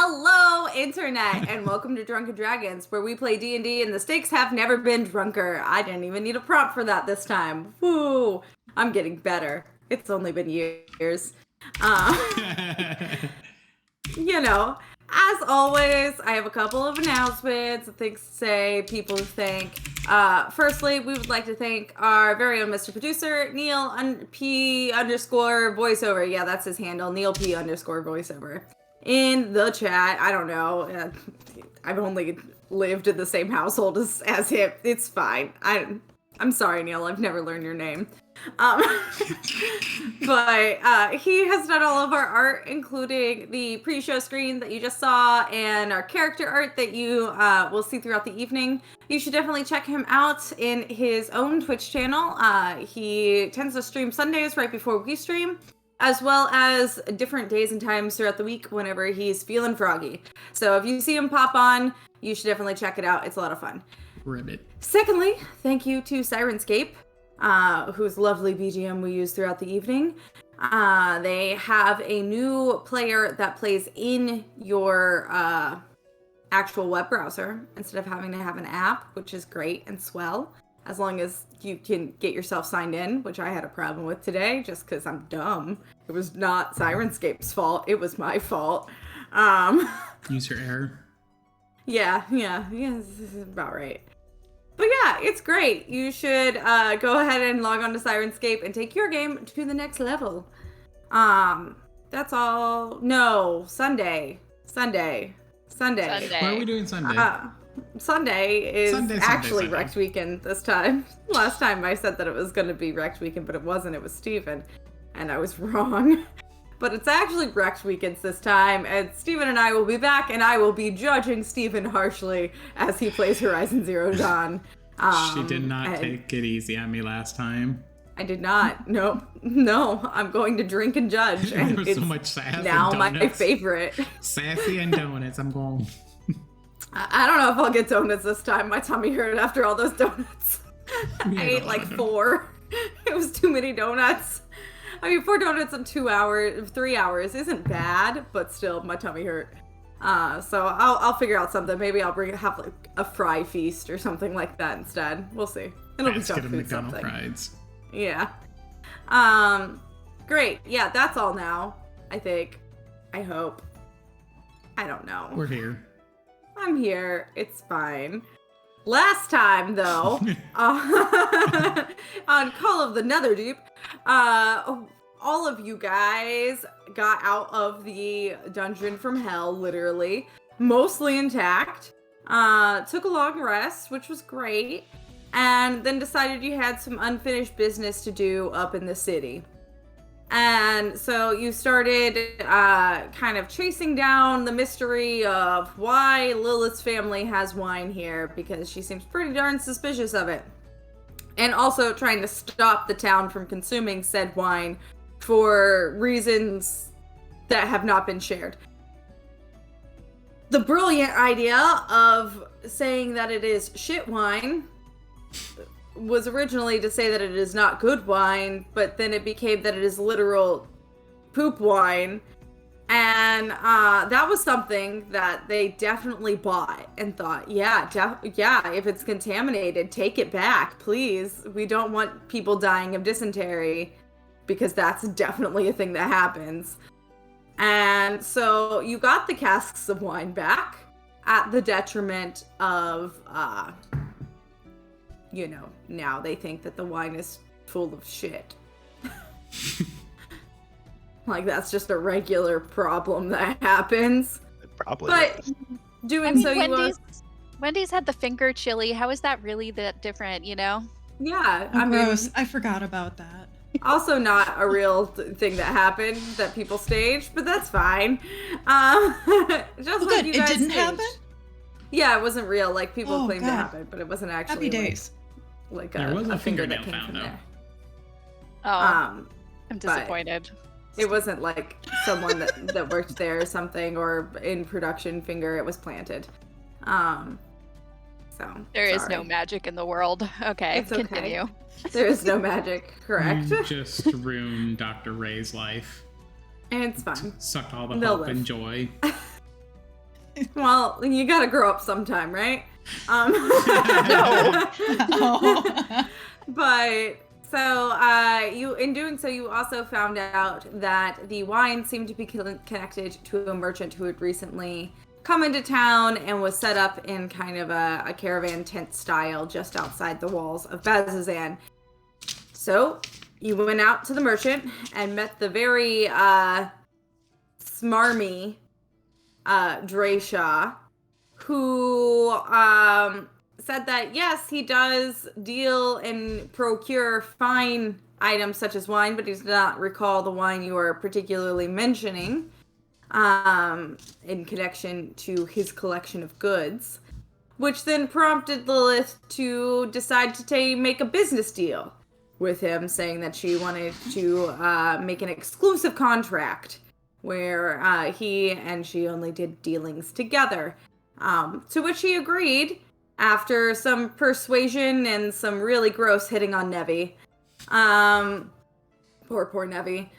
Hello, Internet, and welcome to Drunken Dragons, where we play D&D and the stakes have never been drunker. I didn't even need a prompt for that this time. Woo! I'm getting better. It's only been years. You know, as always, I have a couple of announcements, things to say, people to thank. Firstly, we would like to thank our very own Mr. Producer, Neil P underscore voiceover. Yeah, that's his handle, Neil P underscore voiceover. In the chat, I don't know. I've only lived in the same household as him. It's fine. I'm sorry, Neil. I've never learned your name. But he has done all of our art, including the pre-show screen that you just saw and our character art that you will see throughout the evening. You should definitely check him out in his own Twitch channel. He tends to stream Sundays right before we stream, as well as different days and times throughout the week whenever he's feeling froggy. So if you see him pop on, you should definitely check it out. It's a lot of fun. Ribbit. Secondly, thank you to Sirenscape, whose lovely BGM we use throughout the evening. They have a new player that plays in your actual web browser instead of having to have an app, which is great and swell, as long as you can get yourself signed in, which I had a problem with today just because I'm dumb. It was not Sirenscape's fault. It was my fault. User error. Yeah, this is about right. But yeah, it's great. You should go ahead and log on to Sirenscape and take your game to the next level. That's all. No, Sunday. What are we doing Sunday? Sunday is actually Sunday. Wrecked Weekend this time. Last time I said that it was going to be Wrecked Weekend, but it wasn't. It was Steven. And I was wrong. But it's actually Wrecked Weekends this time, and Steven and I will be back, and I will be judging Steven harshly as he plays Horizon Zero Dawn. She did not take it easy on me last time. I did not. No, I'm going to drink and judge. And there was so much sass now and donuts. My favorite. Sassy and donuts, I'm going. I don't know if I'll get donuts this time. My tummy hurt after all those donuts. I ate like 4. It was too many donuts. I mean, 4 donuts in 3 hours isn't bad, but still, my tummy hurt. So I'll figure out something. Maybe I'll have like a fry feast or something like that instead. We'll see. It'll be junk food something. Fries. Yeah. Great. Yeah, that's all now. I think. I hope. I don't know. We're here. I'm here. It's fine. Last time, though, on Call of the Netherdeep, all of you guys got out of the dungeon from hell, literally, mostly intact, took a long rest, which was great, and then decided you had some unfinished business to do up in the city. And so you started kind of chasing down the mystery of why Lilith's family has wine here, because she seems pretty darn suspicious of it. And also trying to stop the town from consuming said wine for reasons that have not been shared. The brilliant idea of saying that it is shit wine was originally to say that it is not good wine, but then it became that it is literal poop wine. And that was something that they definitely bought and thought, yeah, if it's contaminated, take it back, please. We don't want people dying of dysentery, because that's definitely a thing that happens. And so you got the casks of wine back at the detriment of, now they think that the wine is full of shit. Like, that's just a regular problem that happens. Probably. But doing so, Wendy's had the finger chili. How is that really that different, Yeah, Oh, gross. I forgot about that. Also not a real thing that happened that people staged, but that's fine. Just like good. you It guys didn't staged. happen? Yeah, it wasn't real. Like, people claimed God. it happened, but it wasn't actually Happy days. like There was a finger that fingernail came found, from though. there. Oh, I'm disappointed. It wasn't like someone that worked there or something, or in production finger. It was planted. So There is no magic in the world. Okay, It's okay. continue. There is no magic, correct? You just ruined Dr. Ray's life. And it's fine. Sucked all the They'll hope live. and joy. Well, you gotta grow up sometime, right? No. Oh. But so in doing so, you also found out that the wine seemed to be connected to a merchant who had recently come into town and was set up in kind of a caravan tent style just outside the walls of Bazazan. So you went out to the merchant and met the very smarmy Drayshaw, who said that yes, he does deal and procure fine items such as wine, but he does not recall the wine you are particularly mentioning in connection to his collection of goods, which then prompted Lilith to decide to make a business deal with him, saying that she wanted to make an exclusive contract where he and she only did dealings together. To which he agreed after some persuasion and some really gross hitting on Nevi. Poor Nevi.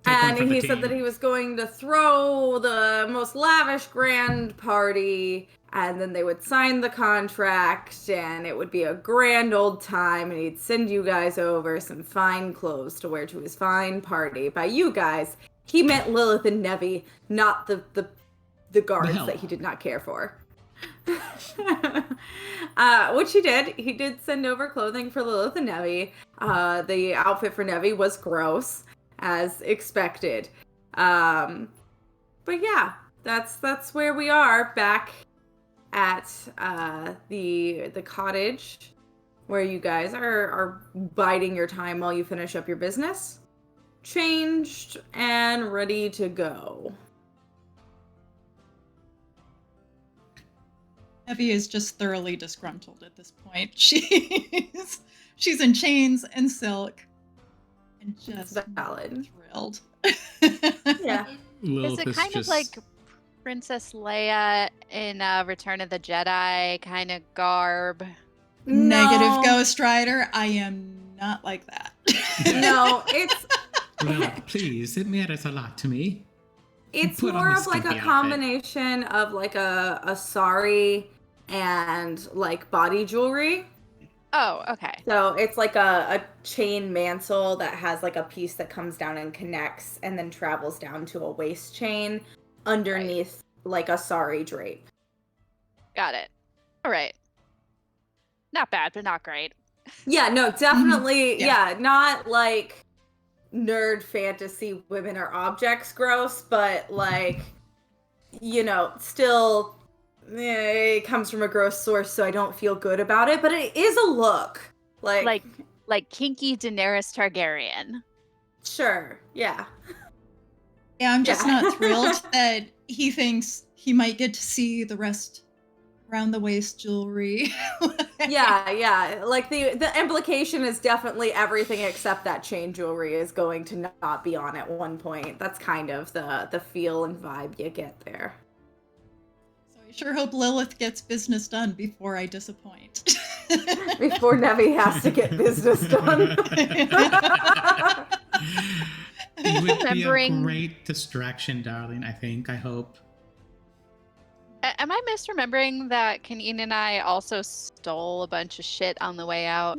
And he said that he was going to throw the most lavish grand party, and then they would sign the contract, and it would be a grand old time, and he'd send you guys over some fine clothes to wear to his fine party. By you guys, he meant Lilith and Nevi, not the guards that he did not care for. Which he did. He did send over clothing for Lilith and Nevi. The outfit for Nevi was gross, as expected. But yeah, that's where we are, back at the cottage where you guys are biding your time while you finish up your business. Changed and ready to go. Evie is just thoroughly disgruntled at this point. She's in chains and silk and just valid. Thrilled. Yeah. Is it kind of like Princess Leia in Return of the Jedi kind of garb? Negative Ghost Rider. I am not like that. No, it's... Lilith, please, it matters a lot to me. It's more of like a combination of like a sari and like body jewelry. Oh, okay. So it's like a chain mantle that has like a piece that comes down and connects and then travels down to a waist chain underneath like a sari drape. Got it. All right. Not bad, but not great. Yeah, no, definitely. Yeah, not like nerd fantasy women or objects gross, but like, you know, still it comes from a gross source, so I don't feel good about it, but it is a look. Like kinky Daenerys Targaryen. Sure, yeah. Yeah, I'm just not thrilled that he thinks he might get to see the rest around the waist jewelry. Yeah. Like the implication is definitely everything except that chain jewelry is going to not be on at one point. That's kind of the feel and vibe you get there. So I sure hope Lilith gets business done before I disappoint. Before Nevi has to get business done. It would be a great distraction, darling, I hope. Am I misremembering that Kaneen and I also stole a bunch of shit on the way out?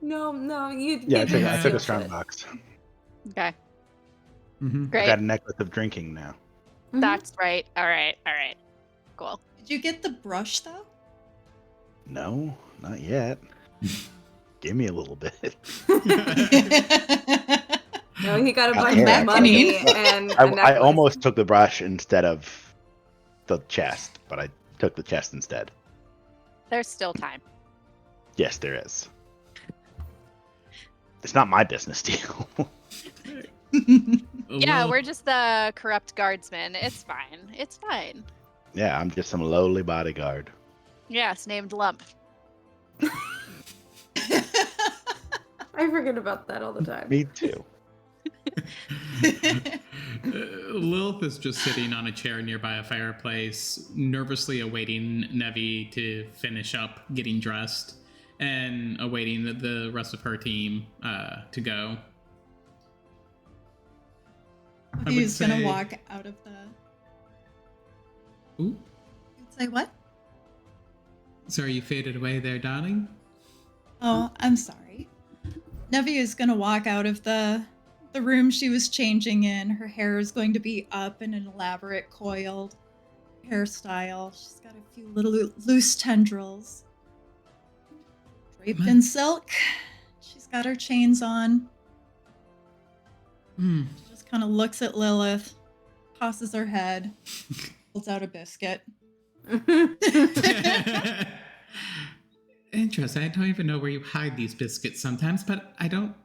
No, you. Yeah, I took a strong box. Okay. Mm-hmm. Great. I got a necklace of drinking now. Mm-hmm. That's right. All right. Cool. Did you get the brush though? No, not yet. Give me a little bit. No, he got a bunch of money and I almost took the brush instead of the chest, but I took the chest instead. There's still time. Yes, there is. It's not my business deal. Yeah, we're just the corrupt guardsmen. It's fine. Yeah, I'm just some lowly bodyguard. Yes, named Lump. I forget about that all the time. Me too. Lilith is just sitting on a chair nearby a fireplace, nervously awaiting Nevi to finish up getting dressed and awaiting the rest of her team to go. He's gonna walk out of the... Ooh. Say what? Sorry, you faded away there, darling. Oh, I'm sorry. Nevi is gonna walk out of the room she was changing in. Her hair is going to be up in an elaborate coiled hairstyle. She's got a few little loose tendrils. Draped in silk. She's got her chains on. She just kind of looks at Lilith, tosses her head, holds out a biscuit. Interesting. I don't even know where you hide these biscuits sometimes, but I don't.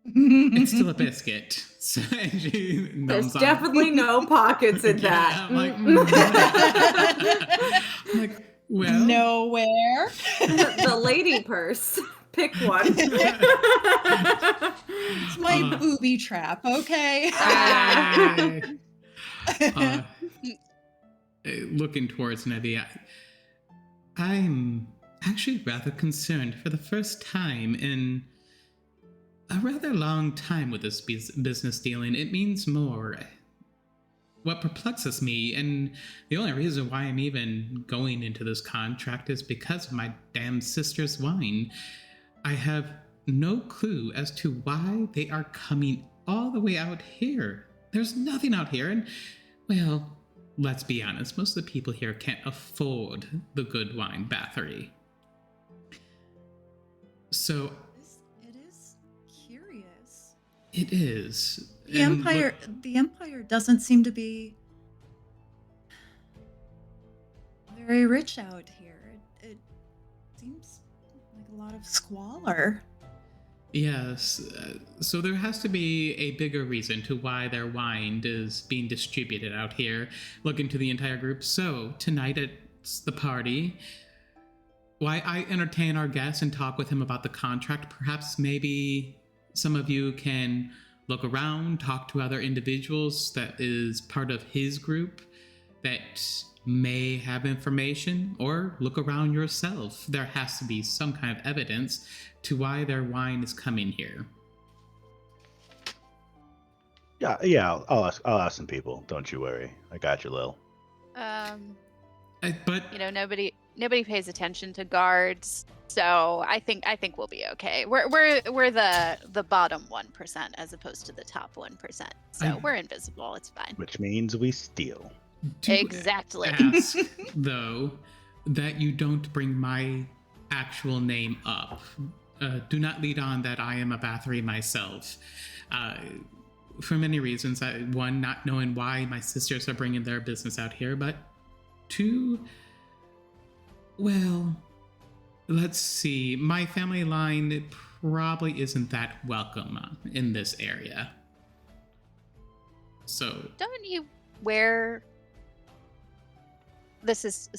It's still a biscuit. So There's definitely no pockets in that. I'm like, I'm like, well, Nowhere. The lady purse. Pick one. It's my booby trap, okay? Looking towards Nevi, I'm actually rather concerned for the first time in a rather long time with this business dealing. It means more. What perplexes me, and the only reason why I'm even going into this contract, is because of my damn sister's wine. I have no clue as to why they are coming all the way out here. There's nothing out here, and, well, let's be honest, most of the people here can't afford the good wine Bathory. So... It is curious. It is. The Empire doesn't seem to be very rich out here. It seems like a lot of squalor. Yes, so there has to be a bigger reason to why their wine is being distributed out here. Look into the entire group. So, tonight at the party, why I entertain our guest and talk with him about the contract. Perhaps maybe some of you can look around, talk to other individuals that is part of his group that may have information, or look around yourself. There has to be some kind of evidence to why their wine is coming here. Yeah. I'll ask some people. Don't you worry. I got you, Lil. But nobody pays attention to guards, so I think we'll be okay. We're the bottom 1% as opposed to the top 1%. So we're invisible. It's fine. Which means we steal. Exactly. Ask, though, that you don't bring my actual name up. Do not lead on that I am a Bathory myself. For many reasons. One, not knowing why my sisters are bringing their business out here, but two, well, let's see. My family line probably isn't that welcome in this area. So... Don't you wear... This is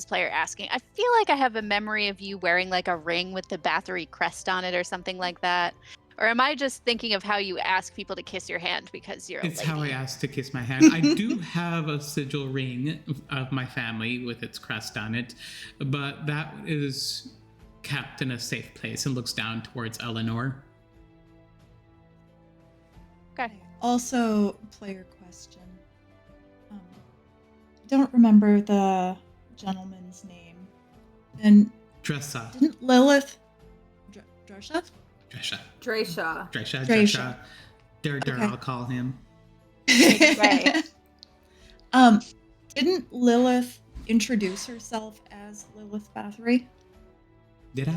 player asking. I feel like I have a memory of you wearing like a ring with the Bathory crest on it or something like that. Or am I just thinking of how you ask people to kiss your hand because you're a lady? It's how I ask to kiss my hand. I do have a sigil ring of my family with its crest on it, but that is kept in a safe place and looks down towards Eleanor. Okay. Also, player question. Don't remember the gentleman's name. And Dressa. didn't Lilith... Dresha? Dresha. Okay. I'll call him. Right. Didn't Lilith introduce herself as Lilith Bathory? Did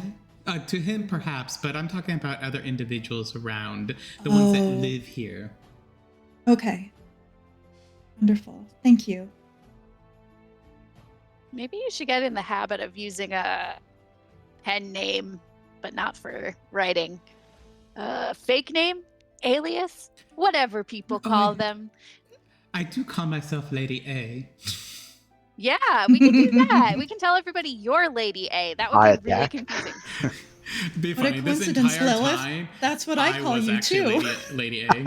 I? To him, perhaps, but I'm talking about other individuals around, the ones that live here. Okay. Wonderful. Thank you. Maybe you should get in the habit of using a pen name, but not for writing. Fake name? Alias? Whatever people call them. I do call myself Lady A. Yeah, we can do that. We can tell everybody you're Lady A. That would be really confusing. Be What funny. a This coincidence, entire Lilith. time, That's what I call was you actually too. Lady A.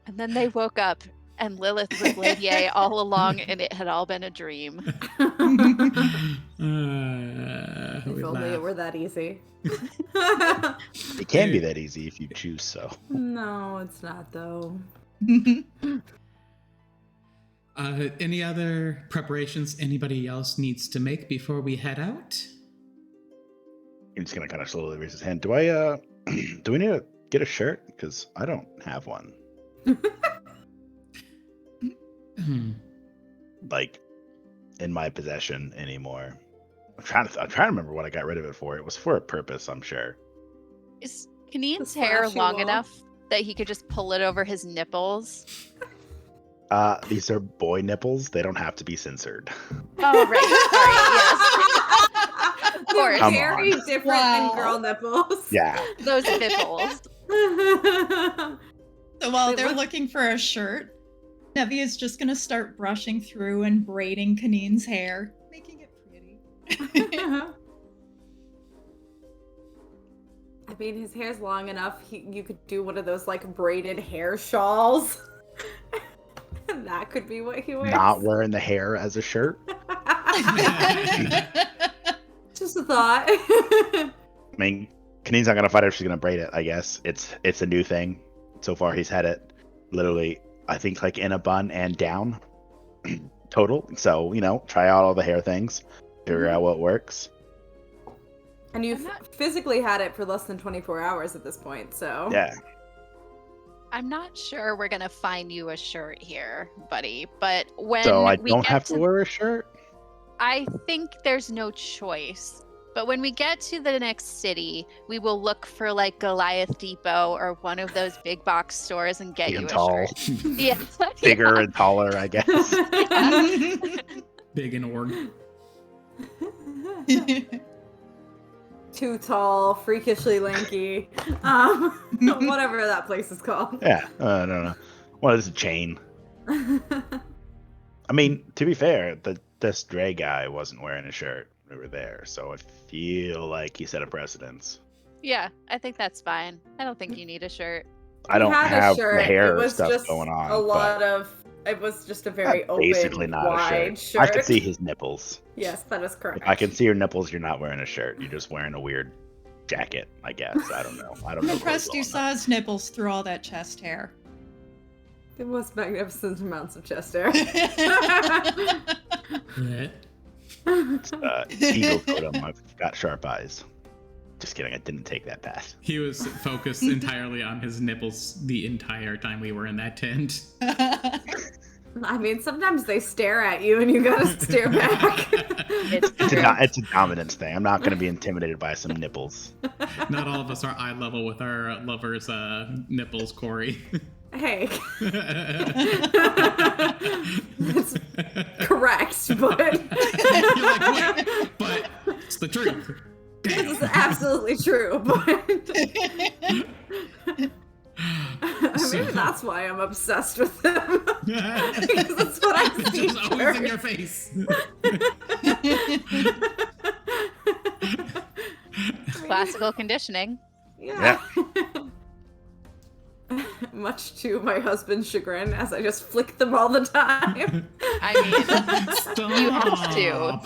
And then they woke up and Lilith was Lady A all along, and it had all been a dream. If only it were that easy. It can be that easy if you choose so. No, it's not though. Any other preparations anybody else needs to make before we head out? He's just gonna kind of slowly raise his hand. Do I do we need to get a shirt? Because I don't have one. Like in my possession anymore. I'm trying to remember what I got rid of it for. It was for a purpose, I'm sure. Is Kaneen's The hair slashy long wall. enough that he could just pull it over his nipples? These are boy nipples. They don't have to be censored. Oh, right. Sorry. Yes. Of They're course. Come very on. different Wow. than girl nipples. Yeah. Those nipples. So while Wait, they're what? looking for a shirt, Nevi is just gonna start brushing through and braiding Kaneen's hair, making it pretty. I mean, his hair's long enough. You could do one of those like braided hair shawls. And that could be what he wears. Not wearing the hair as a shirt. Just a thought. I mean, Kaneen's not gonna fight her. She's gonna braid it. I guess it's a new thing. So far, he's had it literally, I think, like in a bun and down total. So try out all the hair things, figure out what works. And you've physically had it for less than 24 hours at this point, so. Yeah. I'm not sure we're gonna find you a shirt here, buddy. But when So I we don't get have to wear a shirt. I think there's no choice. But when we get to the next city, we will look for like Goliath Depot or one of those big box stores and get Big you and a tall. shirt. Yeah. Bigger and taller, I guess. Big and org. Too tall, freakishly lanky. Whatever that place is called. Yeah. I don't know. Well, it's a chain. I mean, to be fair, this Dre guy wasn't wearing a shirt. We were there, so I feel like he set a precedence. Yeah, I think that's fine. I don't think you need a shirt. I don't He had a have shirt. the hair It was stuff just going on. A lot but of. It was just a very open, basically not wide a shirt. I can see his nipples. Yes, that is correct. If I can see your nipples, you're not wearing a shirt. You're just wearing a weird jacket, I guess. I don't know. I'm impressed you saw his nipples through all that chest hair. It was magnificent amounts of chest hair. Eagle totem. I've got sharp eyes. Just kidding. I didn't take that path. He was focused entirely on his nipples the entire time we were in that tent. I mean, sometimes they stare at you and you gotta stare back. It's a dominance thing. I'm not going to be intimidated by some nipples. Not all of us are eye level with our lovers' nipples, Corey. Hey. That's correct, but. You're like, wait, but it's the truth. This is absolutely true, but. Maybe that's why I'm obsessed with him. Because that's what I It's see. just always in your face. Classical conditioning. Yeah. Much to my husband's chagrin, as I just flick them all the time. I mean, you have to.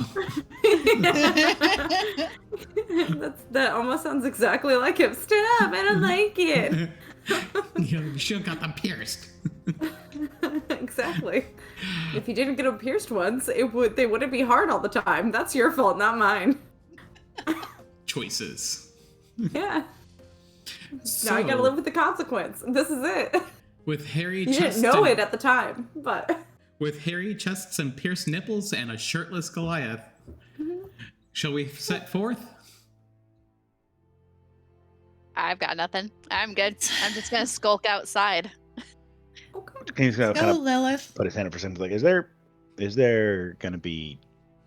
That almost sounds exactly like him. Stop! I don't like it. You should have got them pierced. Exactly. If you didn't get them pierced once, they wouldn't be hard all the time. That's your fault, not mine. Choices. Yeah. Now I gotta live with the consequence. This is it. With hairy You chests didn't know and- it at the time, but. With hairy chests and pierced nipples and a shirtless Goliath. Shall we set forth? I've got nothing. I'm good. I'm just gonna skulk outside. Okay. He's going to Go, kind of Lilith. put his hand up for something like, is there going to be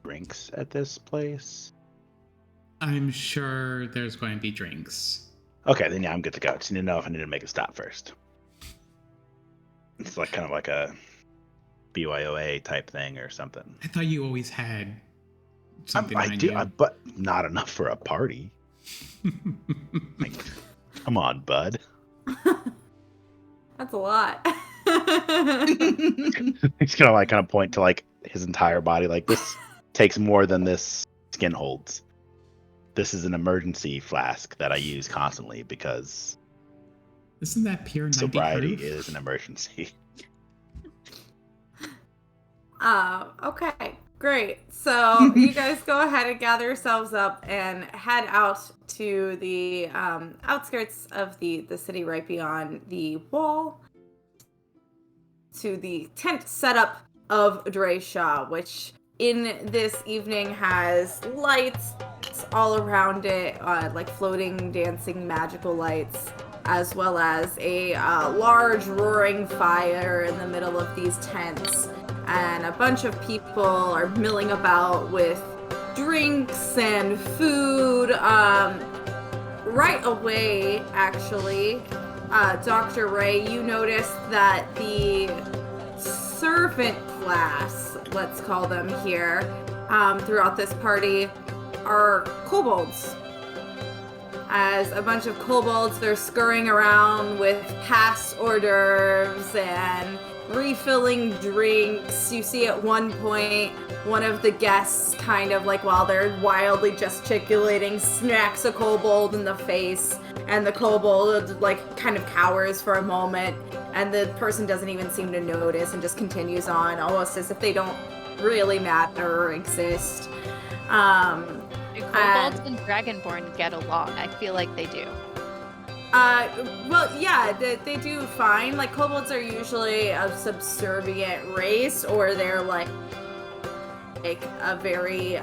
drinks at this place? I'm sure there's going to be drinks. Okay, then yeah, I'm good to go. Just need to know if I need to make a stop first. It's like kind of like a BYOA type thing or something. I thought you always had something I on do, you. but not enough for a party. Like, come on, bud. That's a lot. He's gonna like kind of point to like his entire body. Like, this takes more than this skin holds. This is an emergency flask that I use constantly because Isn't that pure 90 sobriety proof? is an emergency. Okay, great. So you guys go ahead and gather yourselves up and head out to the outskirts of the city right beyond the wall to the tent setup of Preshow, which in this evening has lights all around it, like floating, dancing, magical lights, as well as a large roaring fire in the middle of these tents. And a bunch of people are milling about with drinks and food. Right away, actually, Dr. Ray, you noticed that the servant class, let's call them here, throughout this party are kobolds. As a bunch of kobolds, they're scurrying around with past hors d'oeuvres and refilling drinks. You see at one point, one of the guests kind of like, while they're wildly gesticulating, smacks a kobold in the face, and the kobold like kind of cowers for a moment, and the person doesn't even seem to notice and just continues on, almost as if they don't really matter or exist. Do kobolds and dragonborn get along? I feel like they do. Well, yeah, they do fine. Like, kobolds are usually a subservient race, or they're like a very,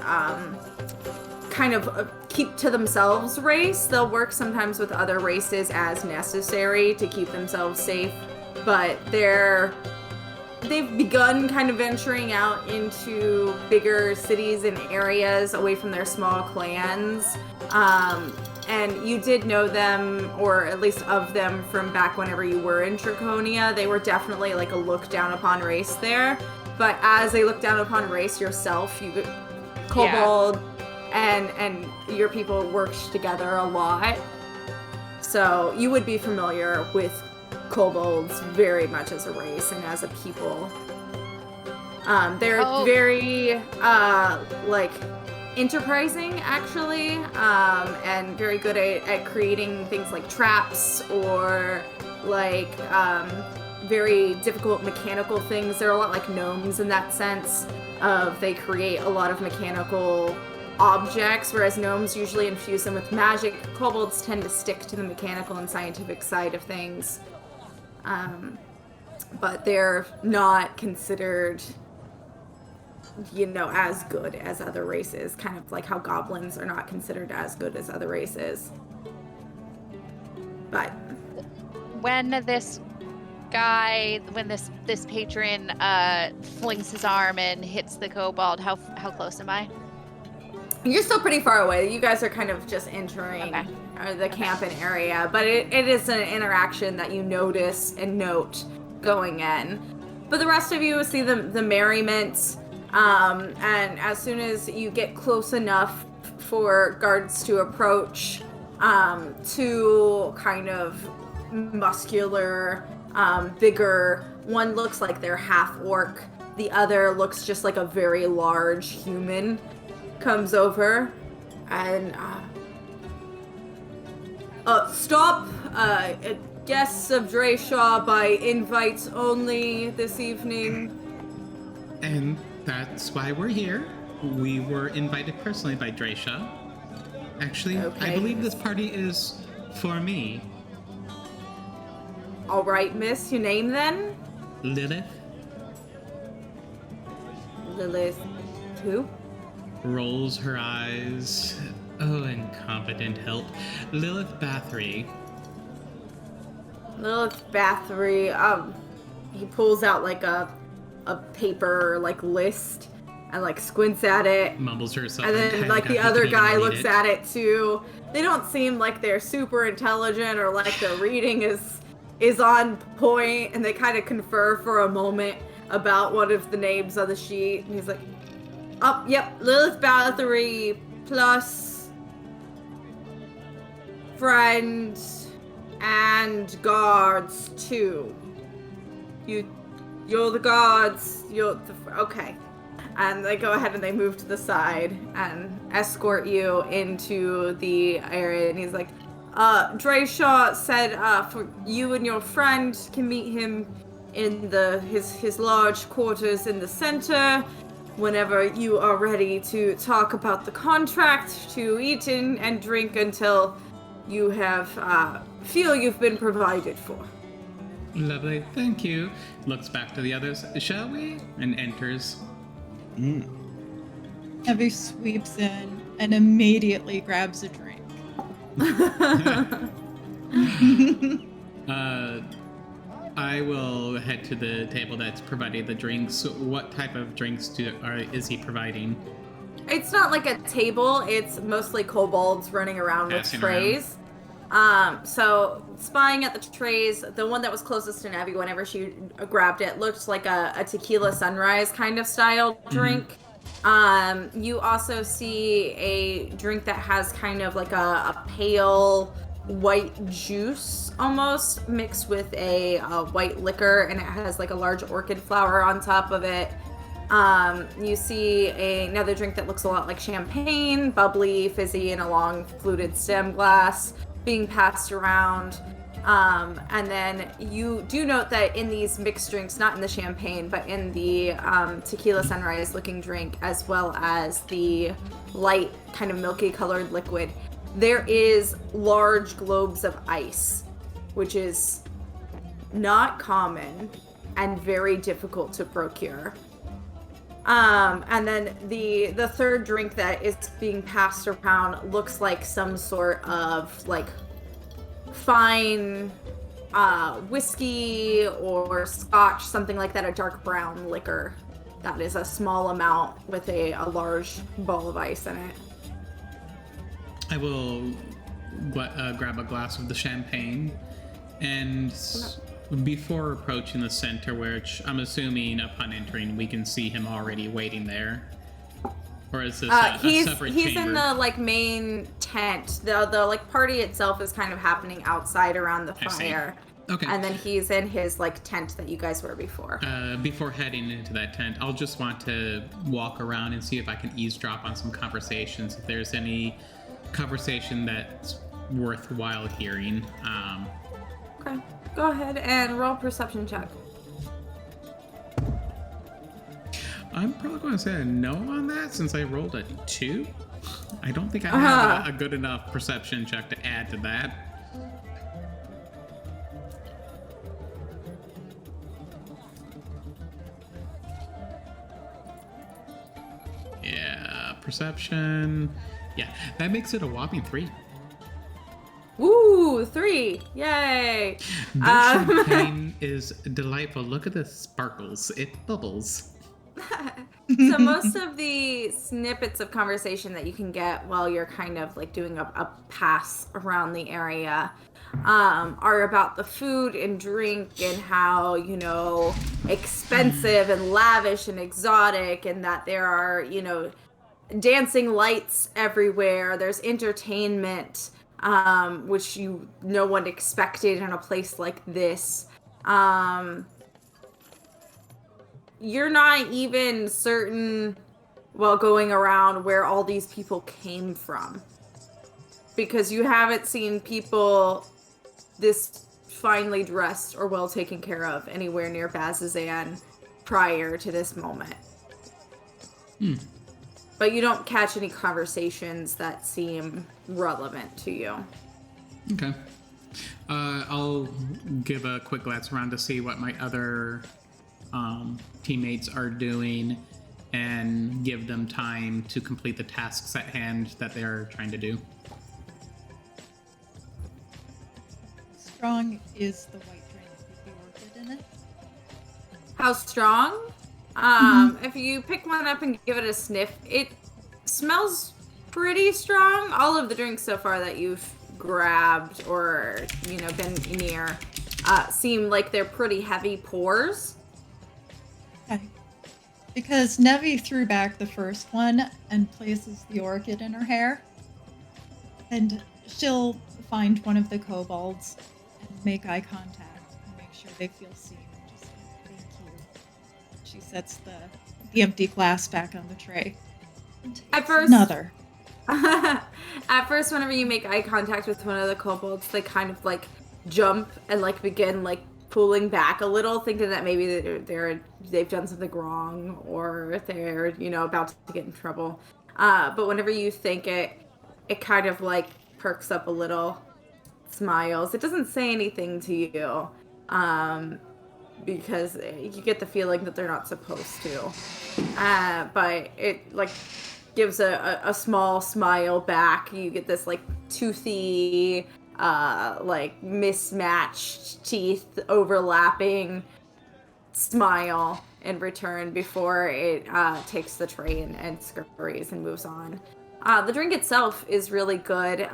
kind of keep to themselves race. They'll work sometimes with other races as necessary to keep themselves safe, but they've begun kind of venturing out into bigger cities and areas away from their small clans. And you did know them, or at least of them, from back whenever you were in Draconia. They were definitely like a look down upon race there. But as a look down upon race yourself, you kobold and your people worked together a lot. So you would be familiar with kobolds very much as a race and as a people. They're very like enterprising, actually, and very good at creating things like traps or like very difficult mechanical things. They're a lot like gnomes in that sense of they create a lot of mechanical objects, whereas gnomes usually infuse them with magic. Kobolds tend to stick to the mechanical and scientific side of things. But they're not considered, you know, as good as other races, kind of like how goblins are not considered as good as other races. But when this patron flings his arm and hits the kobold, how close am I? you're still pretty far away. You guys are kind of just entering the camping area, but it is an interaction that you notice and note going in. But the rest of you see the merriment. And as soon as you get close enough for guards to approach, two kind of muscular, bigger, one looks like they're half orc, the other looks just like a very large human, comes over and stop, guests of Preshow by invite only this evening. And that's why we're here. We were invited personally by Preshow. Actually, Okay. I believe this party is for me. All right, miss, your name then? Lilith Lilith who? rolls her eyes. Oh, incompetent help. Lilith Bathory. Lilith Bathory, he pulls out like a paper like list and like squints at it. Mumbles herself. And then like the other guy looks at it too. They don't seem like they're super intelligent or like their reading is on point, and they kind of confer for a moment about one of the names on the sheet. And he's like, oh, yep, Lilith Bathory plus friend and guards too. You're the guards. Okay. And they go ahead and they move to the side and escort you into the area. And he's like, Preshow said for you and your friend can meet him in his large quarters in the center. Whenever you are ready to talk about the contract, to eat and drink until you have feel you've been provided for. Lovely, thank you. Looks back to the others. Shall we? And enters. Evie sweeps in and immediately grabs a drink. I will head to the table that's providing the drinks. What type of drinks is he providing? It's not like a table. It's mostly kobolds running around with Passing trays. So spying at the trays, the one that was closest to Navi whenever she grabbed it looked like a tequila sunrise kind of style drink. You also see a drink that has kind of like a pale white juice almost mixed with a white liquor, and it has like a large orchid flower on top of it. You see another drink that looks a lot like champagne, bubbly, fizzy, in a long fluted stem glass being passed around. And then you do note that in these mixed drinks, not in the champagne, but in the tequila sunrise looking drink, as well as the light kind of milky colored liquid, there is large globes of ice, which is not common and very difficult to procure. And then the third drink that is being passed around looks like some sort of like fine whiskey or scotch, something like that, a dark brown liquor that is a small amount with a large ball of ice in it. I will grab a glass of the champagne, and before approaching the center, which I'm assuming upon entering we can see him already waiting there, or is this a separate he's chamber? in the like main tent. The like party itself is kind of happening outside around the fire. Okay. And then he's in his like tent that you guys were before. Before heading into that tent, I'll just want to walk around and see if I can eavesdrop on some conversations, if there's any conversation that's worthwhile hearing. Okay. Go ahead and roll perception check. I'm probably going to say a no on that since I rolled a 2. I don't think I have a good enough perception check to add to that. Yeah, perception. Yeah, that makes it a whopping 3. Woo, 3. Yay. This champagne is delightful. Look at the sparkles. It bubbles. So most of the snippets of conversation that you can get while you're kind of like doing a pass around the area are about the food and drink and how, you know, expensive and lavish and exotic, and that there are, you know, dancing lights everywhere. There's entertainment, which no one expected in a place like this. You're not even certain while going around where all these people came from, because you haven't seen people this finely dressed or well taken care of anywhere near Bazazan prior to this moment. But you don't catch any conversations that seem relevant to you. Okay. I'll give a quick glance around to see what my other teammates are doing and give them time to complete the tasks at hand that they're trying to do. Strong is the white drink with the orchid in it? How strong? If you pick one up and give it a sniff, it smells pretty strong. All of the drinks so far that you've grabbed or, you know, been near seem like they're pretty heavy pours. Okay. Because Nevi threw back the first one and places the orchid in her hair. And she'll find one of the kobolds and make eye contact and make sure they feel seen. And just say, thank you. She sets the empty glass back on the tray. At first, Another. At first, whenever you make eye contact with one of the kobolds, they kind of like jump and like begin like pulling back a little, thinking that maybe they've done something wrong or they're, about to get in trouble. But whenever you think it kind of like perks up a little, smiles. It doesn't say anything to you, because you get the feeling that they're not supposed to. But it like gives a small smile back. You get this like toothy, like mismatched teeth overlapping smile in return before it takes the tray and scurries and moves on. The drink itself is really good.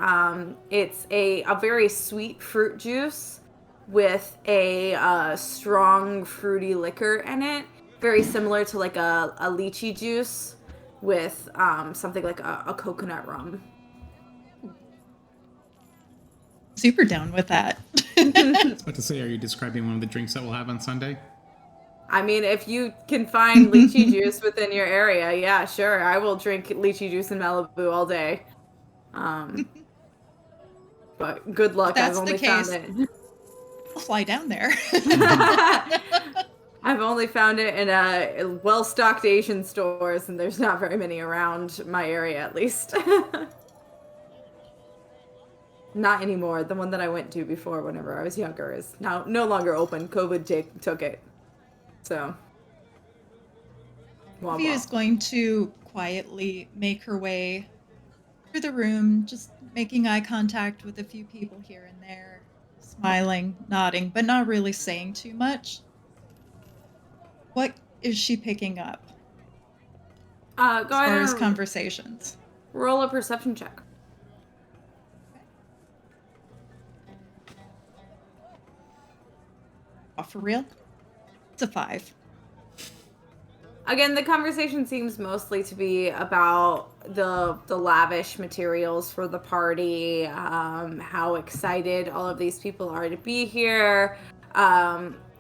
It's a very sweet fruit juice with a strong fruity liquor in it, very similar to like a lychee juice with something like a coconut rum. Super down with that. I was about to say, are you describing one of the drinks that we'll have on Sunday? I mean, if you can find lychee juice within your area, yeah, sure. I will drink lychee juice in Malibu all day. But good luck. That's I've only the case. found it. I'll fly down there. I've only found it in well-stocked Asian stores, and there's not very many around my area, at least. Not anymore. The one that I went to before, whenever I was younger, is now no longer open. COVID took it. So, Sophia is going to quietly make her way through the room, just making eye contact with a few people here and there, smiling, nodding, but not really saying too much. What is she picking up go as far ahead as and conversations? roll a perception check. Oh, for real? It's a 5. Again, the conversation seems mostly to be about the lavish materials for the party, how excited all of these people are to be here.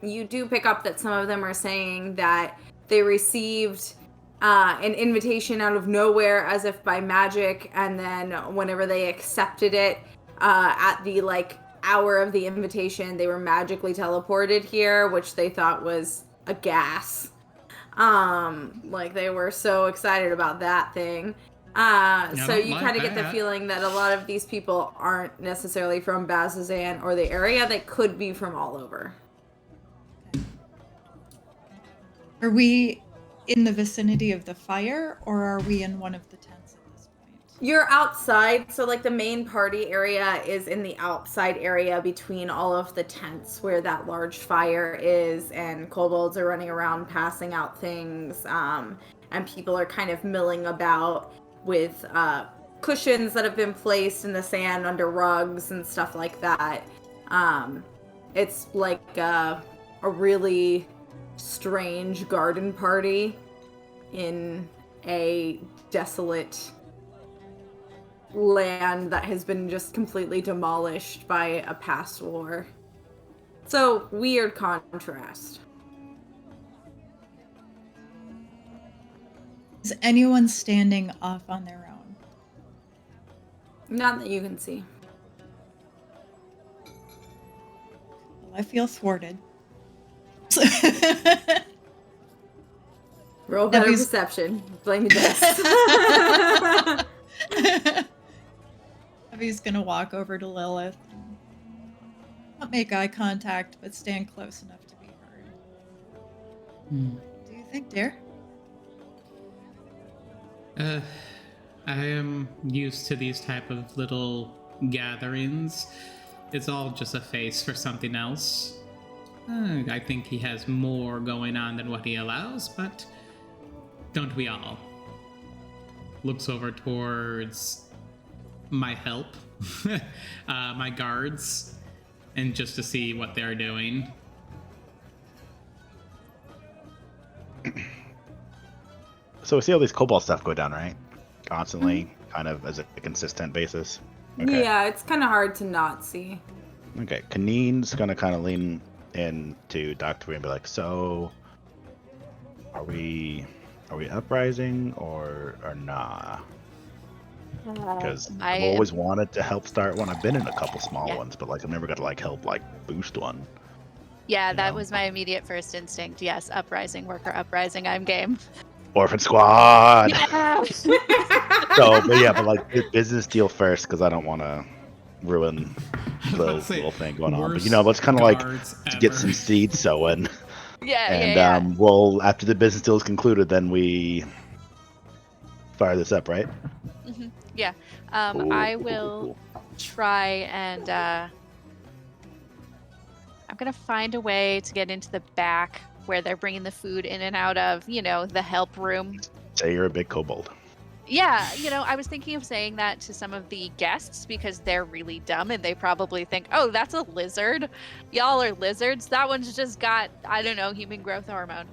You do pick up that some of them are saying that they received an invitation out of nowhere as if by magic, and then whenever they accepted it at the like hour of the invitation, they were magically teleported here, which they thought was a gas. Like they were so excited about that thing. So you kind of get the feeling that a lot of these people aren't necessarily from Bazazan or the area. They could be from all over. Are we in the vicinity of the fire, or are we in one of the tents at this point? You're outside, so like the main party area is in the outside area between all of the tents where that large fire is, and kobolds are running around passing out things, and people are kind of milling about with cushions that have been placed in the sand under rugs and stuff like that. It's like a really strange garden party in a desolate land that has been just completely demolished by a past war. So, weird contrast. Is anyone standing off on their own? Not that you can see. Well, I feel thwarted. Roll better perception. Blame your dice. He's gonna walk over to Lilith and not make eye contact, but stand close enough to be heard. What do you think, dear? I am used to these type of little gatherings. It's all just a face for something else. I think he has more going on than what he allows, but don't we all? Looks over towards my help, my guards, and just to see what they're doing. So we see all these cobalt stuff go down, right? Constantly, kind of as a consistent basis. Okay. Yeah, it's kind of hard to not see. Okay, Kaneen's gonna kind of lean into Dr. and be like, so are we uprising or nah? Because I've always wanted to help start one. I've been in a couple small ones, but like I've never got to like help like boost one. Yeah, You that know? was my immediate first instinct. Yes, uprising, worker uprising. I'm game. Orphan Squad. Yeah. So, but yeah, but like business deal first because I don't want to ruin I was the about to say, little thing going on. But worst let's kind of like guards to get ever. some seeds sowing, Yeah, and yeah. we'll after the business deal is concluded, then we fire this up, right? Yeah. Cool, I cool, cool, will cool. try and I'm gonna find a way to get into the back where they're bringing the food in and out of, the help room. Say you're a big kobold. Yeah, I was thinking of saying that to some of the guests because they're really dumb and they probably think, oh, that's a lizard. Y'all are lizards. That one's just got, I don't know, human growth hormone.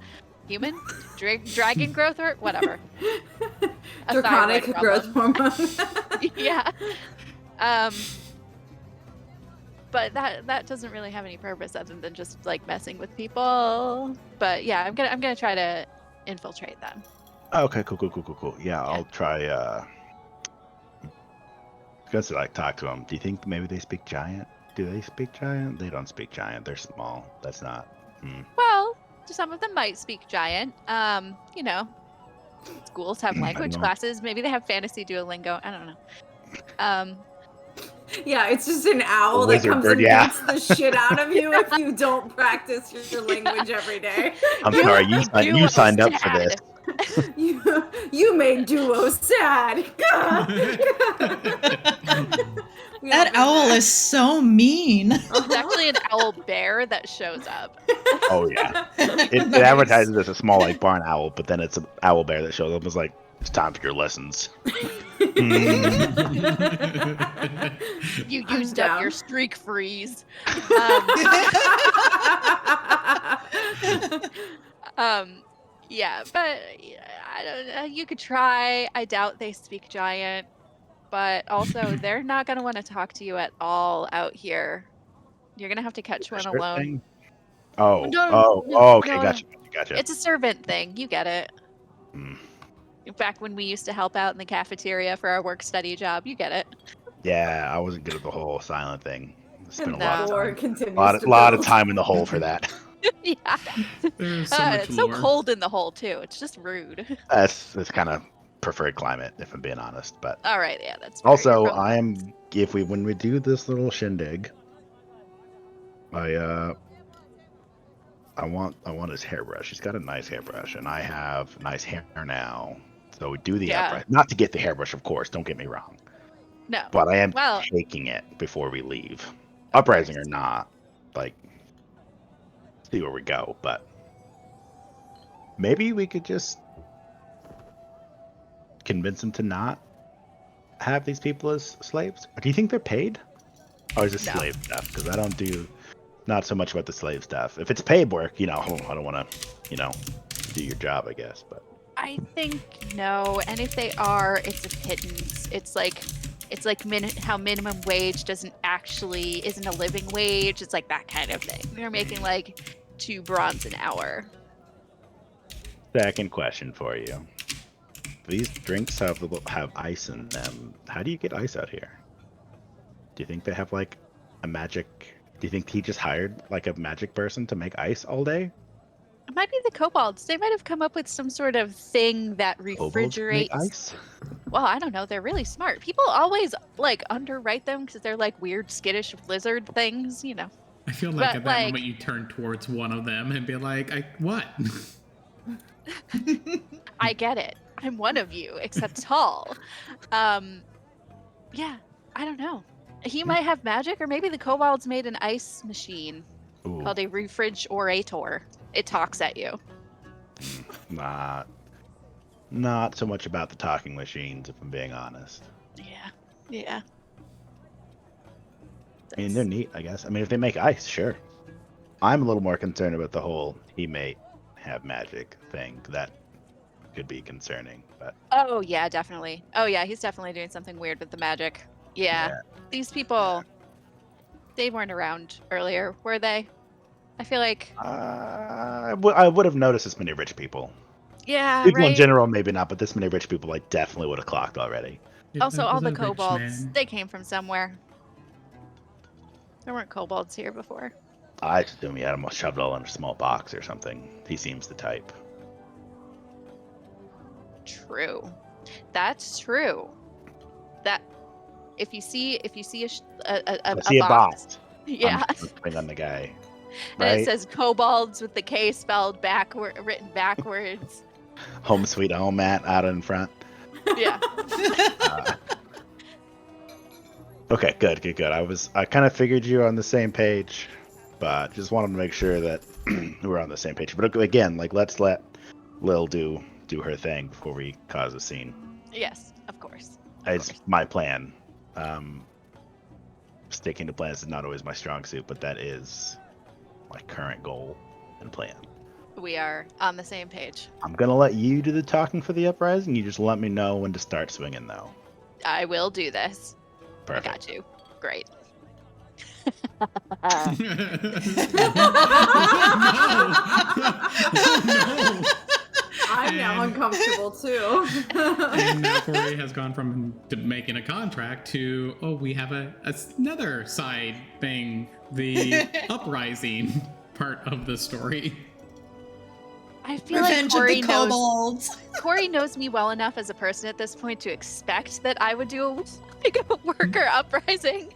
Human? Dragon growth or whatever. A thyroid Draconic growth problem. hormone. Yeah. But that doesn't really have any purpose other than just like messing with people. But yeah, I'm gonna try to infiltrate them. Okay, cool. Yeah, I'll try. Because like talk to them. Do you think maybe they speak giant? Do they speak giant? They don't speak giant. They're small. That's not. Well, some of them might speak giant. Schools have I language don't- classes. Maybe they have fantasy Duolingo. I don't know. Yeah, it's just an owl A that wizard comes bird, and yeah. beats the shit out of you if you don't practice your language every day. I'm sorry. You signed up for this. You made Duo sad. That owl is so mean. It's actually an owl bear that shows up. Oh yeah. It Nice. advertises as a small like barn owl, but then it's an owl bear that shows up. It's like it's time for your lessons. You I'm used up your down. streak freeze. Yeah, but I don't know. You could try. I doubt they speak giant, but also they're not gonna want to talk to you at all out here. You're gonna have to catch one Shirt alone. thing? Oh, No, okay, no. gotcha. It's a servant thing. You get it. Hmm. Back when we used to help out in the cafeteria for our work study job, you get it. Yeah, I wasn't good at the whole silent thing. Spent a No. lot of War time. continues lot to of build. time in the hole for that. Yeah. There's so much It's so lore. cold in the hole too. It's just rude. That's kind of preferred climate, if I'm being honest. But All right, yeah, that's fair. You're also, from- when we do this little shindig, I want his hairbrush. He's got a nice hairbrush, and I have nice hair now. So we do the Yeah. upright. Not to get the hairbrush, of course. Don't get me wrong. No. But I am Well- taking it before we leave. Uprising or not, like, see where we go. But maybe we could just convince him to not have these people as slaves. Or do you think they're paid? Or is it No. slave stuff? Because I don't do not so much about the slave stuff. If it's paid work, I don't want to, do your job, I guess. But I think no, and if they are, it's a pittance. It's like how minimum wage isn't a living wage. It's like that kind of thing. They're making like 2 bronze an hour. second question for you: these drinks have ice in them. How do you get ice out here? Do you think they have like a magic? Do you think he just hired like a magic person to make ice all day? It might be the kobolds. They might have come up with some sort of thing that Kobolds make refrigerates. ice? Well, I don't know. They're really smart. People always like underwrite them because they're like weird skittish lizard things, I feel like But, at that like- moment you turn towards one of them and be like, what? I get it. I'm one of you, except tall. Yeah, I don't know. He might have magic, or maybe the kobolds made an ice machine Ooh, called a refrigerator. It talks at you. not so much about the talking machines, if I'm being honest. Yeah. I mean, they're neat, I guess. I mean, if they make ice, sure. I'm a little more concerned about the whole he may have magic thing. That could be concerning, but Oh yeah, definitely. Oh yeah, he's definitely doing something weird with the magic. Yeah. These people, they weren't around earlier, were they? I feel like, I would have noticed this many rich people. yeah, People in right. general, maybe not, but this many rich people, I definitely would have clocked already. If Also, I all was the a rich kobolds, man. they came from somewhere. There weren't kobolds here before. I assume he had him shoved all in a small box or something. He seems the type. True. That's true. That if you see I a see a box, box. yeah, I'm just swing on the guy. and it Right? says kobolds with the K spelled written backwards. Home sweet home, Matt, out in front. Yeah. Okay, good. I kind of figured you were on the same page, but just wanted to make sure that we're on the same page. But again, like, let's let Lil do her thing before we cause a scene. Yes, of course. It's my plan. Sticking to plans is not always my strong suit, but that is my current goal and plan. We are on the same page. I'm gonna let you do the talking for the uprising. You just let me know when to start swinging, though. I will do this. Perfect. I got you. Great. Oh, no. I'm now And- uncomfortable too. And now Corey has gone from making a contract to, we have another side thing, the uprising part of the story. I feel like Revenge of the kobolds. Corey knows me well enough as a person at this point to expect that I would do a worker uprising.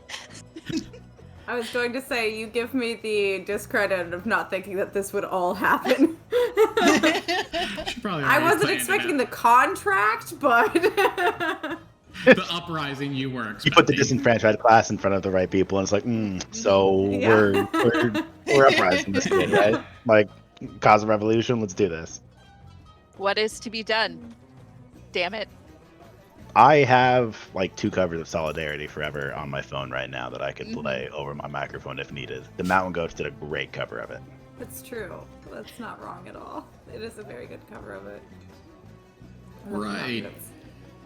I was going to say, you give me the discredit of not thinking that this would all happen. Should probably I already wasn't planned expecting it the contract, but the uprising you were expecting. You put the disenfranchised class in front of the right people, and it's like, so Yeah. we're uprising this kid, right? Like, cause a revolution. Let's do this. What is to be done? Damn it. I have like 2 covers of Solidarity Forever on my phone right now that I could play over my microphone if needed. The Mountain Goats did a great cover of it. it's true. That's not wrong at all. It is a very good cover of it. Right.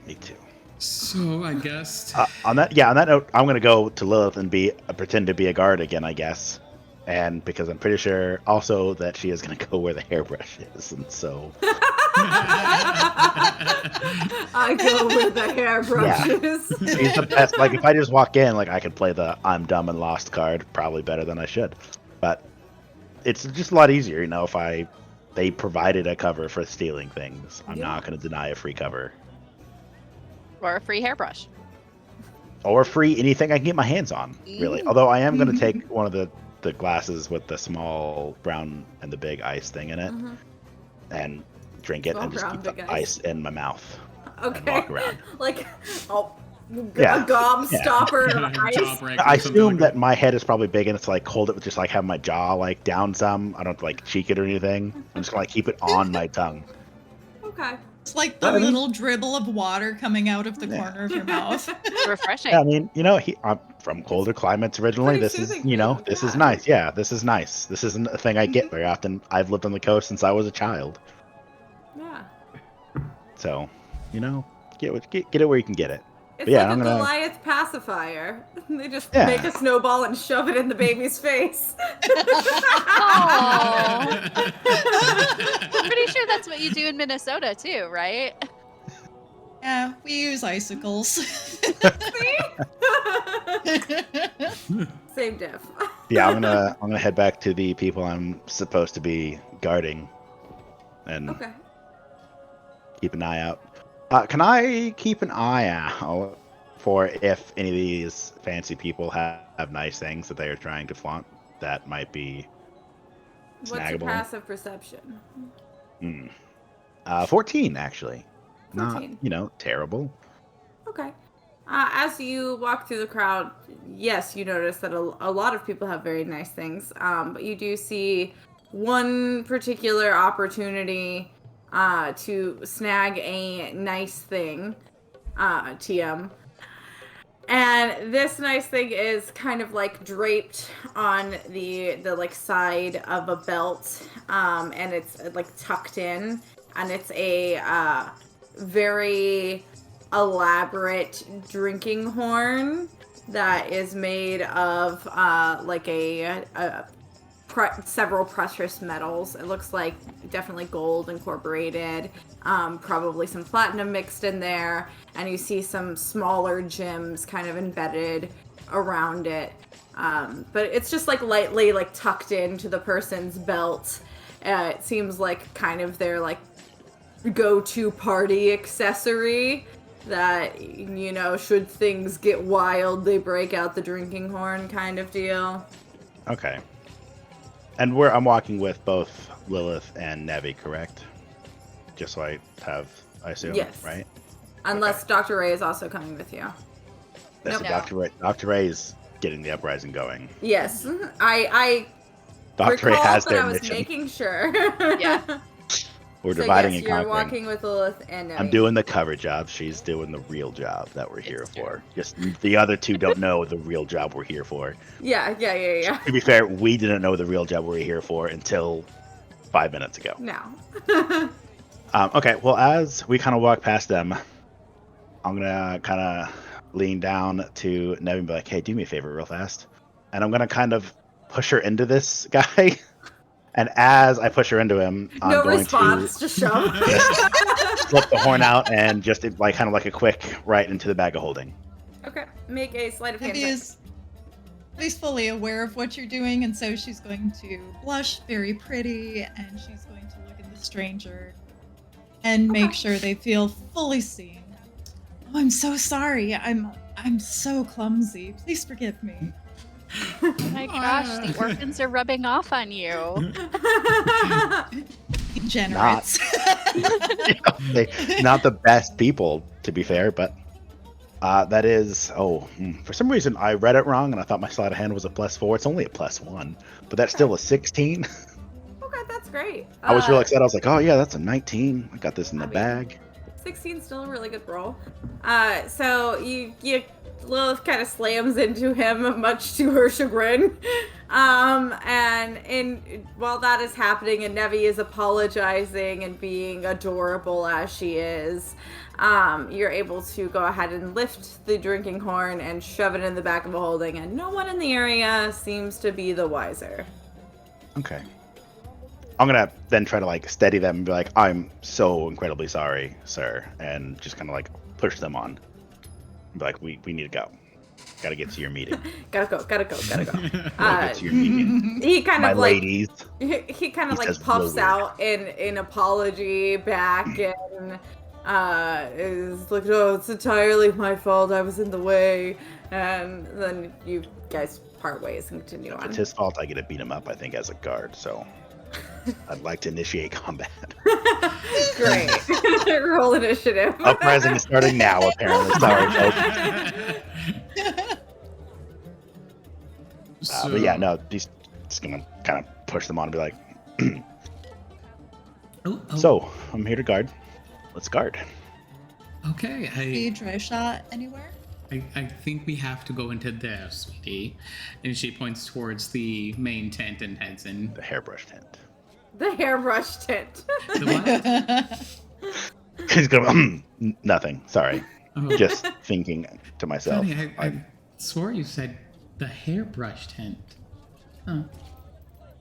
Me too. So I guess On that note, I'm gonna go to Lilith and pretend to be a guard again, I guess. And because I'm pretty sure also that she is gonna go where the hairbrush is, and so I go with the hairbrushes. she's the best. Like, if I just walk in, like, I could play the I'm dumb and lost card probably better than I should. But it's just a lot easier, if they provided a cover for stealing things. I'm not gonna deny a free cover. Or a free hairbrush. Or free anything I can get my hands on, really. Although I am going to take one of the glasses with the small brown and the big ice thing in it and drink it Small and just brown, keep big the ice in my mouth and Okay. walk around. Like, a Yeah. gobstopper of ice. Jawbreaker, I something assume like that my head is probably big enough to like hold it with just like have my jaw like down some. I don't have to like cheek it or anything. I'm just gonna like keep it on my tongue. Okay. It's like the little dribble of water coming out of the corner of your mouth. Refreshing. Yeah, I mean, I'm from colder climates originally. Pretty This is, soothing for you, this is yeah. nice. Yeah, this is nice. This isn't a thing I get very often. I've lived on the coast since I was a child. Yeah. So, get it where you can get it. It's Yeah, like I'm a gonna- Goliath pacifier. They just Yeah. make a snowball and shove it in the baby's face. Aw. I'm pretty sure that's what you do in Minnesota too, right? Yeah, we use icicles. Same diff. Yeah, I'm gonna head back to the people I'm supposed to be guarding, and Okay. keep an eye out. Can I keep an eye out for if any of these fancy people have nice things that they are trying to flaunt that might be What's your snaggable? passive perception? 14 actually. 14. Not, terrible. Okay. As you walk through the crowd, yes, you notice that a lot of people have very nice things, but you do see one particular opportunity to snag a nice thing, TM. And this nice thing is kind of like draped on the like side of a belt, and it's like tucked in, and it's a very elaborate drinking horn that is made of like several precious metals. It looks like definitely gold incorporated, probably some platinum mixed in there, and you see some smaller gems kind of embedded around it. But it's just like lightly like tucked into the person's belt. It seems like kind of their like go-to party accessory that, you know, should things get wild, they break out the drinking horn kind of deal. Okay. And I'm walking with both Lilith and Nevi, correct? Just so I assume, Yes. right? Unless Dr. Ray is also coming with you. That's Nope. Dr. Ray is getting the uprising going. Yes, I Dr. Ray recalled, has but their I was mission. making sure. Yeah. We're So dividing yes, and you're conquering. walking with Lilith and Nevi. I'm doing the cover job. She's doing the real job that we're here It's true. for. Just the other two don't know the real job we're here for. Yeah. To be fair, we didn't know the real job we're here for until 5 minutes ago. No. Okay, well, as we kind of walk past them, I'm gonna kind of lean down to Nevi and be like, "Hey, do me a favor, real fast," and I'm gonna kind of push her into this guy. And as I push her into him, I'm No going response, just shove. to flip the horn out and just like kind of like a quick right into the bag of holding. Okay, make a sleight of hand Nevi check. is at least fully aware of what you're doing, and so she's going to blush very pretty, and she's going to look at the stranger and make sure they feel fully seen. Oh, I'm so sorry. I'm so clumsy. Please forgive me. Oh my gosh, the orphans are rubbing off on you. Degenerates. Not the best people, to be fair, but that is. For some reason I read it wrong, and I thought my sleight of hand was a +4. It's only a +1, but that's still a 16. Okay, that's great. I was real excited. I was like, "Oh yeah, that's a 19. I got this in the bag." 16 still a really good roll. So you Lilith kind of slams into him, much to her chagrin. And while that is happening, and Nevi is apologizing and being adorable as she is, you're able to go ahead and lift the drinking horn and shove it in the back of a holding, and no one in the area seems to be the wiser. Okay. I'm gonna then try to like steady them and be like, "I'm so incredibly sorry, sir," and just kind of like push them on. Be like, "We need to go. Gotta get to your meeting. Gotta go. Gotta get to your meeting." He kind My of like ladies. he kind of He like says puffs real weird. out in apology back and is like, "Oh, it's entirely my fault. I was in the way." And then you guys part ways and continue If on. it's his fault, I get to beat him up, I think, as a guard, so I'd like to initiate combat. Great. Roll initiative. Uprising is starting now, apparently. Sorry, folks. But yeah, no, he's just gonna kind of push them on and be like, "So, I'm here to guard. Let's guard." Okay, Be dry shot anywhere? I think we have to go into there, sweetie. And she points towards the main tent and heads in. The hairbrush tent. The hairbrush tent. The what? He's going, nothing. Sorry. Oh, Just thinking to myself. Funny, I swore you said the hairbrush tent. Huh.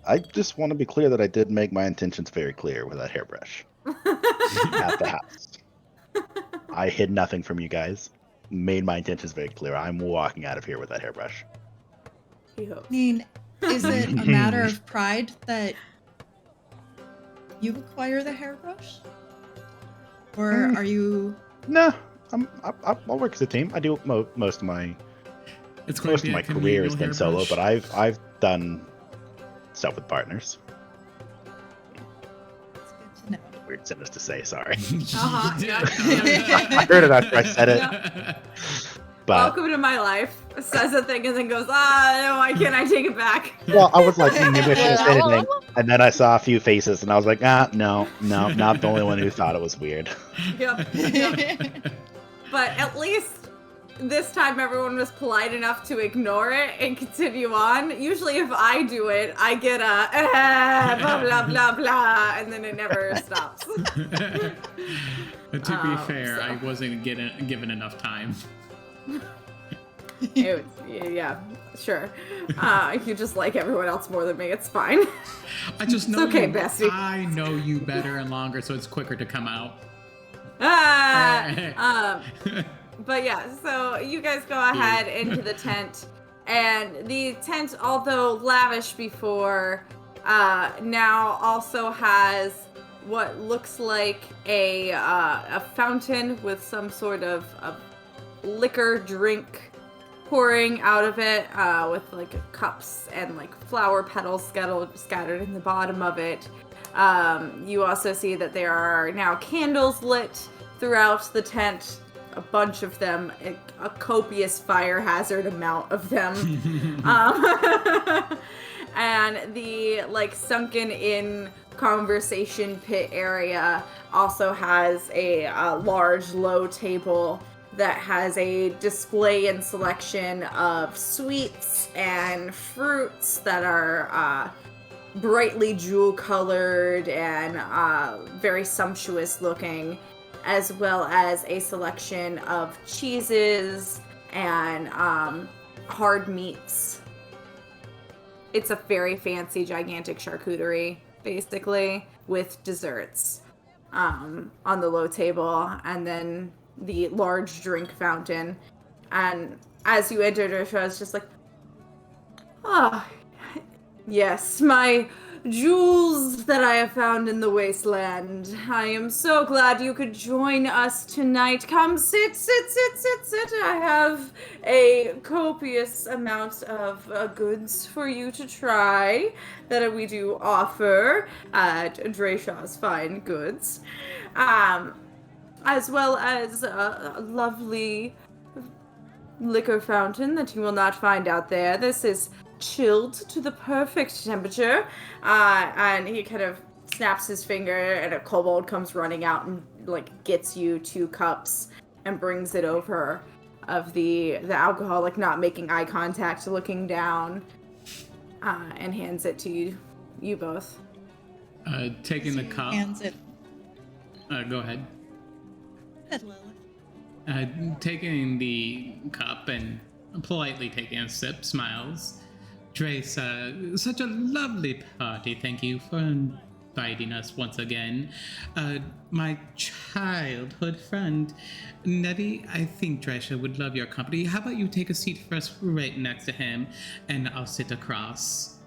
I just want to be clear that I did make my intentions very clear with that hairbrush at the house. I hid nothing from you guys. Made my intentions very clear. I'm walking out of here with that hairbrush. He hopes. I mean, is it a matter of pride that you acquire the hairbrush? Or are you... No, I'll work as a team. I do most of my It's going most to of be my a career has been solo, hairbrush. but I've done stuff with partners. It's good to know. Weird sentence to say. Sorry. Uh-huh, yeah. I heard it after I said it. But Welcome to my life. Says a thing and then goes, no, why can't I take it back? well, I was like, maybe I shouldn't say anything. And then I saw a few faces, and I was like, no, not the only one who thought it was weird. Yep. But at least this time everyone was polite enough to ignore it and continue on. Usually if I do it, I get a blah, blah, blah, blah, and then it never stops. To be fair, so- I wasn't given enough time. Yeah, sure. You just like everyone else more than me. It's fine. I just know okay, you. Bessie. I know you better and longer, so it's quicker to come out. But yeah, so you guys go ahead into the tent, And the tent, although lavish before, now also has what looks like a fountain with some sort of liquor drink pouring out of it, with like cups and like flower petals scattered in the bottom of it. You also see that there are now candles lit throughout the tent, a bunch of them, a copious fire hazard amount of them. And the like sunken in conversation pit area also has a large low table that has a display and selection of sweets and fruits that are brightly jewel colored and very sumptuous looking, as well as a selection of cheeses and hard meats. It's a very fancy, gigantic charcuterie, basically, with desserts on the low table, and then the large drink fountain. And as you entered, Ursula was just like, yes, my jewels that I have found in the wasteland. I am so glad you could join us tonight. Come, sit. I have a copious amount of goods for you to try that we do offer at Dreshaw's Fine Goods. As well as a lovely liquor fountain that you will not find out there. This is chilled to the perfect temperature, and he kind of snaps his finger, and a kobold comes running out and like gets you 2 cups and brings it over of the alcohol, like not making eye contact, looking down, and hands it to you both. Taking the cup. Hands it. Go ahead. Head, Lilith. Taking the cup and politely taking a sip, smiles. Trace, such a lovely party. Thank you for inviting us once again. My childhood friend, Nevi, I think Dresha would love your company. How about you take a seat for us right next to him, and I'll sit across.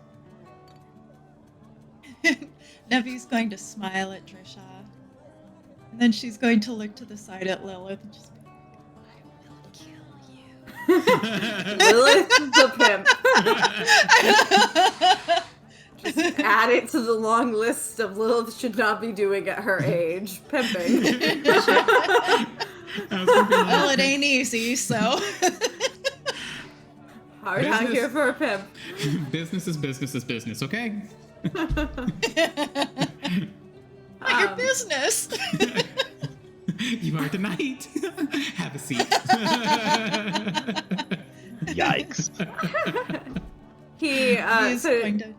Nevi's going to smile at Drisha. And then she's going to look to the side at Lilith and just be like, I will kill you. Lilith the pimp. Just add it to the long list of Lilith should not be doing at her age. Pimping. Well, it ain't easy, so. Hard out here for a pimp. Business is business, okay? Your business. You are tonight. Have a seat. Yikes. He He's so going to...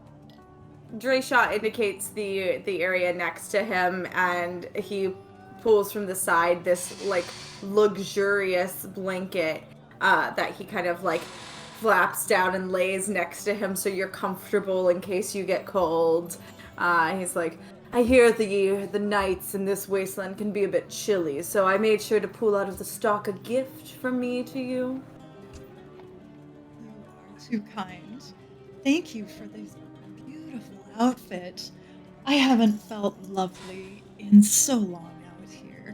Drayshaw indicates the area next to him, and he pulls from the side this like luxurious blanket that he kind of like flaps down and lays next to him so you're comfortable in case you get cold. He's like, I hear the nights in this wasteland can be a bit chilly, so I made sure to pull out of the stock a gift from me to you. You are too kind. Thank you for this beautiful outfit. I haven't felt lovely in so long out here.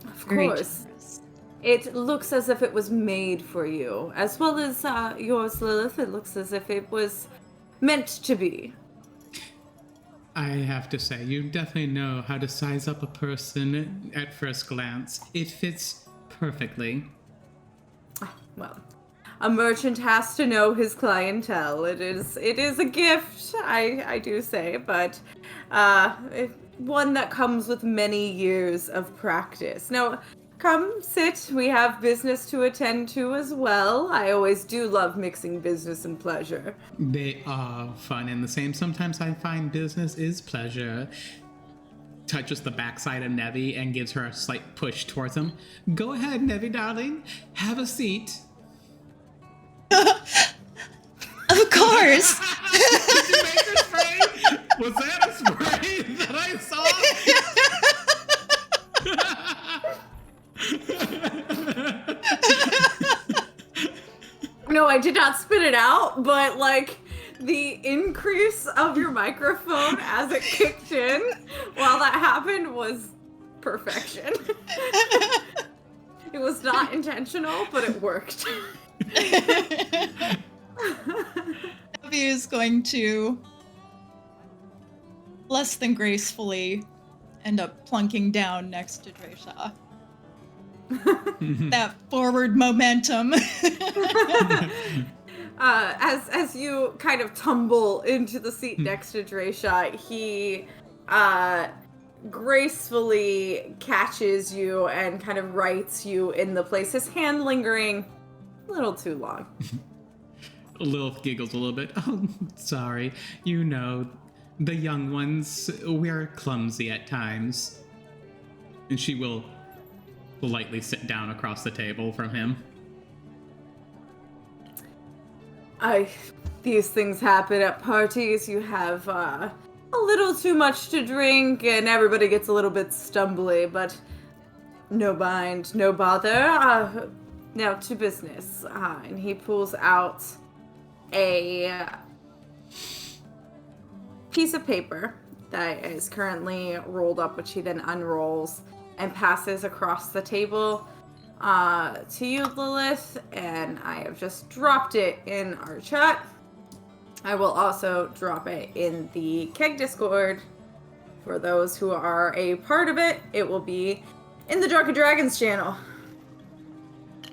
Of Very course. generous. It looks as if it was made for you, as well as yours, Lilith. It looks as if it was meant to be. I have to say, you definitely know how to size up a person at first glance. It fits perfectly. Well, a merchant has to know his clientele. It is a gift, I do say, but one that comes with many years of practice. Now, come sit. We have business to attend to as well. I always do love mixing business and pleasure. They are fun and the same. Sometimes I find business is pleasure. Touches the backside of Nevi and gives her a slight push towards him. Go ahead, Nevi, darling. Have a seat. Of course. Did you make her spray? Was that a spray that I saw? No, I did not spit it out, but like the increase of your microphone as it kicked in while that happened was perfection. It was not intentional, but it worked. Abby is going to less than gracefully end up plunking down next to Dresha. That forward momentum. As you kind of tumble into the seat next to Dresha, he gracefully catches you and kind of rights you in the place. His hand lingering a little too long. Lilith giggles a little bit. Oh, sorry. You know, the young ones, we're clumsy at times. And she will politely sit down across the table from him. These things happen at parties. You have a little too much to drink and everybody gets a little bit stumbly, but no mind, no bother. Now to business. And he pulls out a piece of paper that is currently rolled up, which he then unrolls and passes across the table to you, Lilith, and I have just dropped it in our chat. I will also drop it in the Keg Discord. For those who are a part of it, it will be in the Drunken Dragons channel.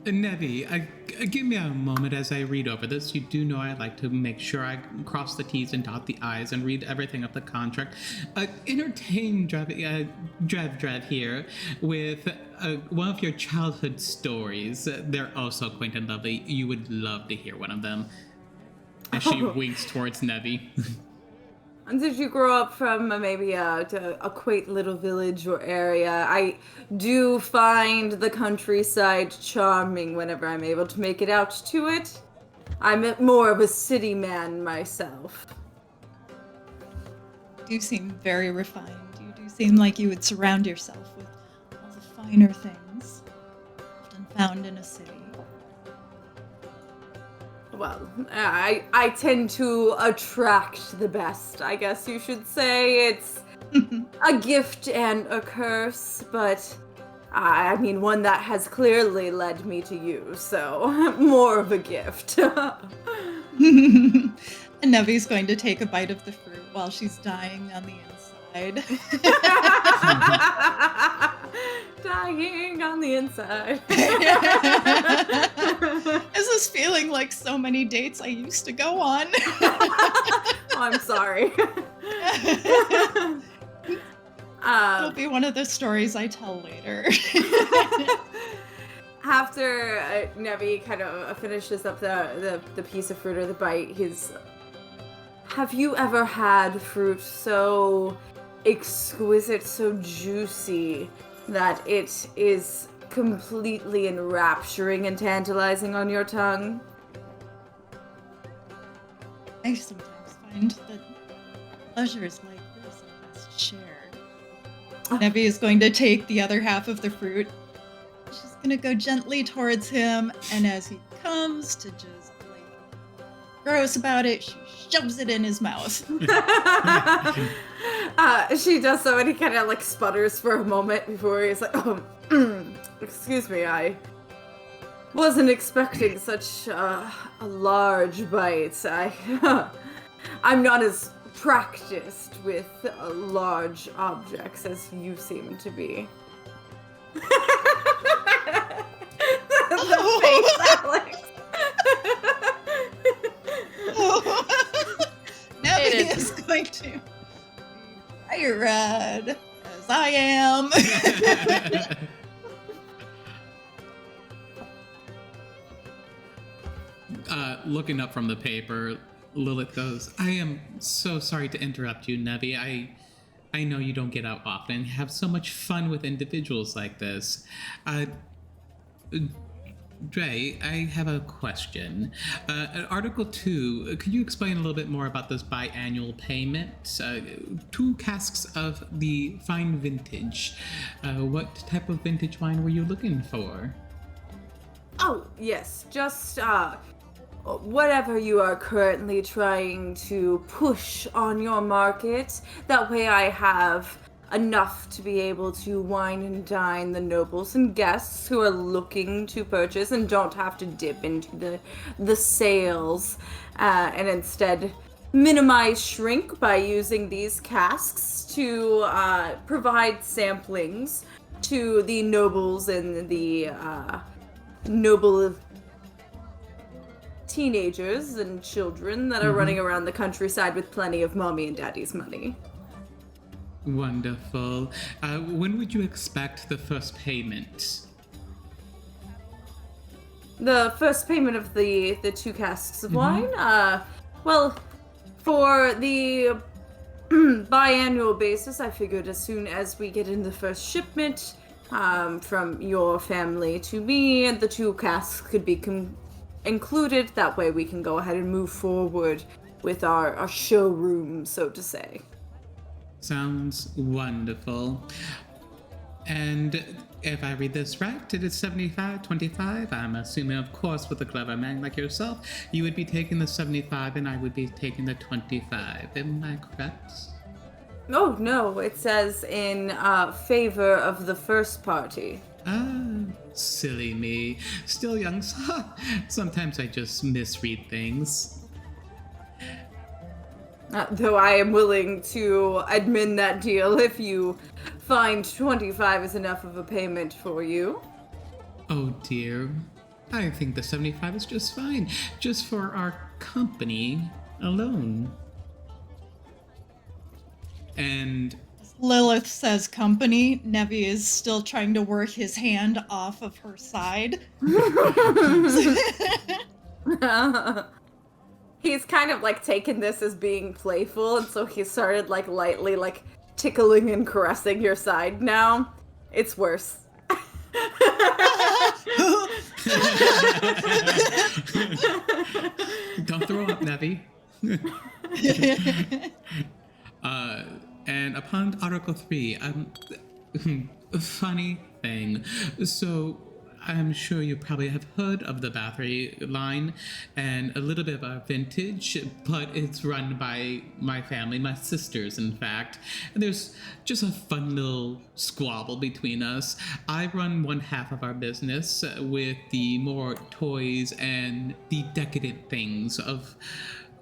Nevi, give me a moment as I read over this. You do know I like to make sure I cross the T's and dot the I's and read everything of the contract. Entertain Drev here with one of your childhood stories. They're also quaint and lovely. You would love to hear one of them. As she winks towards Nevi. And did you grow up from maybe a quaint little village or area? I do find the countryside charming whenever I'm able to make it out to it. I'm more of a city man myself. You do seem very refined. You do seem like you would surround yourself with all the finer things often found in a city. Well, I tend to attract the best, I guess you should say. It's a gift and a curse, but I mean one that has clearly led me to you, so more of a gift. And Nevi's going to take a bite of the fruit while she's dying on the inside. Dying on the inside. Is this feeling like so many dates I used to go on? Oh, I'm sorry. It'll be one of the stories I tell later. After Nevi kind of finishes up the piece of fruit or the bite, have you ever had fruit so exquisite, so juicy, that it is completely enrapturing and tantalizing on your tongue? I sometimes find that pleasures like this are best shared. Nevi is going to take the other half of the fruit. She's going to go gently towards him, and as he comes to just gross about it, she shoves it in his mouth. She does so, and he kind of sputters for a moment before he's like, "Oh, excuse me, I wasn't expecting such a large bite. I'm not as practiced with large objects as you seem to be." The face, Alex. Nevi is going to be fire red, as I am. Looking up from the paper, Lilith goes, I am so sorry to interrupt you, Nevi. I know you don't get out often. You have so much fun with individuals like this. Dre, I have a question. Article 2, could you explain a little bit more about this biannual payment? 2 casks of the fine vintage. What type of vintage wine were you looking for? Oh, yes, just whatever you are currently trying to push on your market. That way I have enough to be able to wine and dine the nobles and guests who are looking to purchase and don't have to dip into the sales, and instead minimize shrink by using these casks to provide samplings to the nobles and the noble teenagers and children that are running around the countryside with plenty of mommy and daddy's money. Wonderful. When would you expect the first payment? The first payment of the 2 casks of wine? Well, for the biannual basis, I figured as soon as we get in the first shipment from your family to me, the 2 casks could be included. That way we can go ahead and move forward with our showroom, so to say. Sounds wonderful. And if I read this right, it is 75-25. I'm assuming, of course, with a clever man like yourself, you would be taking the 75 and I would be taking the 25. Am I correct? Oh, no, it says in favor of the first party. Ah, silly me. Still young, so sometimes I just misread things. Though I am willing to admin that deal if you find 25 is enough of a payment for you. Oh dear. I think the 75 is just fine. Just for our company alone. And Lilith says company. Nevi is still trying to work his hand off of her side. He's kind of like taken this as being playful, and so he started like lightly like tickling and caressing your side now. It's worse. don't throw up, Nevi. And upon Article 3, funny thing. So, I'm sure you probably have heard of the Bathory line and a little bit of our vintage, but it's run by my family, my sisters, in fact. And there's just a fun little squabble between us. I run one half of our business with the more toys and the decadent things of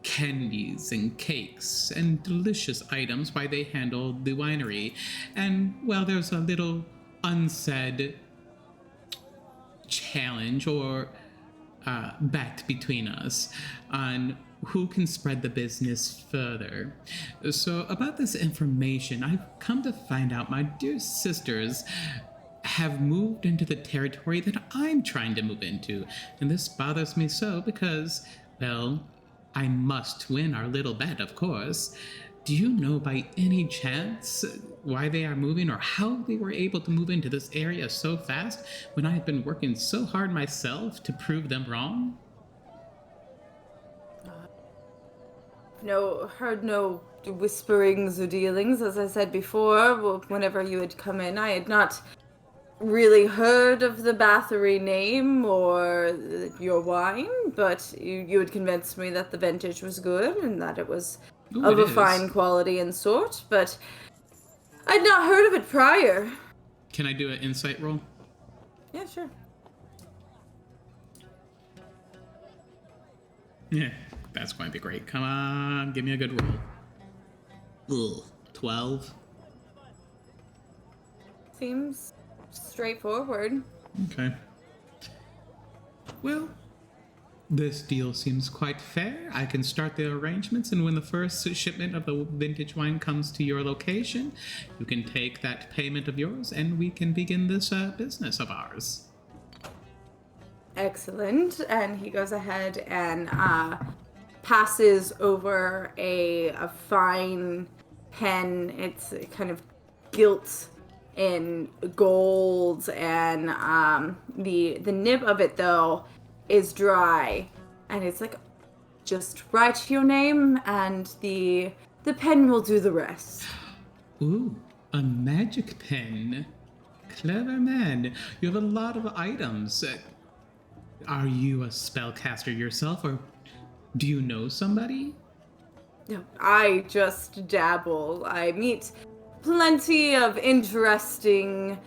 candies and cakes and delicious items while they handle the winery. And, well, there's a little unsaid challenge or bet between us on who can spread the business further. So about this information, I've come to find out my dear sisters have moved into the territory that I'm trying to move into. And this bothers me so because, well, I must win our little bet, of course. Do you know by any chance why they are moving or how they were able to move into this area so fast when I have been working so hard myself to prove them wrong? Heard no whisperings or dealings. As I said before, whenever you had come in, I had not really heard of the Bathory name or your wine, but you had convinced me that the vintage was good and that it was of a fine quality and sort, but I'd not heard of it prior. Can I do an insight roll? Yeah, sure. Yeah, that's going to be great. Come on, give me a good roll. Ugh, 12. Seems straightforward. Okay. Well, this deal seems quite fair. I can start the arrangements, and when the first shipment of the vintage wine comes to your location, you can take that payment of yours, and we can begin this business of ours. Excellent. And he goes ahead and passes over a fine pen. It's kind of gilt in gold, and the nib of it, though, is dry, and it's like, just write your name and the pen will do the rest. Ooh, a magic pen. Clever man. You have a lot of items. Are you a spellcaster yourself, or Do you know somebody? I just dabble. I meet plenty of interesting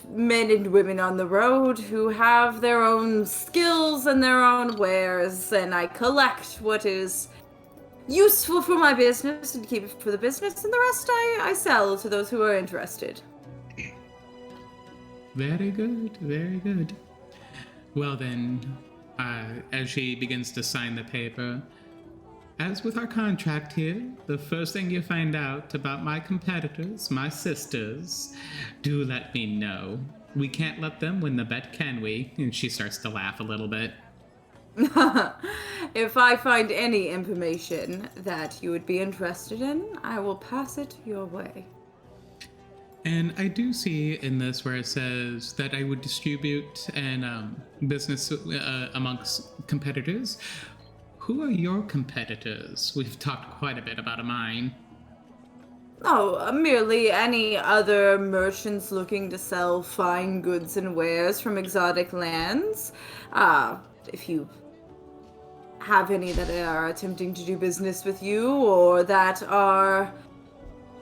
men and women on the road who have their own skills and their own wares, and I collect what is useful for my business and keep it for the business, and the rest I sell to those who are interested. Very good, very good. Well then, as she begins to sign the paper, as with our contract here, the first thing you find out about my competitors, my sisters, do let me know. We can't let them win the bet, can we? And she starts to laugh a little bit. If I find any information that you would be interested in, I will pass it your way. And I do see in this where it says that I would distribute and business amongst competitors. Who are your competitors? We've talked quite a bit about mine. Oh, merely any other merchants looking to sell fine goods and wares from exotic lands. If you have any that are attempting to do business with you or that are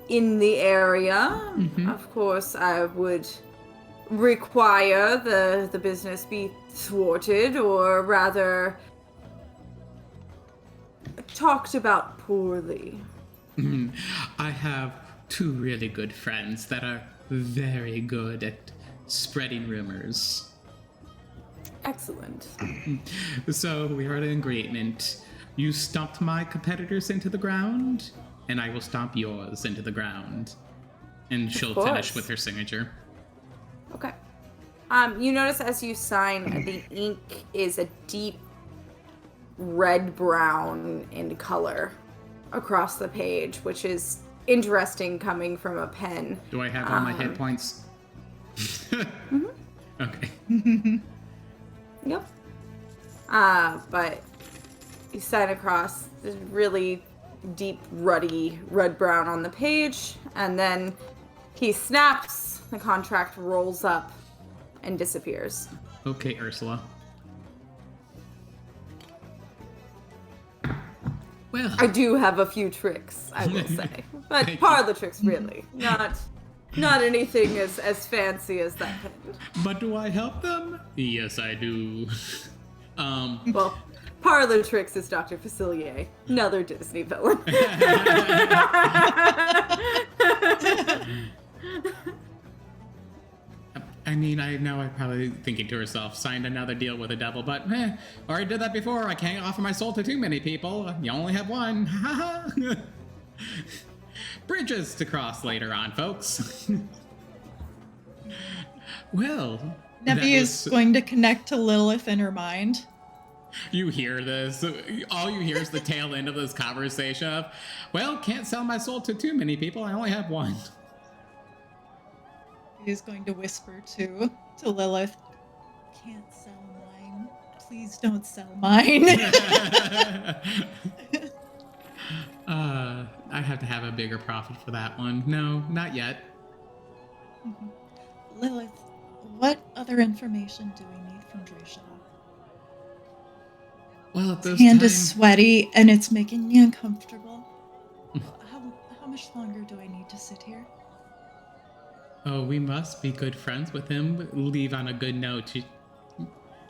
in the area, of course, I would require the business be thwarted, or rather talked about poorly. I have two really good friends that are very good at spreading rumors. Excellent. So we are in agreement. You stomped my competitors into the ground, and I will stomp yours into the ground. And she'll finish with her signature. Okay. You notice as you sign, the ink is a deep red-brown in color across the page, which is interesting coming from a pen. Do I have all my hit points? Okay. Yep. But you sign across this really deep, ruddy red-brown on the page, and then he snaps, the contract rolls up and disappears. Okay, Ursula. Well, I do have a few tricks, I will say. But Thank part you. of the tricks, really. Not anything as fancy as that pen. but do I help them? Yes, I do. Well, part of the tricks is Dr. Facilier, another Disney villain. I mean, I know I'm probably thinking to herself, signed another deal with the devil, but already did that before. I can't offer my soul to too many people. You only have one. Bridges to cross later on, folks. Well, Nevi is going to connect to Lilith in her mind. You hear this. All you hear is the tail end of this conversation of, well, can't sell my soul to too many people. I only have one. He is going to whisper to Lilith, "Can't sell mine. Please don't sell mine." I have to have a bigger profit for that one. No, not yet. Lilith, what other information do we need from Preshow? Well, at this His hand time, is sweaty and it's making me uncomfortable. How much longer do I need to sit here? oh, we must be good friends with him. Leave on a good note.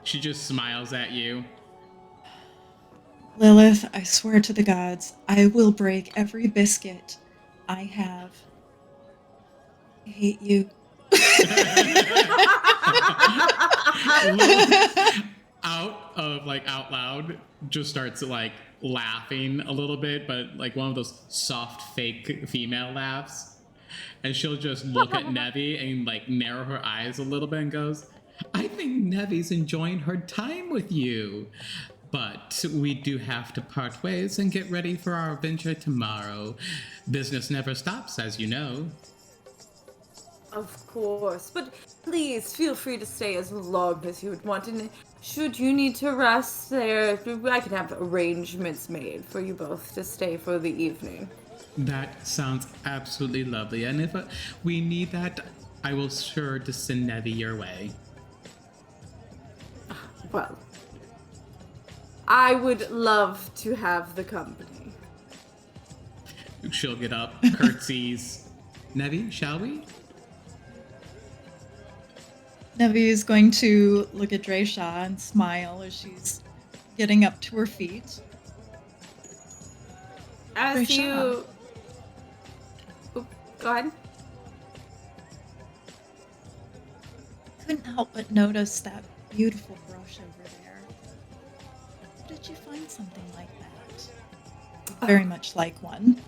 She just smiles at you. Lilith, I swear to the gods, I will break every biscuit I have. I hate you. Out loud, just starts laughing a little bit, but one of those soft fake female laughs. And she'll just look at Nevi and narrow her eyes a little bit and goes, I think Nevi's enjoying her time with you. But we do have to part ways and get ready for our adventure tomorrow. Business never stops, as you know. Of course, but please feel free to stay as long as you would want, and should you need to rest there, I can have arrangements made for you both to stay for the evening. That sounds absolutely lovely, and if we need that, I will sure to send Nevi your way. Well, I would love to have the company. She'll get up, curtsies. Nevi, shall we? Nevi is going to look at Drayshaw and smile as she's getting up to her feet. As Preshow. you... Oop, go ahead. Couldn't help but notice that beautiful brush over there. Where did you find something like that? Very much like one.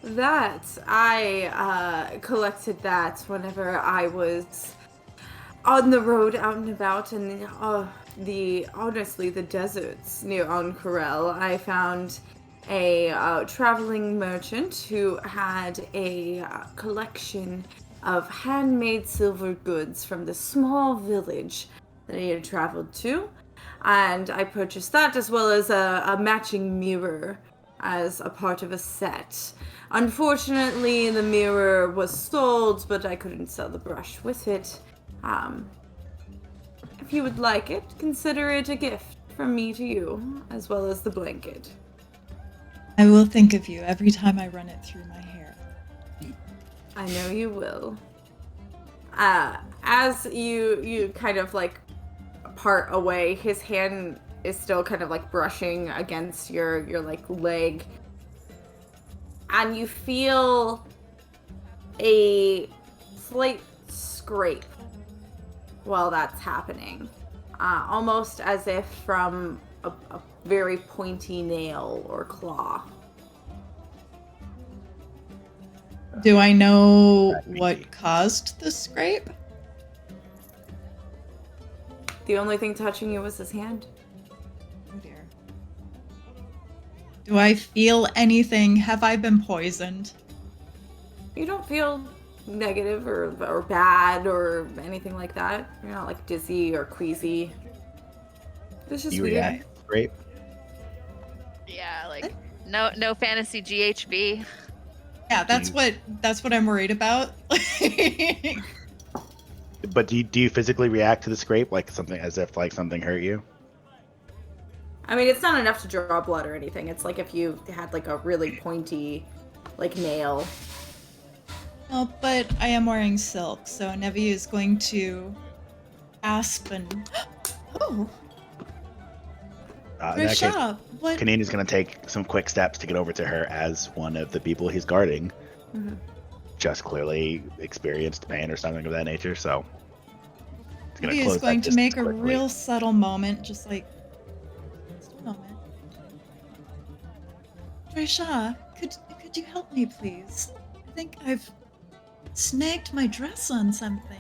That, I collected that whenever I was on the road out and about in honestly, the deserts near Oncorel. I found a traveling merchant who had a collection of handmade silver goods from the small village that he had traveled to. And I purchased that as well as a matching mirror as a part of a set. Unfortunately, the mirror was sold, but I couldn't sell the brush with it. If you would like it, consider it a gift from me to you, as well as the blanket. I will think of you every time I run it through my hair. I know you will. As you kind of like part away, his hand is still kind of like brushing against your like leg. And you feel a slight scrape while that's happening. Almost as if from a very pointy nail or claw. Do I know what caused the scrape? The only thing touching you was his hand. Oh dear. Do I feel anything? Have I been poisoned? You don't feel negative or bad or anything like that. You're not like dizzy or queasy. It's just You weird. react. Great. Yeah, like no fantasy GHB. Yeah, that's what I'm worried about. But do you physically react to the scrape like something as if like something hurt you? I mean, it's not enough to draw blood or anything. It's like if you had like a really pointy, like nail. Oh, but I am wearing silk, so Nevi is going to asp and oh, In that case, Risha, what? Kaneen is going to take some quick steps to get over to her as one of the people he's guarding. Mm-hmm. Just clearly experienced pain or something of that nature, so he's gonna Nevi close is going that to make a distance quickly. real subtle moment, just like just a moment. Risha, could you help me, please? I think I've snagged my dress on something.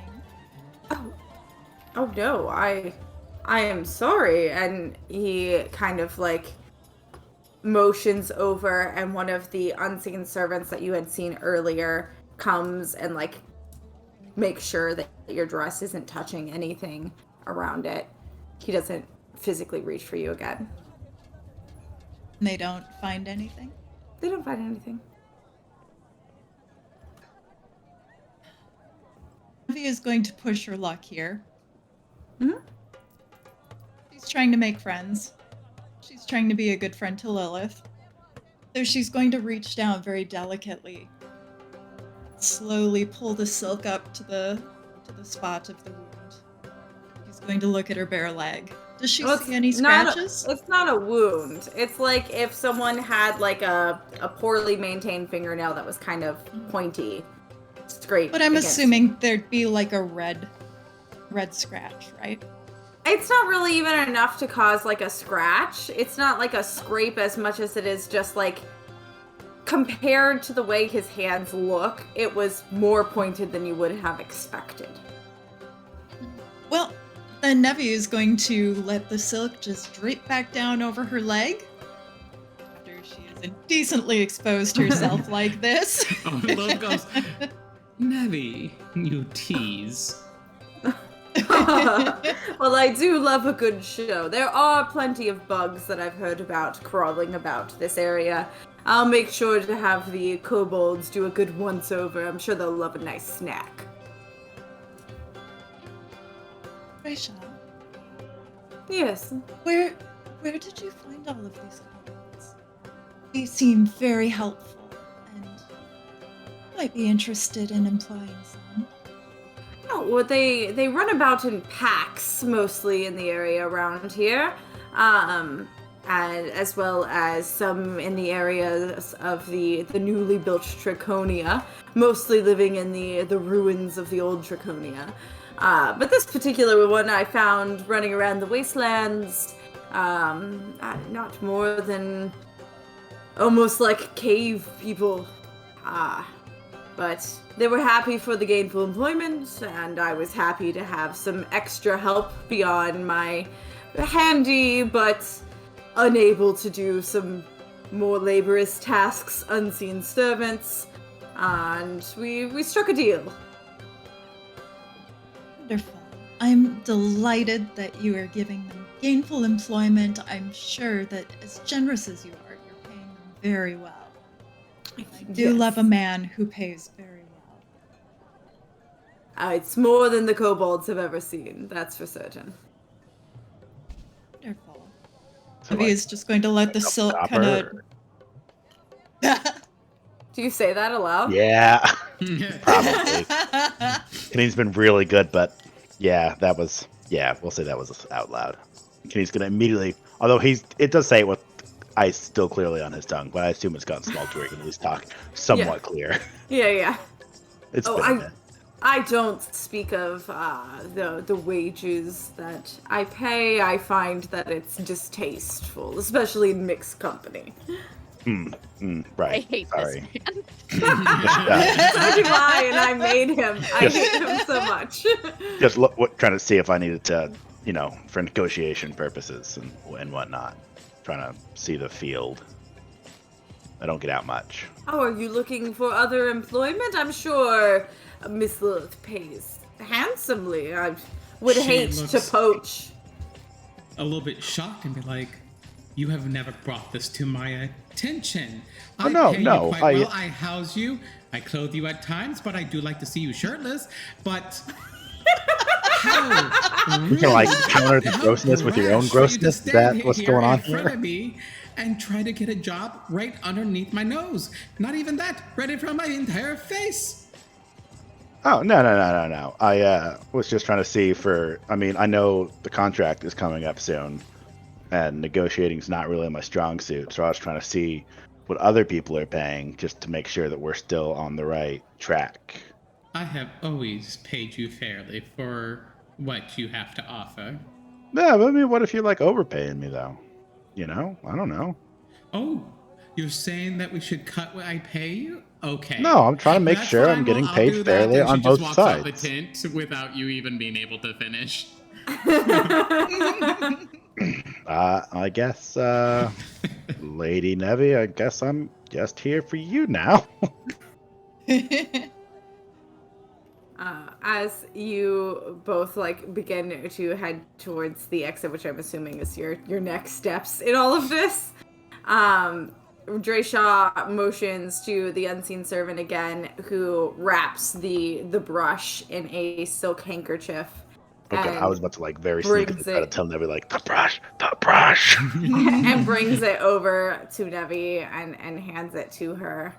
Oh no, I am sorry. And he kind of like motions over, and one of the unseen servants that you had seen earlier comes and like makes sure that your dress isn't touching anything around it. He doesn't physically reach for you again. And they don't find anything. They don't find anything. Nevi is going to push her luck here. Mm-hmm. She's trying to make friends. She's trying to be a good friend to Lilith. So she's going to reach down very delicately, slowly pull the silk up to the spot of the wound. She's going to look at her bare leg. Does she see any scratches? It's not a wound. It's like if someone had like a poorly maintained fingernail that was kind of pointy. Scrape. But I'm assuming there'd be like a red scratch, right? It's not really even enough to cause like a scratch. It's not like a scrape as much as it is just like compared to the way his hands look, it was more pointed than you would have expected. Well, then Nevi is going to let the silk just drape back down over her leg after she has indecently exposed herself like this. Oh, Love goes, Nevi, you tease. Well, I do love a good show. There are plenty of bugs that I've heard about crawling about this area. I'll make sure to have the kobolds do a good once-over. I'm sure they'll love a nice snack. Risha, Yes. where Where did you find all of these kobolds? They seem very helpful, and might be interested in employing some. Oh, well, they run about in packs, mostly in the area around here, and as well as some in the areas of the newly built Draconia, mostly living in the ruins of the old Draconia. But this particular one I found running around the wastelands, not more than almost like cave people. But they were happy for the gainful employment, and I was happy to have some extra help beyond my handy but unable to do some more laborious tasks, unseen servants, and we struck a deal. Wonderful. I'm delighted that you are giving them gainful employment. I'm sure that as generous as you are, you're paying them very well. I do love a man who pays very well. It's more than the kobolds have ever seen, that's for certain. Wonderful. So, Maybe he's just going to let the silk kind of. Do you say that aloud? Yeah, probably. Kenny's been really good, but yeah, we'll say that was out loud. Kenny's gonna immediately, although it does say it with ice still clearly on his tongue, but I assume it's gotten small to where he can at least talk somewhat clear. Yeah. It's been a minute. I don't speak of the wages that I pay. I find that it's distasteful, especially in mixed company. Right. I hate Sorry. this man. So do I, and I made him. I hate him so much. Just trying to see if I needed to, for negotiation purposes and whatnot. Trying to see the field. I don't get out much. Oh, are you looking for other employment? I'm sure Miss Lilith pays handsomely. I would She hate to looks poach. a little bit shocked and be like, "You have never brought this to my attention. I no, pay no, you quite well. I house you. I clothe you at times, but I do like to see you shirtless. But how You can counter the grossness with your own grossness. Is that what's going on in front here? of me and try to get a job right underneath my nose? Not even that, right in front of my entire face." Oh, no. I was just trying to see I know the contract is coming up soon, and negotiating's not really my strong suit, so I was trying to see what other people are paying just to make sure that we're still on the right track. I have always paid you fairly for what you have to offer. Yeah, but what if you're overpaying me though? I don't know. Oh, you're saying that we should cut what I pay you? Okay. No, I'm trying to make That's sure fine. I'm getting Well, I'll paid do fairly that. on She just both walks sides. out the tent without you even being able to finish. I guess, Lady Nevi, I guess I'm just here for you now. As you both begin to head towards the exit, which I'm assuming is your next steps in all of this, Drayshaw motions to the unseen servant again, who wraps the brush in a silk handkerchief. Okay, I was about to very brings sneakily try to it- tell Nevi the brush. and brings it over to Nevi and hands it to her.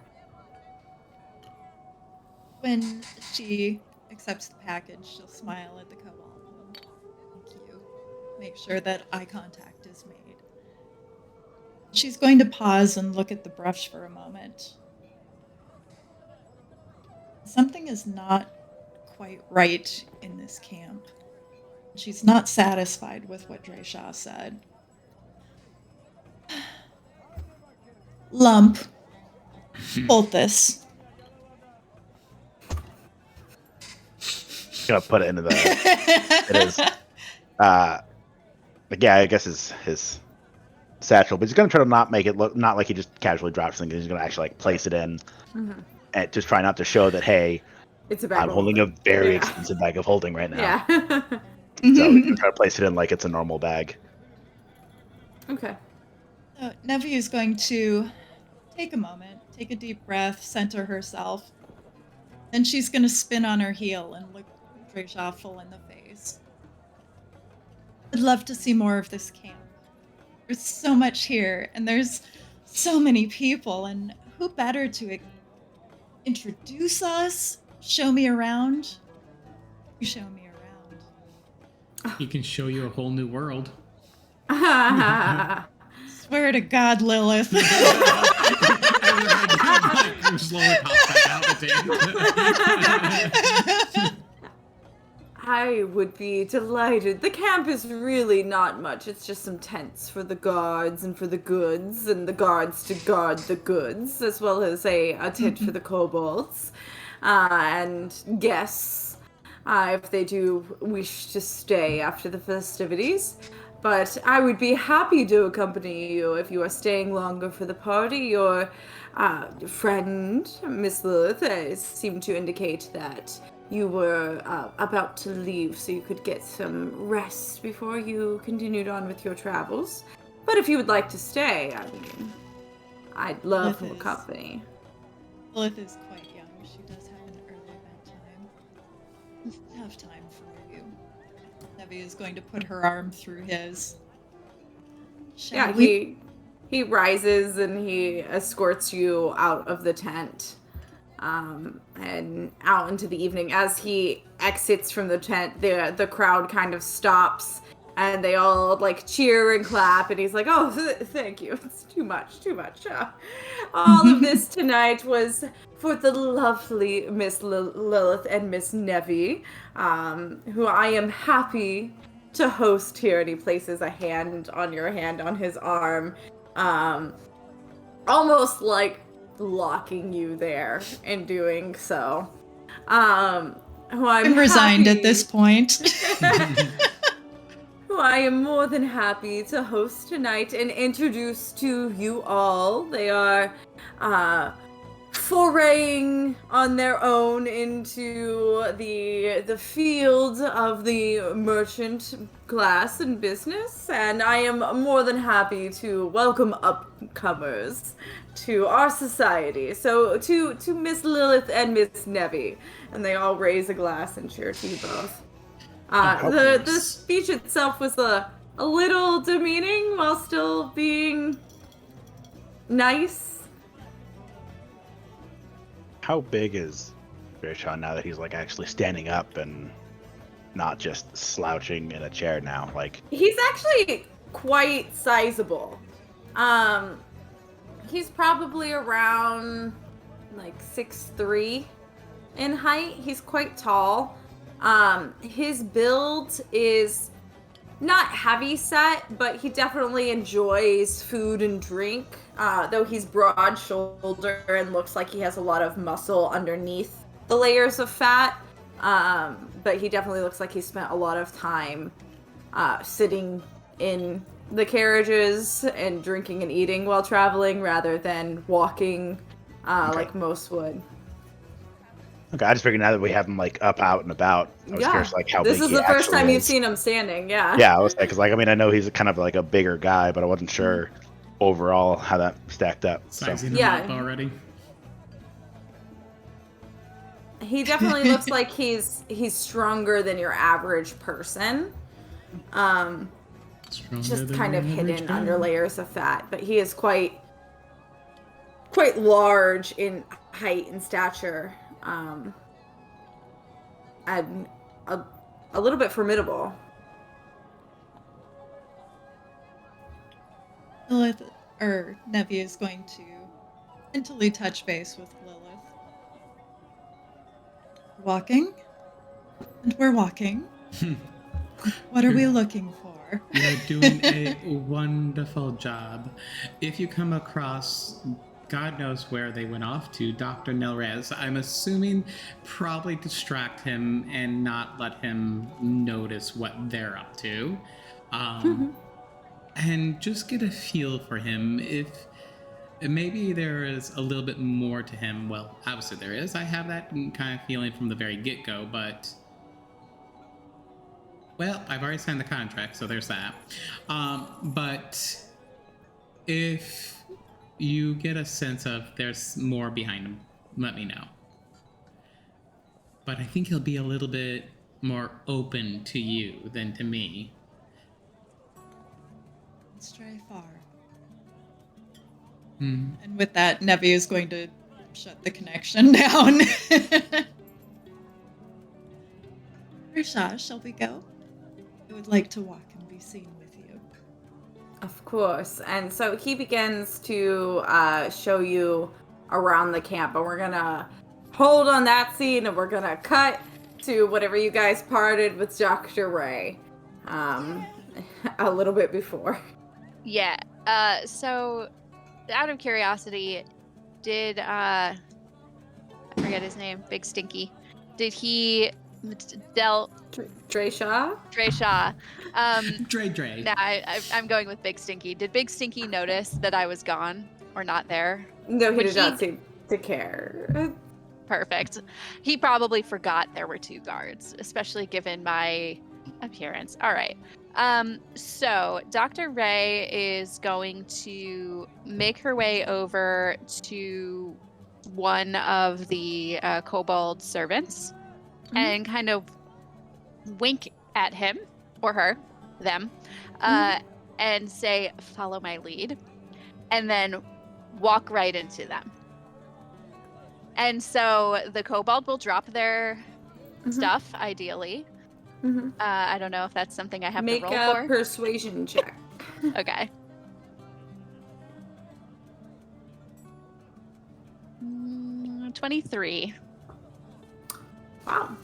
When she accepts the package, she'll smile at the kobold. Thank you. Make sure that eye contact is made. She's going to pause and look at the brush for a moment. Something is not quite right in this camp. She's not satisfied with what Drayshaw said. Lump. Hold this. Gonna put it into the. It is. Yeah, I guess his satchel, but he's gonna try to not make it look not like he just casually drops things. He's gonna actually place it in, and just try not to show that It's a bag I'm of holding a holding. very Yeah. expensive bag of holding right now. Yeah. So he's gonna try to place it in like it's a normal bag. Okay. So Nevi is going to take a moment, take a deep breath, center herself. Then she's going to spin on her heel and look Drayshaw full in the face. I'd love to see more of this camp. There's so much here, and there's so many people, and who better to introduce us? Show me around? You show me around. He can show you a whole new world. Swear to God, Lilith. Slowly pops back out the tank. I would be delighted. The camp is really not much. It's just some tents for the guards and for the goods, and the guards to guard the goods, as well as a tent for the kobolds and guests if they do wish to stay after the festivities. But I would be happy to accompany you if you are staying longer for the party. Your friend, Miss Lilith, seemed to indicate that you were about to leave so you could get some rest before you continued on with your travels. But if you would like to stay, I mean, I'd love more company. Lilith is quite young. She does have an early bedtime. I have time for you. Nevi is going to put her arm through his. Shall we? He rises and he escorts you out of the tent. And out into the evening. As he exits from the tent, the crowd kind of stops, and they all like cheer and clap. And he's like, "Oh, thank you. It's too much. All of this tonight was for the lovely Miss Lilith and Miss Nevi, who I am happy to host here." And he places a hand on his arm, almost like locking you there in doing so. Who I'm resigned at this point. Who I am more than happy to host tonight and introduce to you all. They are foraying on their own into the field of the merchant class and business, and I am more than happy to welcome upcomers to our society. So to Miss Lilith and Miss Nevi, and they all raise a glass and cheer to you both. The speech itself was a little demeaning while still being nice. How big is Preshow now that he's like actually standing up and not just slouching in a chair now? Like, he's actually quite sizable. He's probably around like 6'3" in height. He's quite tall. His build is not heavy set, but he definitely enjoys food and drink. Though he's broad shouldered and looks like he has a lot of muscle underneath the layers of fat. But he definitely looks like he spent a lot of time sitting in the carriages and drinking and eating while traveling rather than walking like most would. Okay, I just figured now that we have him like up, out, and about, I was curious like how this big is he the first actually time you've is. seen him standing. Yeah, I was because like I mean I know he's kind of like a bigger guy, but I wasn't sure overall how that stacked up. Sizing him up already. He definitely looks like he's stronger than your average person. Just kind of hidden under layers of fat, but he is quite large in height and stature, and a little bit formidable. Lilith, or Nevi, is going to mentally touch base with Lilith. Walking? And we're walking. What are we looking for? You're doing a wonderful job. If you come across, God knows where they went off to, Dr. Nelrez, I'm assuming probably distract him and not let him notice what they're up to. And just get a feel for him. If maybe there is a little bit more to him. Well, obviously there is. I have that kind of feeling from the very get-go, but... Well, I've already signed the contract, so there's that. But if you get a sense of there's more behind him, let me know. But I think he'll be a little bit more open to you than to me. stray far. Hmm. And with that, Nevi is going to shut the connection down. Risha, shall we go? I would like to walk and be seen with you. Of course. And so he begins to show you around the camp, but we're gonna hold on that scene and we're gonna cut to whatever you guys parted with Dr. Ray a little bit before. Yeah. So out of curiosity, did I forget his name? Big Stinky. Did he Drayshaw? Shaw? Dre. Nah, I'm going with Big Stinky. Did Big Stinky notice that I was gone or not there? No, he Would did not seem to care. Perfect. He probably forgot there were 2 guards, especially given my appearance. All right. So Dr. Ray is going to make her way over to one of the kobold servants and kind of wink at him or her, them, and say, "Follow my lead," and then walk right into them. And so the kobold will drop their stuff, ideally. I don't know if that's something I have Make to roll a for. persuasion check. Okay. 23. Wow.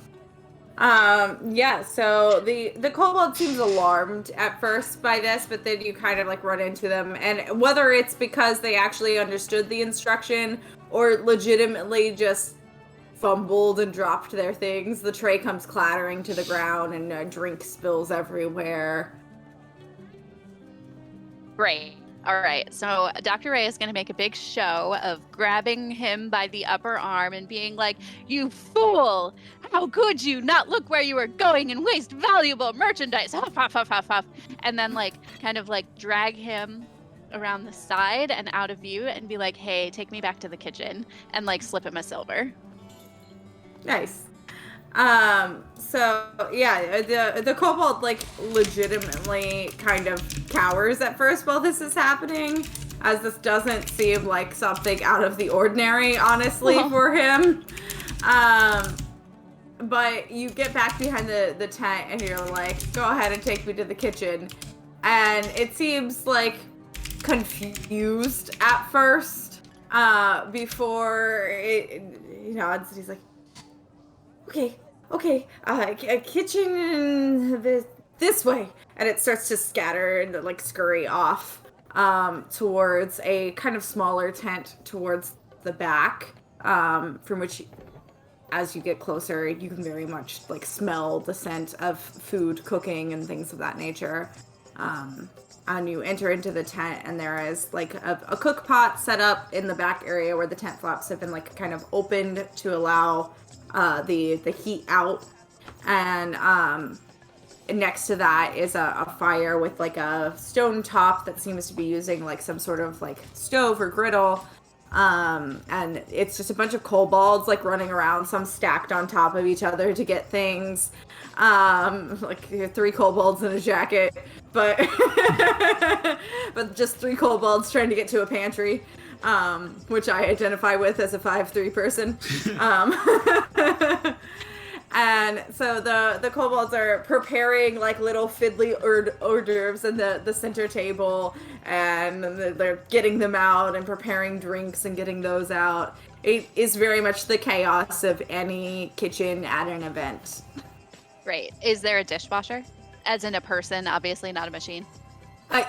Yeah, so the kobold seems alarmed at first by this, but then you kind of like run into them, and whether it's because they actually understood the instruction or legitimately just fumbled and dropped their things, the tray comes clattering to the ground and drink spills everywhere. Great. All right. So Dr. Ray is going to make a big show of grabbing him by the upper arm and being like, "You fool! How could you not look where you were going and waste valuable merchandise?" Huff, huff, huff, huff, huff. And then kind of drag him around the side and out of view and be like, "Hey, take me back to the kitchen," and slip him a silver. Nice. So yeah, the kobold legitimately kind of cowers at first while this is happening, as this doesn't seem like something out of the ordinary, honestly, for him. But you get back behind the tent and you're like, "Go ahead and take me to the kitchen," and it seems confused at first. Before it nods, and he's like, Okay, kitchen this way," and it starts to scatter and scurry off towards a kind of smaller tent towards the back, from which, as you get closer, you can very much smell the scent of food cooking and things of that nature. And you enter into the tent, and there is a cook pot set up in the back area where the tent flaps have been kind of opened to allow the heat out, and next to that is a fire with a stone top that seems to be using some sort of stove or griddle, and it's just a bunch of kobolds running around, some stacked on top of each other to get things, 3 kobolds in a jacket, but but just 3 kobolds trying to get to a pantry. Which I identify with as a 5'3" person. And so the kobolds are preparing little fiddly hors d'oeuvres in the center table, and they're getting them out and preparing drinks and getting those out. It is very much the chaos of any kitchen at an event. Great. Is there a dishwasher? As in a person, obviously not a machine.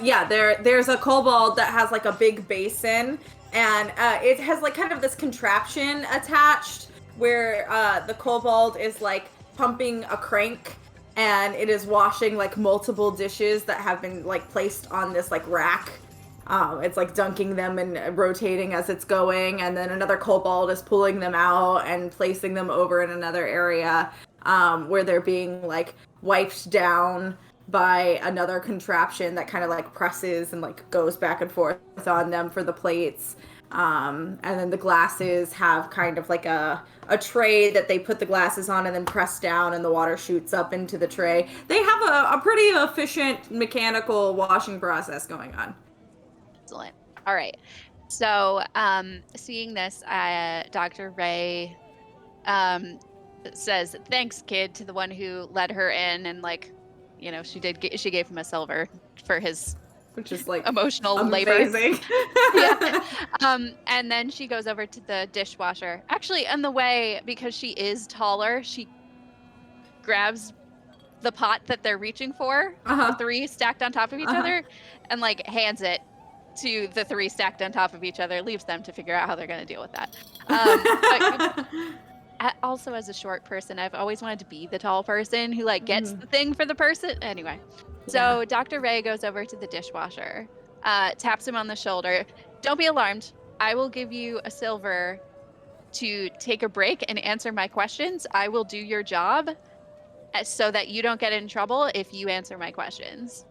Yeah, there's a kobold that has a big basin, and it has kind of this contraption attached where the kobold is pumping a crank, and it is washing multiple dishes that have been placed on this rack. It's dunking them and rotating as it's going, and then another kobold is pulling them out and placing them over in another area, where they're being wiped down by another contraption that kind of presses and goes back and forth on them for the plates. And then the glasses have kind of like a tray that they put the glasses on and then press down and the water shoots up into the tray. They have a pretty efficient mechanical washing process going on. Excellent. All right. So, seeing this, Dr. Ray says, "Thanks, kid," to the one who led her in, and like, she gave him a silver for his Which is like emotional labor. amazing. Yeah. And then she goes over to the dishwasher. Actually, on the way, because she is taller, she grabs the pot that they're reaching for, the 3 stacked on top of each other, and like hands it to the 3 stacked on top of each other, leaves them to figure out how they're going to deal with that. But also, as a short person, I've always wanted to be the tall person who like gets the thing for the person. Anyway, so Dr. Ray goes over to the dishwasher, taps him on the shoulder. "Don't be alarmed. I will give you a silver to take a break and answer my questions. I will do your job so that you don't get in trouble if you answer my questions."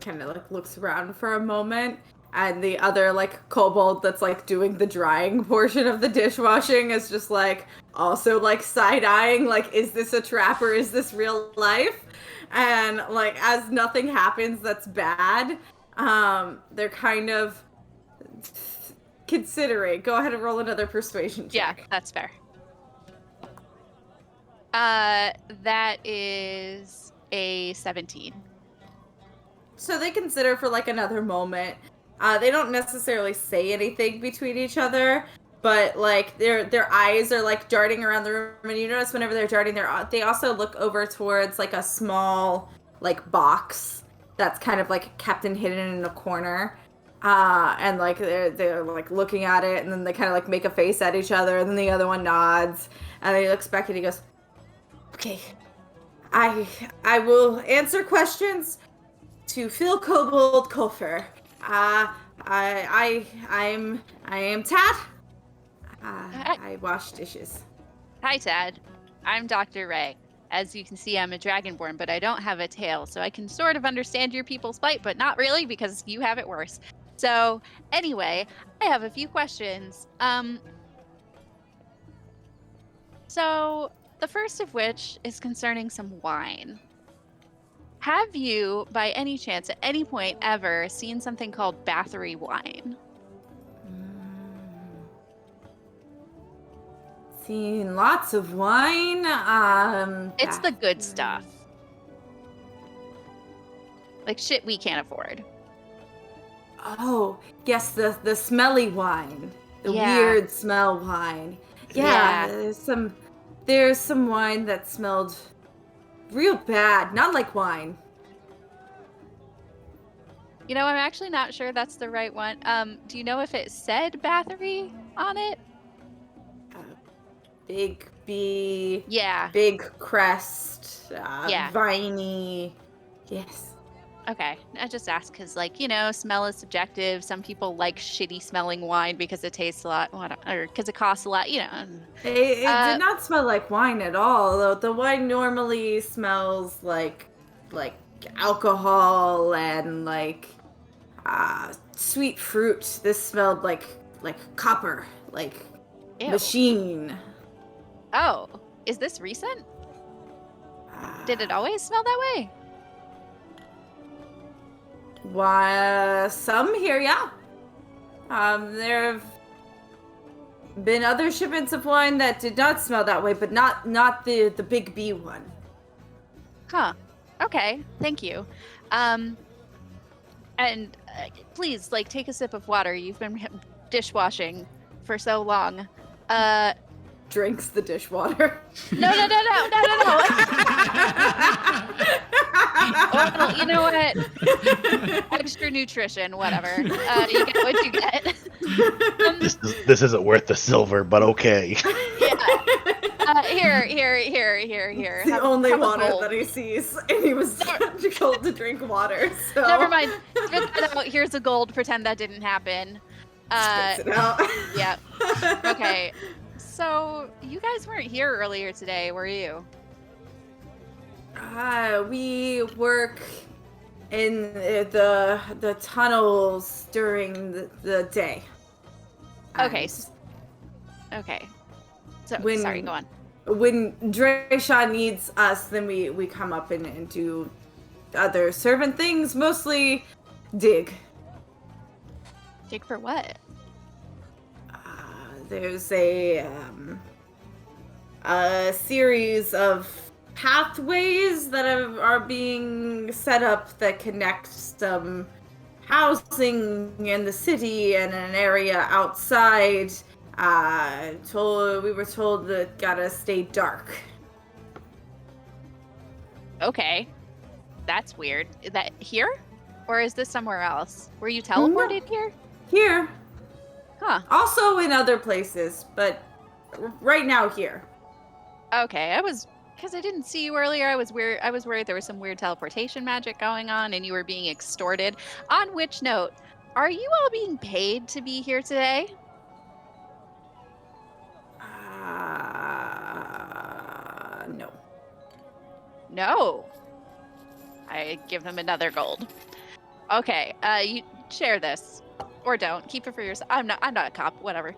Kind of like looks around for a moment, and the other like kobold that's like doing the drying portion of the dishwashing is just like also like side-eyeing, like, is this a trap or is this real life? And like as nothing happens that's bad, they're kind of considering. Go ahead and roll another persuasion check. Yeah, that's fair. That is a 17. So they consider for like another moment. They don't necessarily say anything between each other, but like their eyes are like darting around the room, and you notice whenever they're darting, they also look over towards like a small like box that's kind of like kept and hidden in a corner. And like they're like looking at it, and then they kind of like make a face at each other, and then the other one nods, and he looks back and he goes, "Okay, I will answer questions to Phil Kobold Kofer. I am Tad. I wash dishes." "Hi, Tad. I'm Dr. Ray. As you can see, I'm a dragonborn, but I don't have a tail, so I can sort of understand your people's plight, but not really because you have it worse. So, anyway, I have a few questions. So the first of which is concerning some wine. Have you, by any chance, at any point ever, seen something called Bathory wine?" Seen lots of wine. It's the good stuff. Like shit we can't afford. Oh, yes, the smelly wine. The Yeah. weird smell wine. Yeah. There's some wine that smelled real bad, not like wine. I'm actually not sure that's the right one. Do you know if it said Bathory on it? Big B. Yeah. Big crest. Yeah. Viney. Yes. Okay. I just asked because, smell is subjective. Some people like shitty smelling wine because it tastes a lot, or because it costs a lot, It did not smell like wine at all. Though the wine normally smells like alcohol and sweet fruit. This smelled like copper, like Ew. machine. Oh, is this recent? Did it always smell that way? Why, some here, yeah. There have been other shipments of wine that did not smell that way, but not the Big B one. Huh. Okay. Thank you. And please, take a sip of water. You've been dishwashing for so long. Drinks the dishwater. No. Well, you know what? Extra nutrition, whatever. You get what you get. This isn't worth the silver, but okay. Yeah. Here. It's the only water that he sees, and he was told to drink water. So never mind. Spit that out. Here's a gold. Pretend that didn't happen. Spits it out. Yeah. Okay. So you guys weren't here earlier today, were you? We work in the tunnels during the day. Okay. And Okay. So When- sorry, go on. when Drayshaw needs us, then we come up and do other servant things, mostly dig. Dig for what? There's a series of pathways that are being set up that connect some housing in the city and an area outside. We were told that gotta stay dark. Okay. That's weird. Is that here? Or is this somewhere else? Were you teleported here? Here, Huh. also in other places, but right now here. Okay. Because I didn't see you earlier. I was worried there was some weird teleportation magic going on and you were being extorted. On which note, are you all being paid to be here today? No. No. I give them another gold. Okay, you share this. Or don't. Keep it for yourself. I'm not a cop, whatever.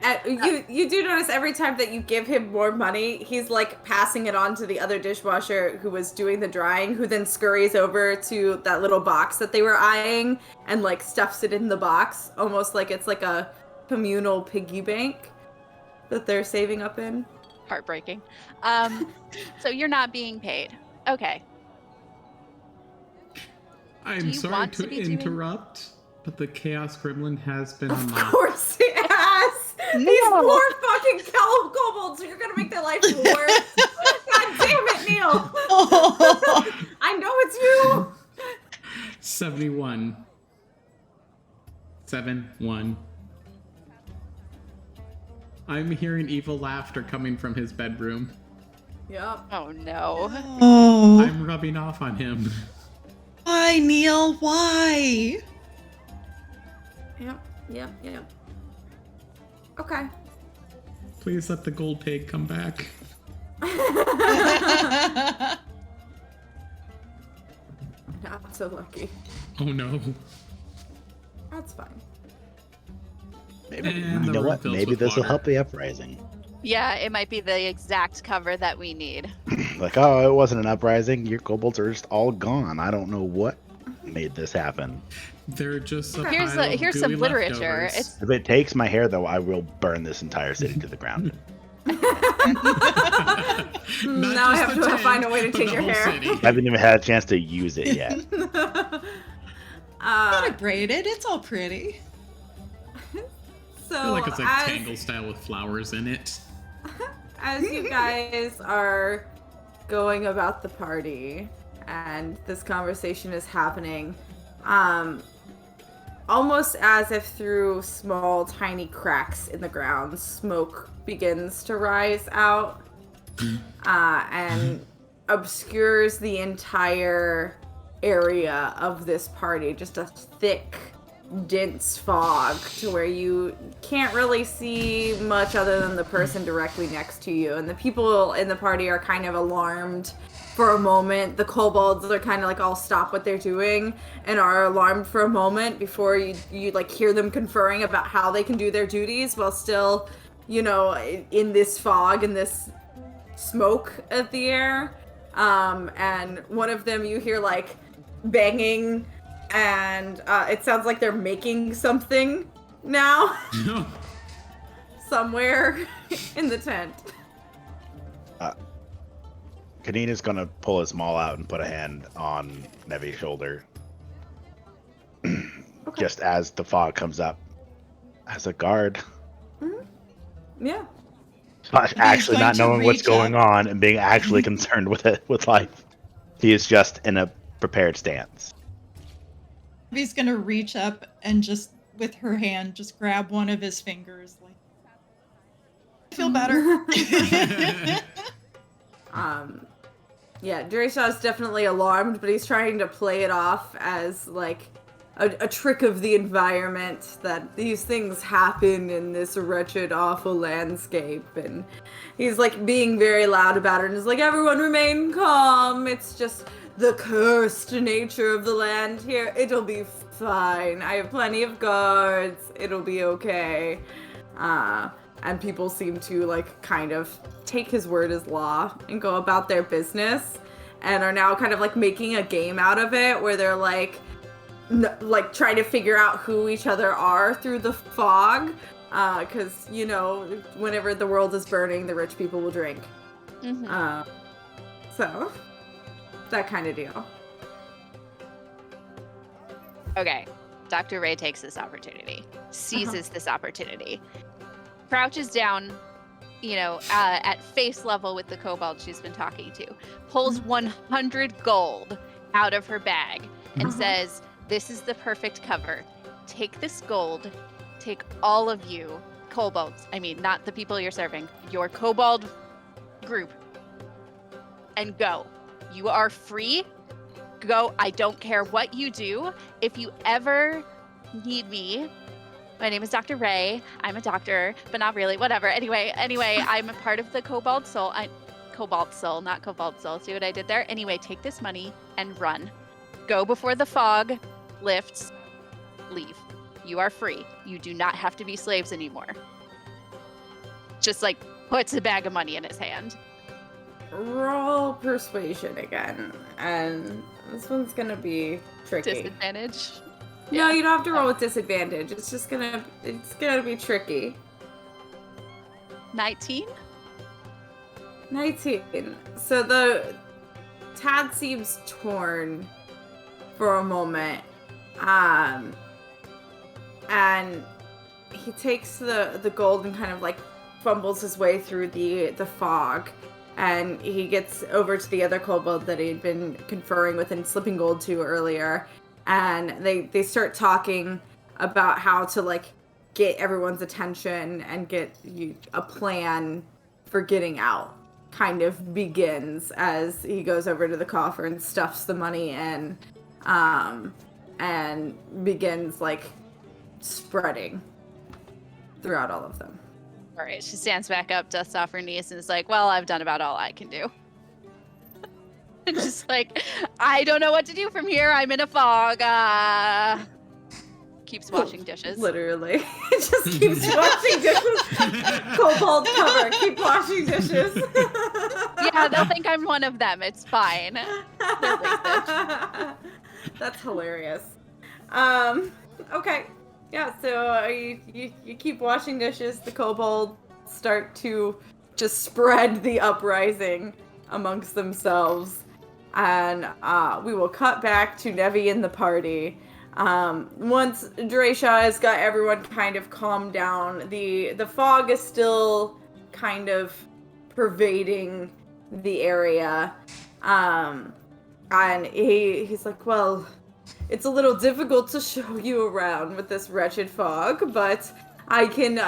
You do notice every time that you give him more money, he's like passing it on to the other dishwasher who was doing the drying, who then scurries over to that little box that they were eyeing and like stuffs it in the box, almost like it's like a communal piggy bank that they're saving up in. Heartbreaking. So you're not being paid. Okay. I'm you sorry want to to be doing- interrupt, but the Chaos Gremlin has been Of unlocked. course he has! These poor fucking kobolds, you're gonna make their life worse. God damn it, Neil! I know it's you! 71. 7-1. I'm hearing evil laughter coming from his bedroom. Yep. Oh no. Oh, I'm rubbing off on him. why, Neil? Why? Yep. Okay. Please let the gold pig come back. Not so lucky. Oh no. That's fine. Maybe, And you the know room what? fills Maybe with this will water. help the uprising. Yeah, it might be the exact cover that we need. Like, oh, it wasn't an uprising. Your kobolds are just all gone. I don't know what made this happen. They're just a Here's pile of here's some gooey literature. leftovers. It's If it takes my hair, though, I will burn this entire city to the ground. Not Now I just have the to tank, find a way to but take the your whole hair. city. I haven't even had a chance to use it yet. Gotta braid it. It's all pretty. So I feel like it's like as, Tangle style with flowers in it. as you guys are going about the party and this conversation is happening, almost as if through small tiny cracks in the ground, smoke begins to rise out and obscures the entire area of this party. Just a thick, dense fog to where you can't really see much other than the person directly next to you. And the people in the party are kind of alarmed for a moment. The kobolds are kind of like all stop what they're doing and are alarmed for a moment before you like hear them conferring about how they can do their duties while still, you know, in this fog and this smoke at the air. And one of them you hear like banging, and it sounds like they're making something now somewhere in the tent. Kanina's gonna pull his maul out and put a hand on Nevi's shoulder. Just as the fog comes up. As a guard. Yeah. Actually going not to knowing what's reach going up. on and being actually concerned with it, with life. He is just in a prepared stance. He's gonna reach up and just, with her hand, just grab one of his fingers. Like, I feel better. Yeah, Drayshaw's definitely alarmed, but he's trying to play it off as like a trick of the environment, that these things happen in this wretched, awful landscape, and he's like being very loud about it and is like, everyone remain calm, it's just the cursed nature of the land here, it'll be fine, I have plenty of guards, it'll be okay. And people seem to like kind of take his word as law and go about their business, and are now kind of like making a game out of it where they're like trying to figure out who each other are through the fog, because you know, whenever the world is burning, the rich people will drink. So that kind of deal. Okay, Dr. Ray takes this opportunity, seizes this opportunity, crouches down, you know, at face level with the kobold she's been talking to, pulls 100 gold out of her bag and says, "This is the perfect cover. Take this gold, take all of you kobolds, I mean, not the people you're serving, your kobold group, and go. You are free. Go. I don't care what you do. If you ever need me, my name is Dr. Ray. I'm a doctor, but not really. Whatever. Anyway, I'm a part of the Cobalt Soul. Cobalt Soul, not Cobalt Soul. See what I did there? Anyway, take this money and run. Go before the fog lifts. Leave. You are free. You do not have to be slaves anymore." Just like puts a bag of money in his hand. Roll persuasion again, and this one's gonna be tricky. Disadvantage. No, you don't have to roll with disadvantage. It's gonna be tricky. 19? 19. So the Tad seems torn for a moment. And he takes the gold and kind of like fumbles his way through the fog. And he gets over to the other kobold that he'd been conferring with and slipping gold to earlier. And they start talking about how to like get everyone's attention and get a plan for getting out. Kind of begins as he goes over to the coffer and stuffs the money in, and begins like spreading throughout all of them. All right, she stands back up, dusts off her knees, and is like, "Well, I've done about all I can do." Just like, I don't know what to do from here. I'm in a fog. Keeps washing dishes. Literally. Just keeps washing dishes. Kobold cover. Keep washing dishes. Yeah, they'll think I'm one of them. It's fine. They're wasted. That's hilarious. Okay. Yeah, so you keep washing dishes. The kobolds start to just spread the uprising amongst themselves. And we will cut back to Nevi and the party. Once Dresha has got everyone kind of calmed down, the fog is still kind of pervading the area. And he's like, "Well, it's a little difficult to show you around with this wretched fog, but I can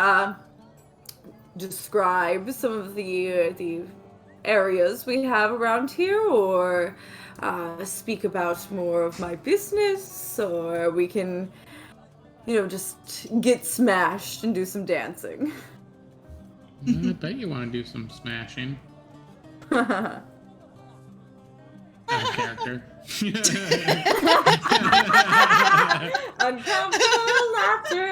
describe some of the areas we have around here, or speak about more of my business, or we can, just get smashed and do some dancing." I bet you want to do some smashing. Out of character. Uncomfortable laughter.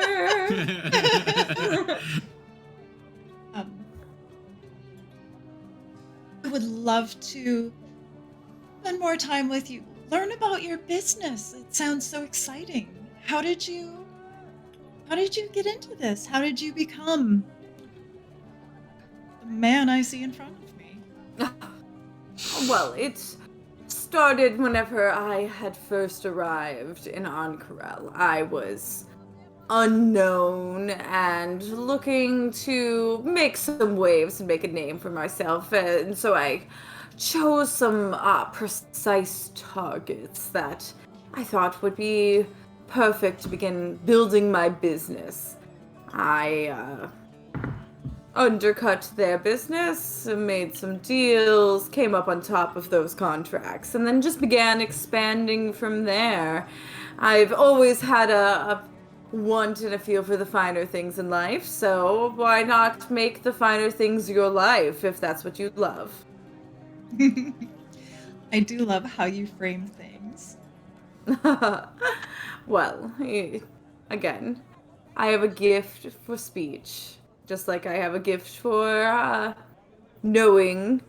I would love to spend more time with you. Learn about your business. It sounds so exciting. How did you get into this? How did you become the man I see in front of me? Well, it started whenever I had first arrived in Ank'Harel. I was unknown and looking to make some waves and make a name for myself, and so I chose some precise targets that I thought would be perfect to begin building my business. I undercut their business, made some deals, came up on top of those contracts, and then just began expanding from there. I've always had a want and a feel for the finer things in life, so why not make the finer things your life if that's what you love? I do love how you frame things. Well, again, I have a gift for speech. just like I have a gift for knowing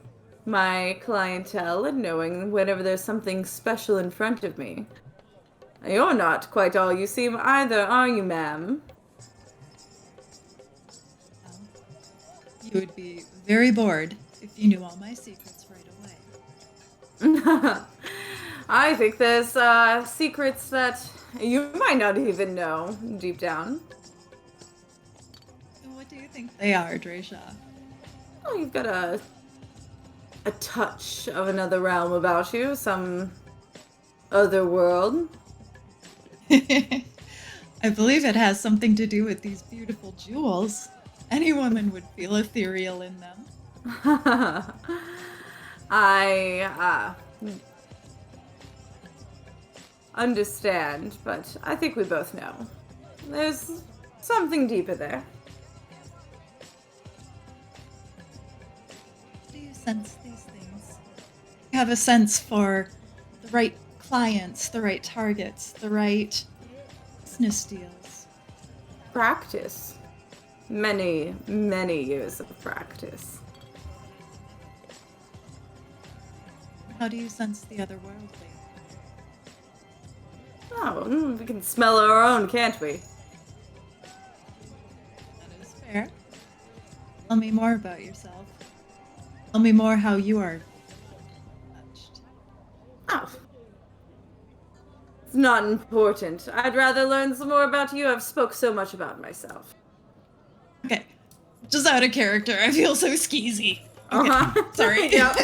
my clientele and knowing whenever there's something special in front of me. You're not quite all you seem either, are you, ma'am? Well, you would be very bored if you knew all my secrets right away. I think there's secrets that you might not even know deep down. And what do you think they are, Dresha? Oh, you've got a touch of another realm about you, some other world. I believe it has something to do with these beautiful jewels. Any woman would feel ethereal in them. I understand, but I think we both know. There's something deeper there. Do you sense these things? You have a sense for the right clients, the right targets, the right business deals. Practice. Many, many years of practice. How do you sense the otherworldly? Oh, we can smell our own, can't we? That is fair. Tell me more about yourself. Tell me more how you are touched. Oh. It's not important. I'd rather learn some more about you. I've spoke so much about myself. Okay. Just out of character. I feel so skeezy. Okay. Uh-huh. Sorry. Yep.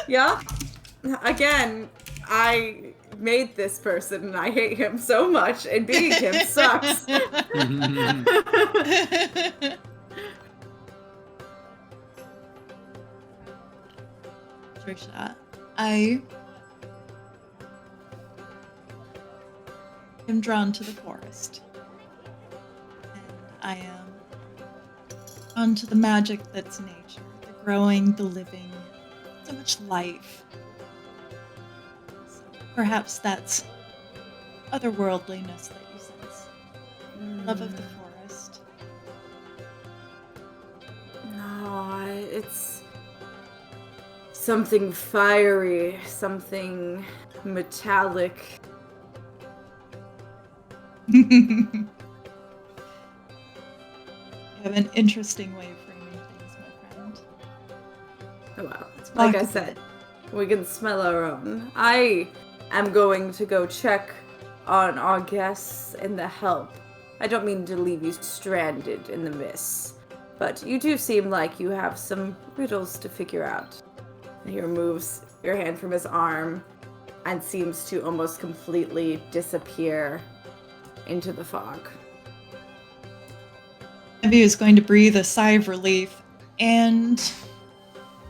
Yeah. Again, I made this person and I hate him so much, and being him sucks. Trisha, I am drawn to the forest. And I am drawn to the magic that's nature, the growing, the living, so much life. So perhaps that's otherworldliness that you sense. Love of the forest. No, it's something fiery, something metallic. You have an interesting way of framing things, my friend. Oh, wow. Let's Like walk I a said, bit. we can smell our own. I am going to go check on our guests and the help. I don't mean to leave you stranded in the mist, but you do seem like you have some riddles to figure out. And he removes your hand from his arm and seems to almost completely disappear into the fog. Evie is going to breathe a sigh of relief and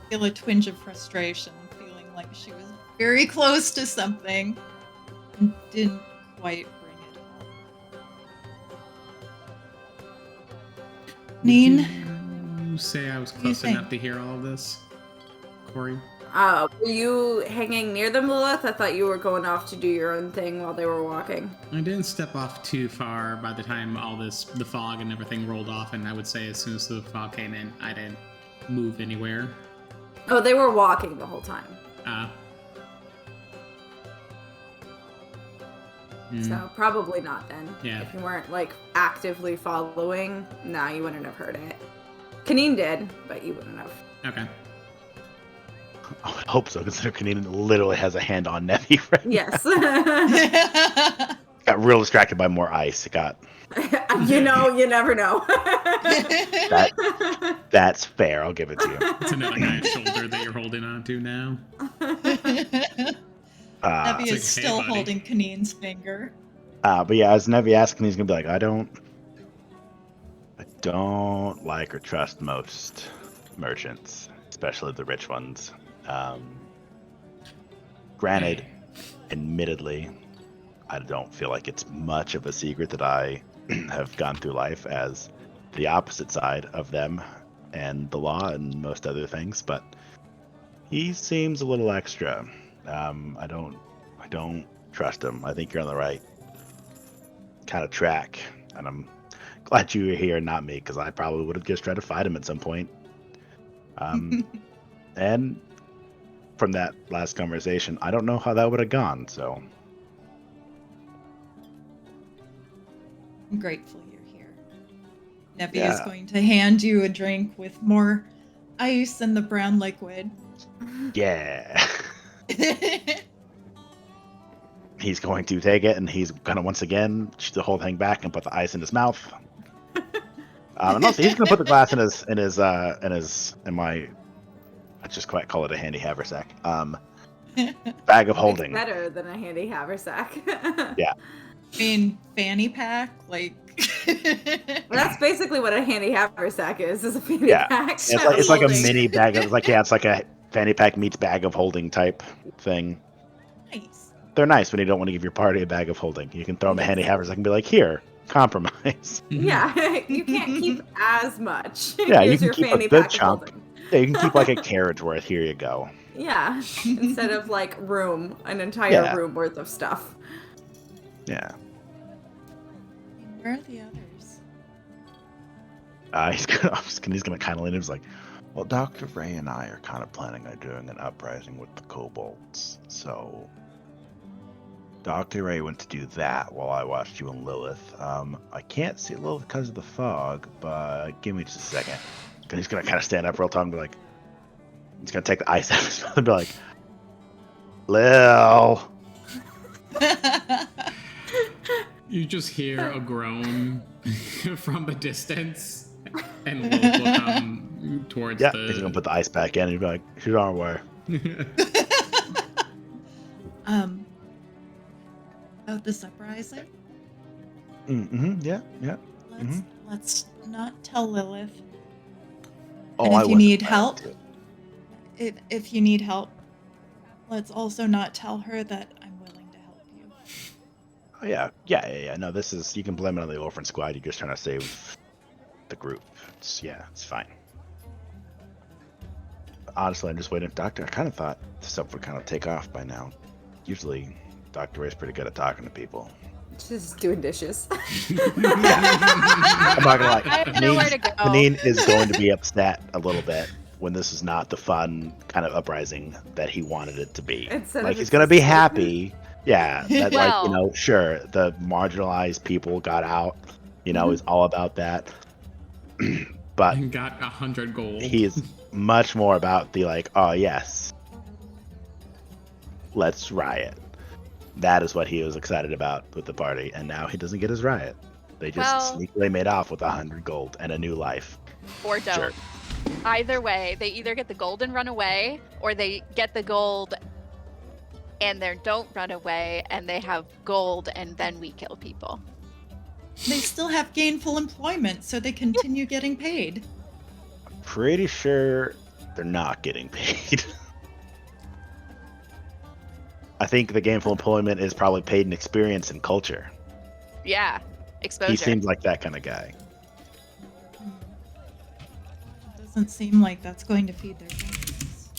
feel a twinge of frustration, feeling like she was very close to something and didn't quite bring it home. Neen, Would you say I was do you close enough think? to hear all of this, Corey? Were you hanging near them, Lilith? I thought you were going off to do your own thing while they were walking. I didn't step off too far by the time all this, the fog and everything rolled off, and I would say as soon as the fog came in, I didn't move anywhere. Oh, they were walking the whole time. So probably not then. Yeah. If you weren't like actively following, nah, you wouldn't have heard it. Kaneen did, but you wouldn't have. Okay. I would hope so, considering Canadian literally has a hand on Nevi right Yes. now. Got real distracted by more ice. It got You never know. that's fair. I'll give it to you. It's another guy's shoulder that you're holding on to now. Evie It's is like, hey, still buddy. holding Kaneen's finger. But yeah, as Nevi asks, he's gonna be like, I don't like or trust most merchants, especially the rich ones. Granted, admittedly, I don't feel like it's much of a secret that I have gone through life as the opposite side of them and the law and most other things, but he seems a little extra. I don't trust him. I think you're on the right kind of track, and I'm glad you were here and not me, because I probably would have just tried to fight him at some point. And from that last conversation, I don't know how that would have gone, so. I'm grateful you're here. Nevi is Yeah. going to hand you a drink with more ice and the brown liquid. Yeah. He's going to take it, and he's going to once again shoot the whole thing back and put the ice in his mouth. And also, he's going to put the glass in my, I just quite call it a handy haversack. Bag of holding. It's better than a handy haversack. Yeah. I mean, fanny pack, like. That's basically what a handy haversack is a fanny Yeah. pack. It's like a Holding. mini bag. It's like a fanny pack meets bag of holding type thing. Nice. They're nice when you don't want to give your party a bag of holding. You can throw them a handy haversack and be like, here, compromise. Yeah, you can't keep as much. Yeah, you Here's can your keep a fanny good pack of chunk. holding. Yeah, you can keep like a carriage worth. Here you go. Yeah, instead of like an entire Yeah. room worth of stuff. Yeah. Where are the others? He's gonna kind of lean in. He's like, well, Dr. Ray and I are kind of planning on doing an uprising with the kobolds. So Dr. Ray went to do that while I watched you and Lilith. I can't see Lilith because of the fog, but give me just a second. And he's gonna kind of stand up real tall and be like, he's gonna take the ice out of his mouth and be like, Lil. You just hear a groan from the distance, and Lilith will come towards Yeah, the. he's gonna put the ice back in and he'll be like, she's on her way. About this uprising? Mm-hmm. Yeah. Let's not tell Lilith. Oh, And if I you wouldn't need have help, to. if you need help, let's also not tell her that I'm willing to help you. Oh, yeah. No, this is, you can blame it on the orphan squad. You're just trying to save the group. It's fine. Honestly, I'm just waiting for Doctor. I kind of thought stuff would kind of take off by now. Usually, Dr. Ray's pretty good at talking to people. Just doing dishes. I'm not gonna lie. I have nowhere to go. Janine is going to be upset a little bit when this is not the fun kind of uprising that he wanted it to be. Instead Like of he's gonna be just- happy. Yeah, that Well- sure, the marginalized people got out. Is all about that. But And got 100 gold. he is much more about the like, oh yes, let's riot. That is what he was excited about with the party, and now he doesn't get his riot. They just sneakily made off with 100 gold and a new life. Or don't. Sure. Either way, they either get the gold and run away, or they get the gold and they don't run away and they have gold and then we kill people. They still have gainful employment, so they continue getting paid. Pretty sure they're not getting paid. I think the gainful employment is probably paid in experience and culture. Yeah, exposure. He seems like that kind of guy. Doesn't seem like that's going to feed their families.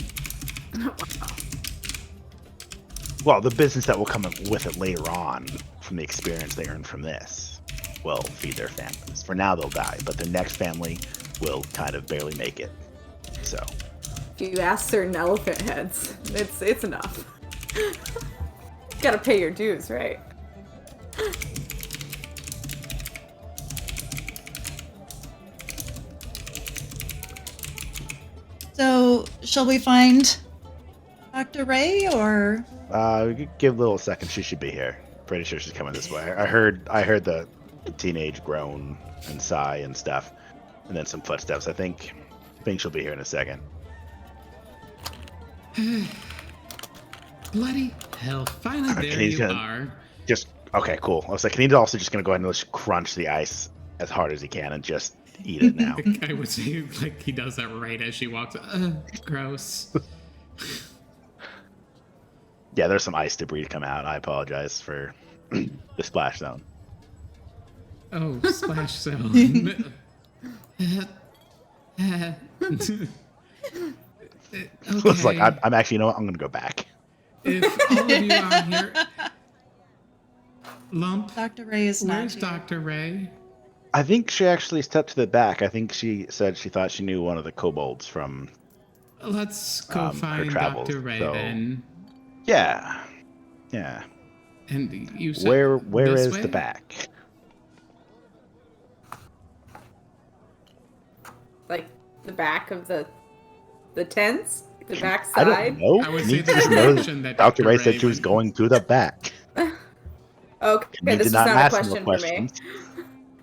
Well, the business that will come with it later on from the experience they earn from this will feed their families. For now, they'll die, but the next family will kind of barely make it. So, If you ask certain elephant heads, it's enough. Gotta pay your dues, right? So, shall we find Dr. Ray, or give Lil a second. She should be here. Pretty sure she's coming this way. I heard the teenage groan and sigh and stuff, and then some footsteps. I think she'll be here in a second. Bloody hell! Finally, Okay, there he's you gonna- are. Just okay, cool. I was like, he's also just gonna go ahead and just crunch the ice as hard as he can and just eat it now. I would say like he does that right as she walks. Gross. Yeah, there's some ice debris to come out. I apologize for the splash zone. Oh, splash zone. Looks like Okay. I'm actually, you know what? I'm gonna go back. If all of you are here, Lump, Dr. Ray is not where's here? Dr. Ray? I think she actually stepped to the back. I think she said she thought she knew one of the kobolds from Let's go her find travels. Dr. Ray So, then. yeah. And you said Where this is way? the back? Like the back of the tents, the back I don't side. know. I would Can say you the just know direction that Dr. Dr. Ray Ray said she was went. going to the back. Okay, You this did was not not a ask no question for me. questions.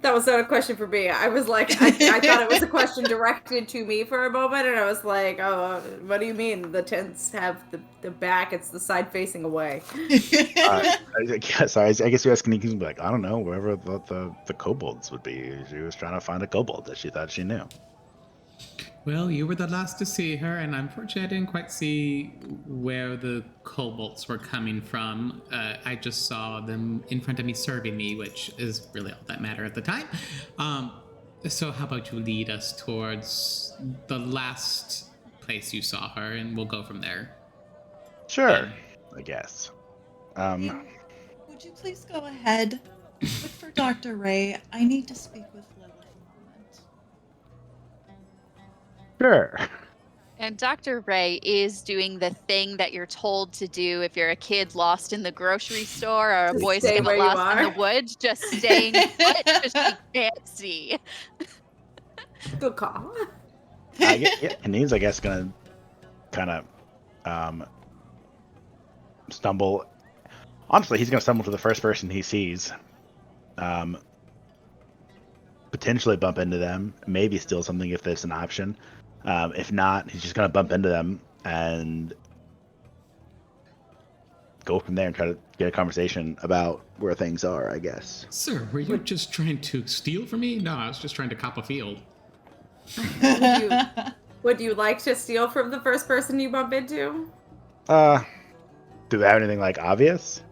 That was not a question for me. I was like, I thought it was a question directed to me for a moment, and I was like, oh, what do you mean? The tents have the back, it's the side facing away. I guess you're asking me, like, I don't know, wherever the kobolds would be. She was trying to find a kobold that she thought she knew. Well, you were the last to see her, and unfortunately, I didn't quite see where the kobolds were coming from. I just saw them in front of me serving me, which is really all that mattered at the time. So how about you lead us towards the last place you saw her, and we'll go from there. Sure, I guess. Would you please go ahead? Look for Dr. Ray. I need to speak with Lilith a moment. Sure. And Dr. Ray is doing the thing that you're told to do if you're a kid lost in the grocery store or a Just Boy stay Scout where you lost in the are. woods, just staying put because she can't see. Good call. Kaneen's, I guess, gonna kind of stumble. Honestly, he's gonna stumble to the first person he sees. Potentially bump into them, maybe steal something if there's an option. If not, he's just gonna bump into them and go from there and try to get a conversation about where things are, I guess. Sir, were you just trying to steal from me? No, I was just trying to cop a field. Would you like to steal from the first person you bump into? Do they have anything like obvious?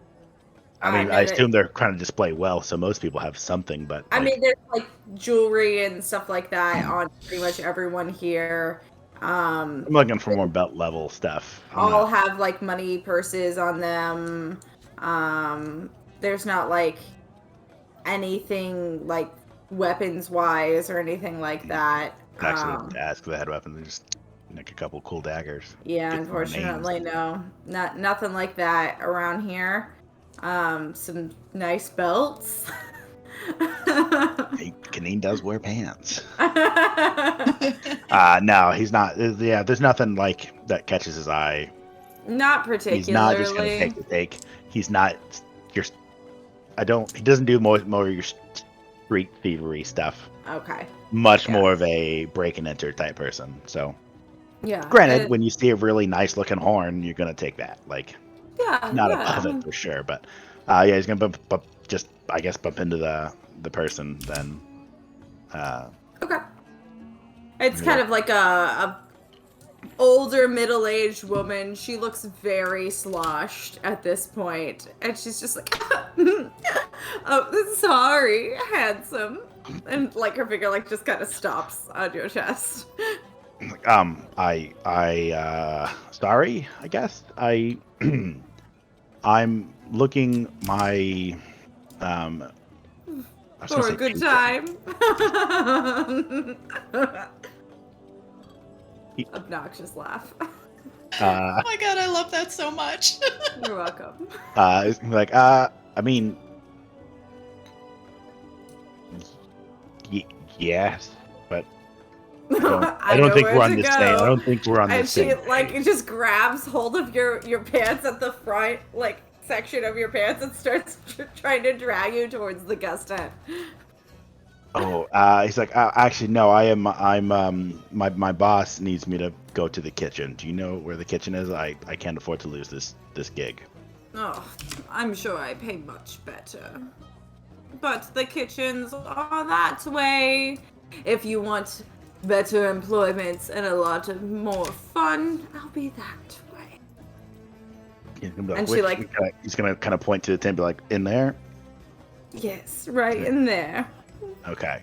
I mean, No, I assume they're trying to display wealth, so most people have something, but I mean, there's like jewelry and stuff like that on pretty much everyone here. I'm looking for more belt level stuff. All have like money purses on them. There's not like anything like weapons wise or anything like that. Actually, ask if they had weapons. They just like a couple cool daggers. Yeah, Get some more names. unfortunately, no, nothing like that around here. Some nice belts. Hey, Kaneen does wear pants. No, he's not. Yeah, there's nothing like that catches his eye. Not particularly. He's not just gonna take the take. He's not your. He doesn't do more of your street thievery stuff. Okay. Much more of a break and enter type person. So, yeah. Granted, when you see a really nice looking horn, you're gonna take that. Like, not above it for sure, but yeah, he's gonna bump into the person then. Okay. It's kind of like a older middle-aged woman. She looks very sloshed at this point, and she's just like, "Oh, sorry, handsome," and like her finger like just kind of stops on your chest. Sorry, I guess I'm looking my For a good time. Obnoxious laugh. Oh my god, I love that so much. You're welcome. Like, I mean, yes, but I don't think we're on this thing. I don't think we're on this thing. And she like just grabs hold of your pants at the front, like section of your pants, and starts trying to drag you towards the guest tent. Oh, he's like, actually, no, my boss needs me to go to the kitchen. Do you know where the kitchen is? I can't afford to lose this gig. Oh, I'm sure I pay much better. But the kitchens are that way. If you want better employment and a lot of more fun, I'll be that way. And he's gonna kind of point to the tent, and be like, in there? Yes, right in there. Okay.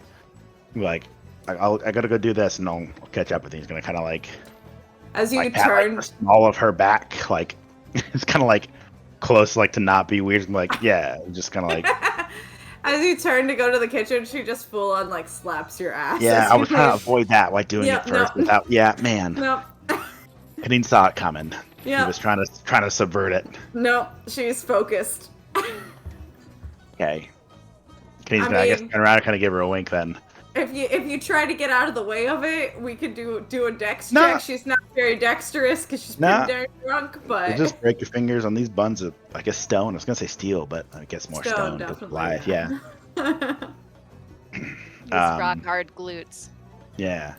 Like, I gotta go do this, and I'll catch up with you. He's gonna kind of like, as you pat, turn, like, all of her back, like it's kind of like close, like to not be weird. I'm like, yeah, just kind of like. As you turn to go to the kitchen, she just full on like slaps your ass. Yeah, as I you was trying to leave. avoid that by doing Yep, it first no. without. Yeah, man. Nope. Kaneen saw it coming. He Yep. was trying to subvert it. Nope. She's focused. Okay. Kaneen's I gonna, I guess, mean, turn around and kind of give her a wink then. if you try to get out of the way of it, we could do a dex Nah. check. She's not very dexterous because she's Nah. pretty darn drunk, You but just break your fingers on these buns of, I guess, stone. I was gonna say steel, but I guess more stone. 'Cause definitely. Live, yeah. These rock hard glutes. Yeah.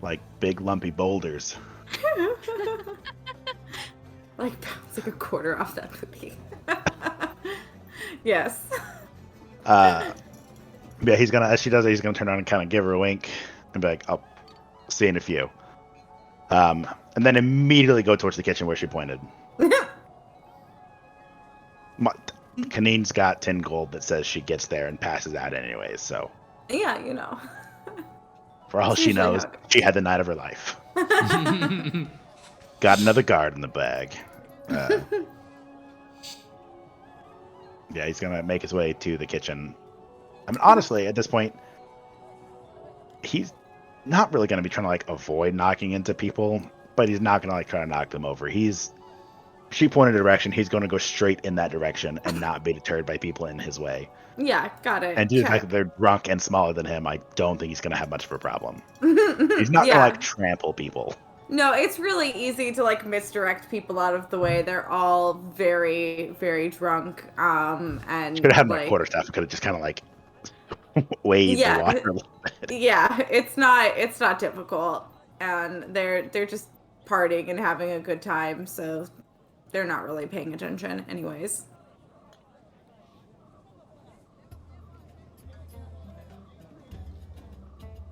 Like big lumpy boulders. Like bouncing a quarter off that movie. Yes. Yeah, he's gonna, as she does it, he's gonna turn around and kind of give her a wink and be like, "I'll see you in a few." And then immediately go towards the kitchen where she pointed. Kaneen's got 10 gold that says she gets there and passes out anyways, so Yeah, you know. for all It's she usually knows, how it she had the night of her life. Got another guard in the bag. Yeah, he's gonna make his way to the kitchen. I mean, honestly, at this point, he's not really gonna be trying to like avoid knocking into people, but he's not gonna like try to knock them over. She pointed a direction, he's gonna go straight in that direction and not be deterred by people in his way. Yeah, got it. And due to the fact Check. that they're drunk and smaller than him, I don't think he's gonna have much of a problem. He's not Yeah. gonna like trample people. No, it's really easy to like misdirect people out of the way. They're all very, very drunk. And Should have had my like, quarterstaff. I could have just kind of like waved Yeah. the water a little bit. yeah, it's not difficult, and they're just partying and having a good time, so they're not really paying attention, anyways.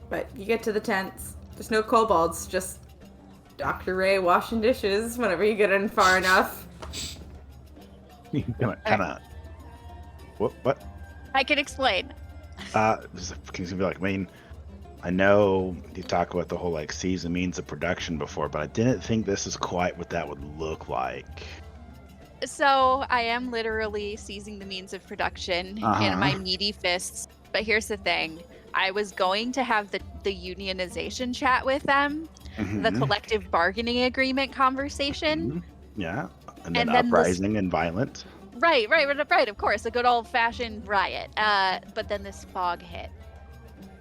But you get to the tents. There's no kobolds, just Dr. Ray washing dishes whenever you get in far enough. kind of. What? I can explain. He's gonna be like, I mean, I know you talk about the whole like seas and means of production before, but I didn't think this is quite what that would look like. So I am literally seizing the means of production in my meaty fists. But here's the thing. I was going to have the unionization chat with them, the collective bargaining agreement conversation. Yeah. And then And then uprising and violent. Right, of course. A good old-fashioned riot. But then this fog hit.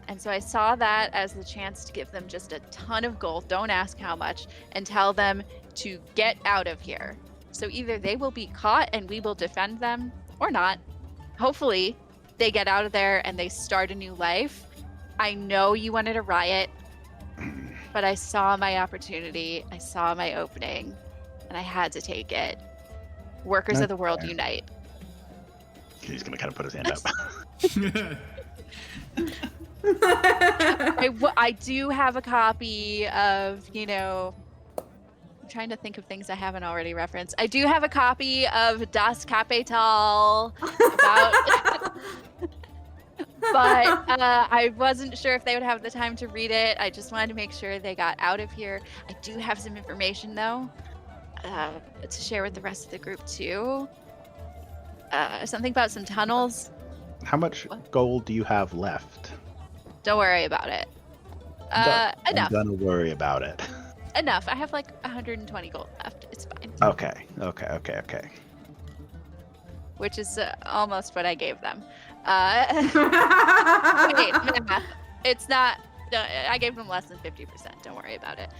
And so I saw that as the chance to give them just a ton of gold, don't ask how much, and tell them to get out of here. So either they will be caught and we will defend them, or not. Hopefully, they get out of there and they start a new life. I know you wanted a riot, but I saw my opportunity. I saw my opening, and I had to take it. Workers of the world unite. He's gonna kind of put his hand up. I do have a copy of, I'm trying to think of things I haven't already referenced. I do have a copy of Das Kapital about... But I wasn't sure if they would have the time to read it. I just wanted to make sure they got out of here. I do have some information, though, to share with the rest of the group, too. Something about some tunnels. How much gold do you have left? Don't worry about it. Enough. I'm gonna worry about it. Enough. I have like 120 gold left. It's fine. Okay. Which is almost what I gave them. Wait, math. It's not. I gave them less than 50%. Don't worry about it.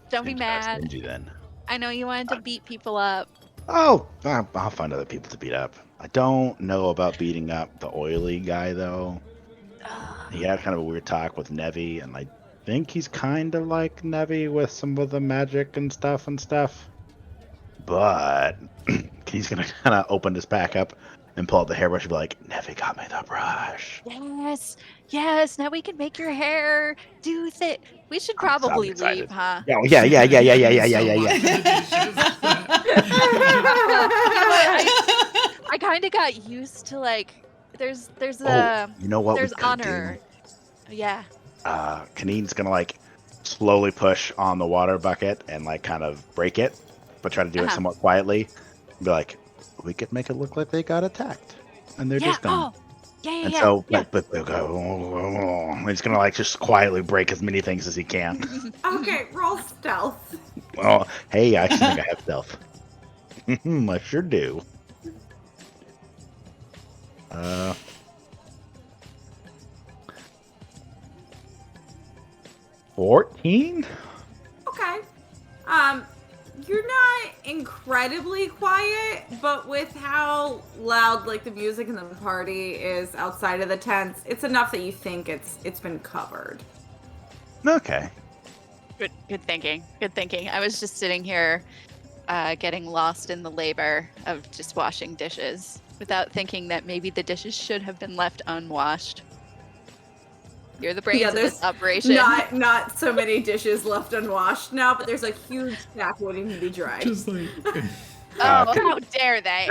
Don't be mad. Stingy, then. I know you wanted to beat people up. Oh, I'll find other people to beat up. I don't know about beating up the oily guy, though. He had kind of a weird talk with Nevi, and I think he's kind of like Nevi with some of the magic and stuff. But he's going to kind of open his back up and pull out the hairbrush and be like, Nevi got me the brush. Yes. Now we can make your hair do that. We should probably leave, huh? Yeah. I kind of got used to there's you know what? There's honor. Yeah. Kaneen's gonna slowly push on the water bucket and kind of break it, but try to do it somewhat quietly. Be like, we could make it look like they got attacked, and they're Yeah. just done. Oh. Yeah. And Yeah. so, Yeah. but they'll go. He's gonna like just quietly break as many things as he can. Okay, roll stealth. Well, hey, I actually think I have stealth. I sure do. 14? Okay. You're not incredibly quiet, but with how loud like the music and the party is outside of the tents, it's enough that you think it's been covered. Okay. Good thinking. Good thinking. I was just sitting here, getting lost in the labor of just washing dishes without thinking that maybe the dishes should have been left unwashed. You're the brains of this operation. Not so many dishes left unwashed now, but there's a huge stack waiting to be dried. Just like Oh, how dare they?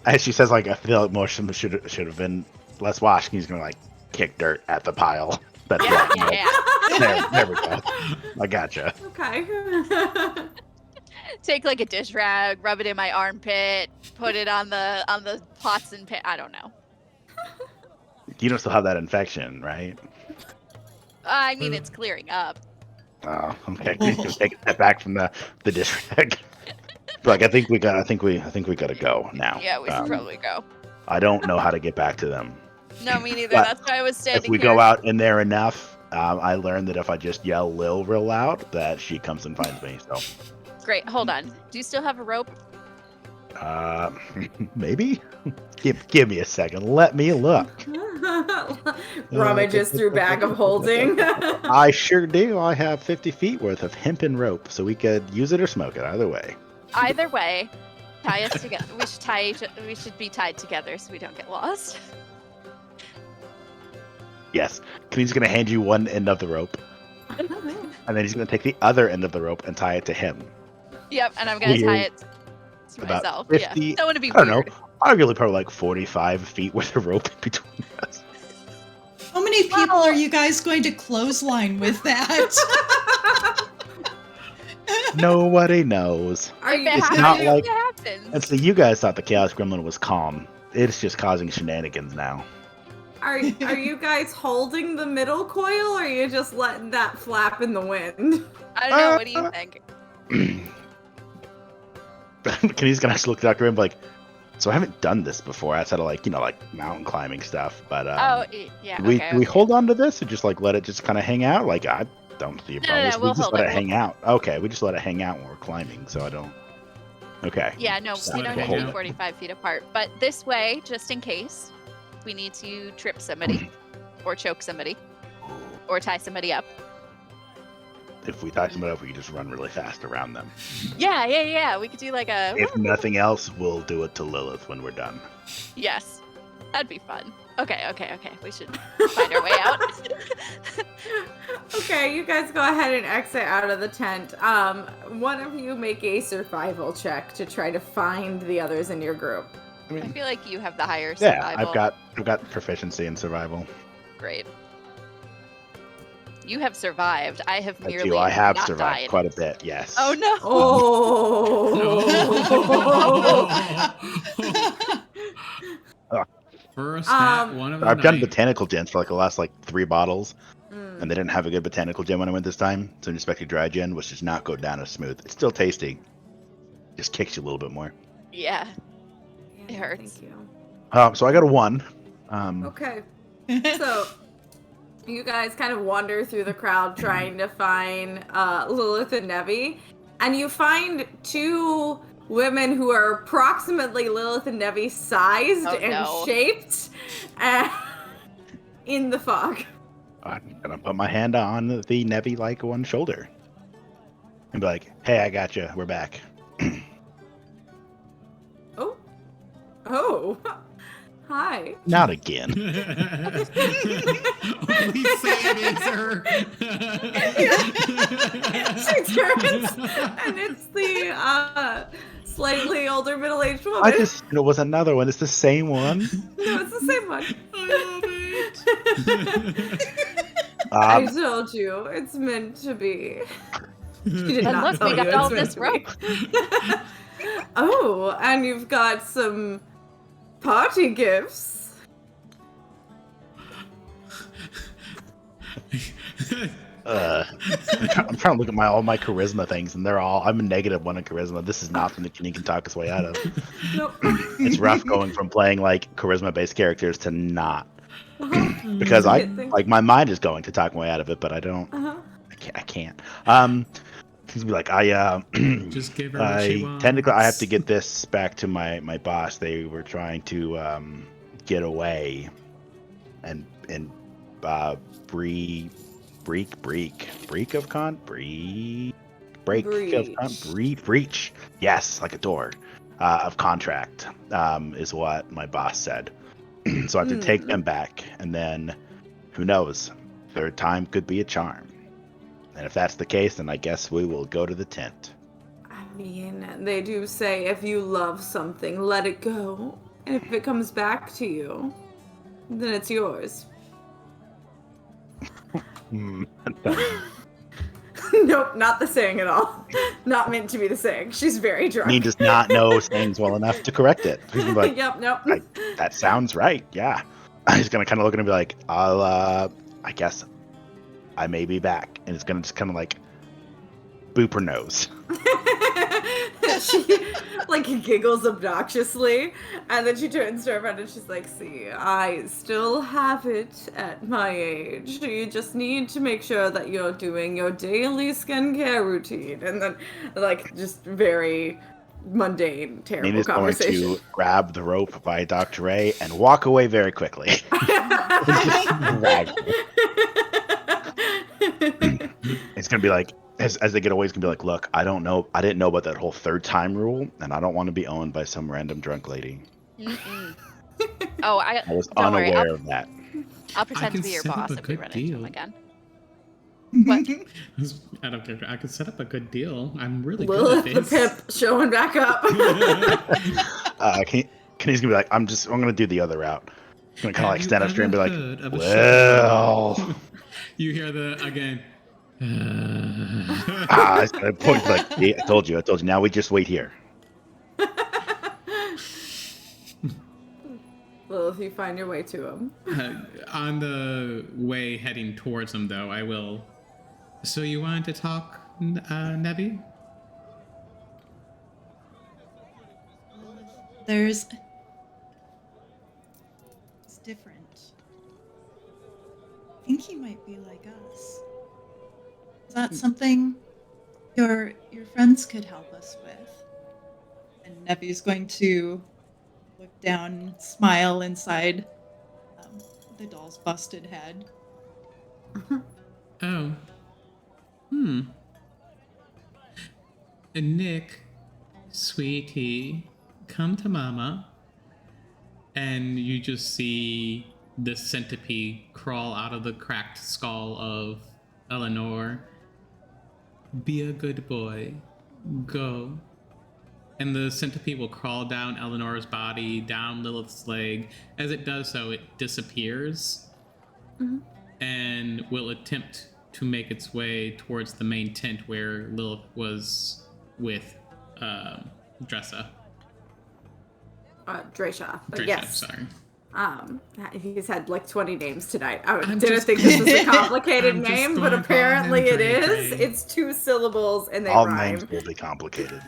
As she says, like, I feel like most of them should have been less washed. He's gonna like kick dirt at the pile. That's Yeah. There we go. I gotcha. Okay. Take like a dish rag, rub it in my armpit, put it on the pots and pan. I don't know. You don't still have that infection, right? I mean, it's clearing up. Oh, okay. Just take a step back from the dish rag. Like, I think we gotta go now. Yeah, we should probably go. I don't know how to get back to them. No, me neither. But That's why I was standing If we here. go out in there enough, I learned that if I just yell Lil real loud, that she comes and finds me. So, Great. Hold on. Do you still have a rope? maybe. Give me a second. Let me look. Rummages through bag of holding. I sure do. I have 50 feet worth of hempen rope, so we could use it or smoke it. Either way. Either way, tie us together. We should be tied together so we don't get lost. Yes. He's gonna hand you one end of the rope, and then he's gonna take the other end of the rope and tie it to him. Yep, and I'm gonna tie it to About myself. 50 Yeah. Don't want to be I don't weird. know. Arguably, probably like 45 feet worth of rope in between us. How many people are you guys going to clothesline with that? Nobody knows. Are you, If it not happens, like- it happens. And so you guys thought the Chaos Gremlin was calm. It's just causing shenanigans now. are you guys holding the middle coil, or are you just letting that flap in the wind? I don't know. What do you think? Kenny's gonna actually look at Dr. and be like, so I haven't done this before outside of like mountain climbing stuff, but Yeah. we Okay. hold on to this or just like let it just kind of hang out? Like, I don't see a No, problem. we'll We just hold let it, it hang out. Okay, we just let it hang out when we're climbing, so I don't. Okay. Yeah, no, Just we let don't it need to hang be out. 45 feet apart. But this way, just in case, we need to trip somebody, or choke somebody, or tie somebody up. If we tie somebody up, we can just run really fast around them. Yeah. We could do like a. If nothing else, we'll do it to Lilith when we're done. Yes, that'd be fun. Okay. We should find our way out. Okay, you guys go ahead and exit out of the tent. One of you make a survival check to try to find the others in your group. I I mean, feel like you have the higher yeah, survival. I've got proficiency in survival. Great. You have survived. I have I merely do. I have not survived died. quite a bit. Yes. Oh no! Oh. first hat, one of the I've done night. botanical gens for like the last 3 bottles, Mm. and they didn't have a good botanical gin when I went this time. So Inspector Dry Gin was just not go down as smooth. It's still tasty. Just kicks you a little bit more. Yeah. Yeah, It hurts. Thank you. So I got a 1. Okay, so you guys kind of wander through the crowd trying to find Lilith and Nevi, and you find 2 women who are approximately Lilith and Nevi sized Oh, and no. shaped in the fog. I'm gonna put my hand on the Nevi like one shoulder and be like, "Hey, I got you. We're back." Oh, hi. Not again. Please say it is her. She turns, and it's the slightly older middle-aged woman. I just it was another one. It's the same one. No, it's the same one. I love it. I told you, it's meant to be. She did And not look, tell we you got it's all meant this to rope. be. Oh, and you've got some party gifts. I'm trying to look at all my charisma things, and I'm a -1 in charisma. This is not something Kenny can talk his way out of. Nope. It's rough going from playing like charisma-based characters to not, because It's a I good thing. like my mind is going to talk my way out of it, but I don't. Uh-huh. I can't. He's be like, Just give her what she wants. technically I have to get this back to my boss. They were trying to get away, and break breach. Yes, like a door of contract is what my boss said. So I have to take them back, and then who knows? Third time could be a charm. And if that's the case, then I guess we will go to the tent. I mean, they do say if you love something, let it go. And if it comes back to you, then it's yours. Nope, not the saying at all. Not meant to be the saying. She's very drunk. He does not know things well enough to correct it. He's gonna be like, Yep, nope. that sounds right. Yeah. He's gonna kind of look at him and be like, I guess I may be back. And it's gonna just kind of like boop her nose. She like giggles obnoxiously, and then she turns to her friend and she's like, see, I still have it at my age. You just need to make sure that you're doing your daily skincare routine. And then like just very mundane, terrible Nina's going conversation. to grab the rope by Dr. Ray and walk away very quickly. It's gonna be like, as they get away, it's gonna be like, look, I didn't know about that whole third time rule, and I don't want to be owned by some random drunk lady. Oh, I was don't worry. unaware of that. I'll pretend to can be your set up boss a if we good run into him deal. again. What? I don't care. I could set up a good deal. I'm really Lilith good the at this. pimp showing back up. Kenny's gonna be like, I'm gonna do the other route. I'm gonna kind of like Have stand you up straight and be like, ever heard of a well. show? You hear the again. I was gonna point like, yeah, I told you. Now we just wait here. Lilith, you find your way to him. On the way heading towards him, though, I will. So you wanted to talk, Nevi? It's different. I think he might be like us. Is that something your friends could help us with? And Nevi's going to look down and smile inside the doll's busted head. Oh. And Nick, sweetie, come to Mama. And you just see the centipede crawl out of the cracked skull of Eleanor. Be a good boy. Go. And the centipede will crawl down Eleanor's body, down Lilith's leg. As it does so, it disappears and will attempt to make its way towards the main tent where Lilith was with Dressa. Dresha. But Dresha, yes. sorry. He's had like 20 names tonight. I I'm didn't just- think this was a complicated I'm just name, going but for apparently him, it is. Dre. It's 2 syllables and they All rhyme. names will be complicated.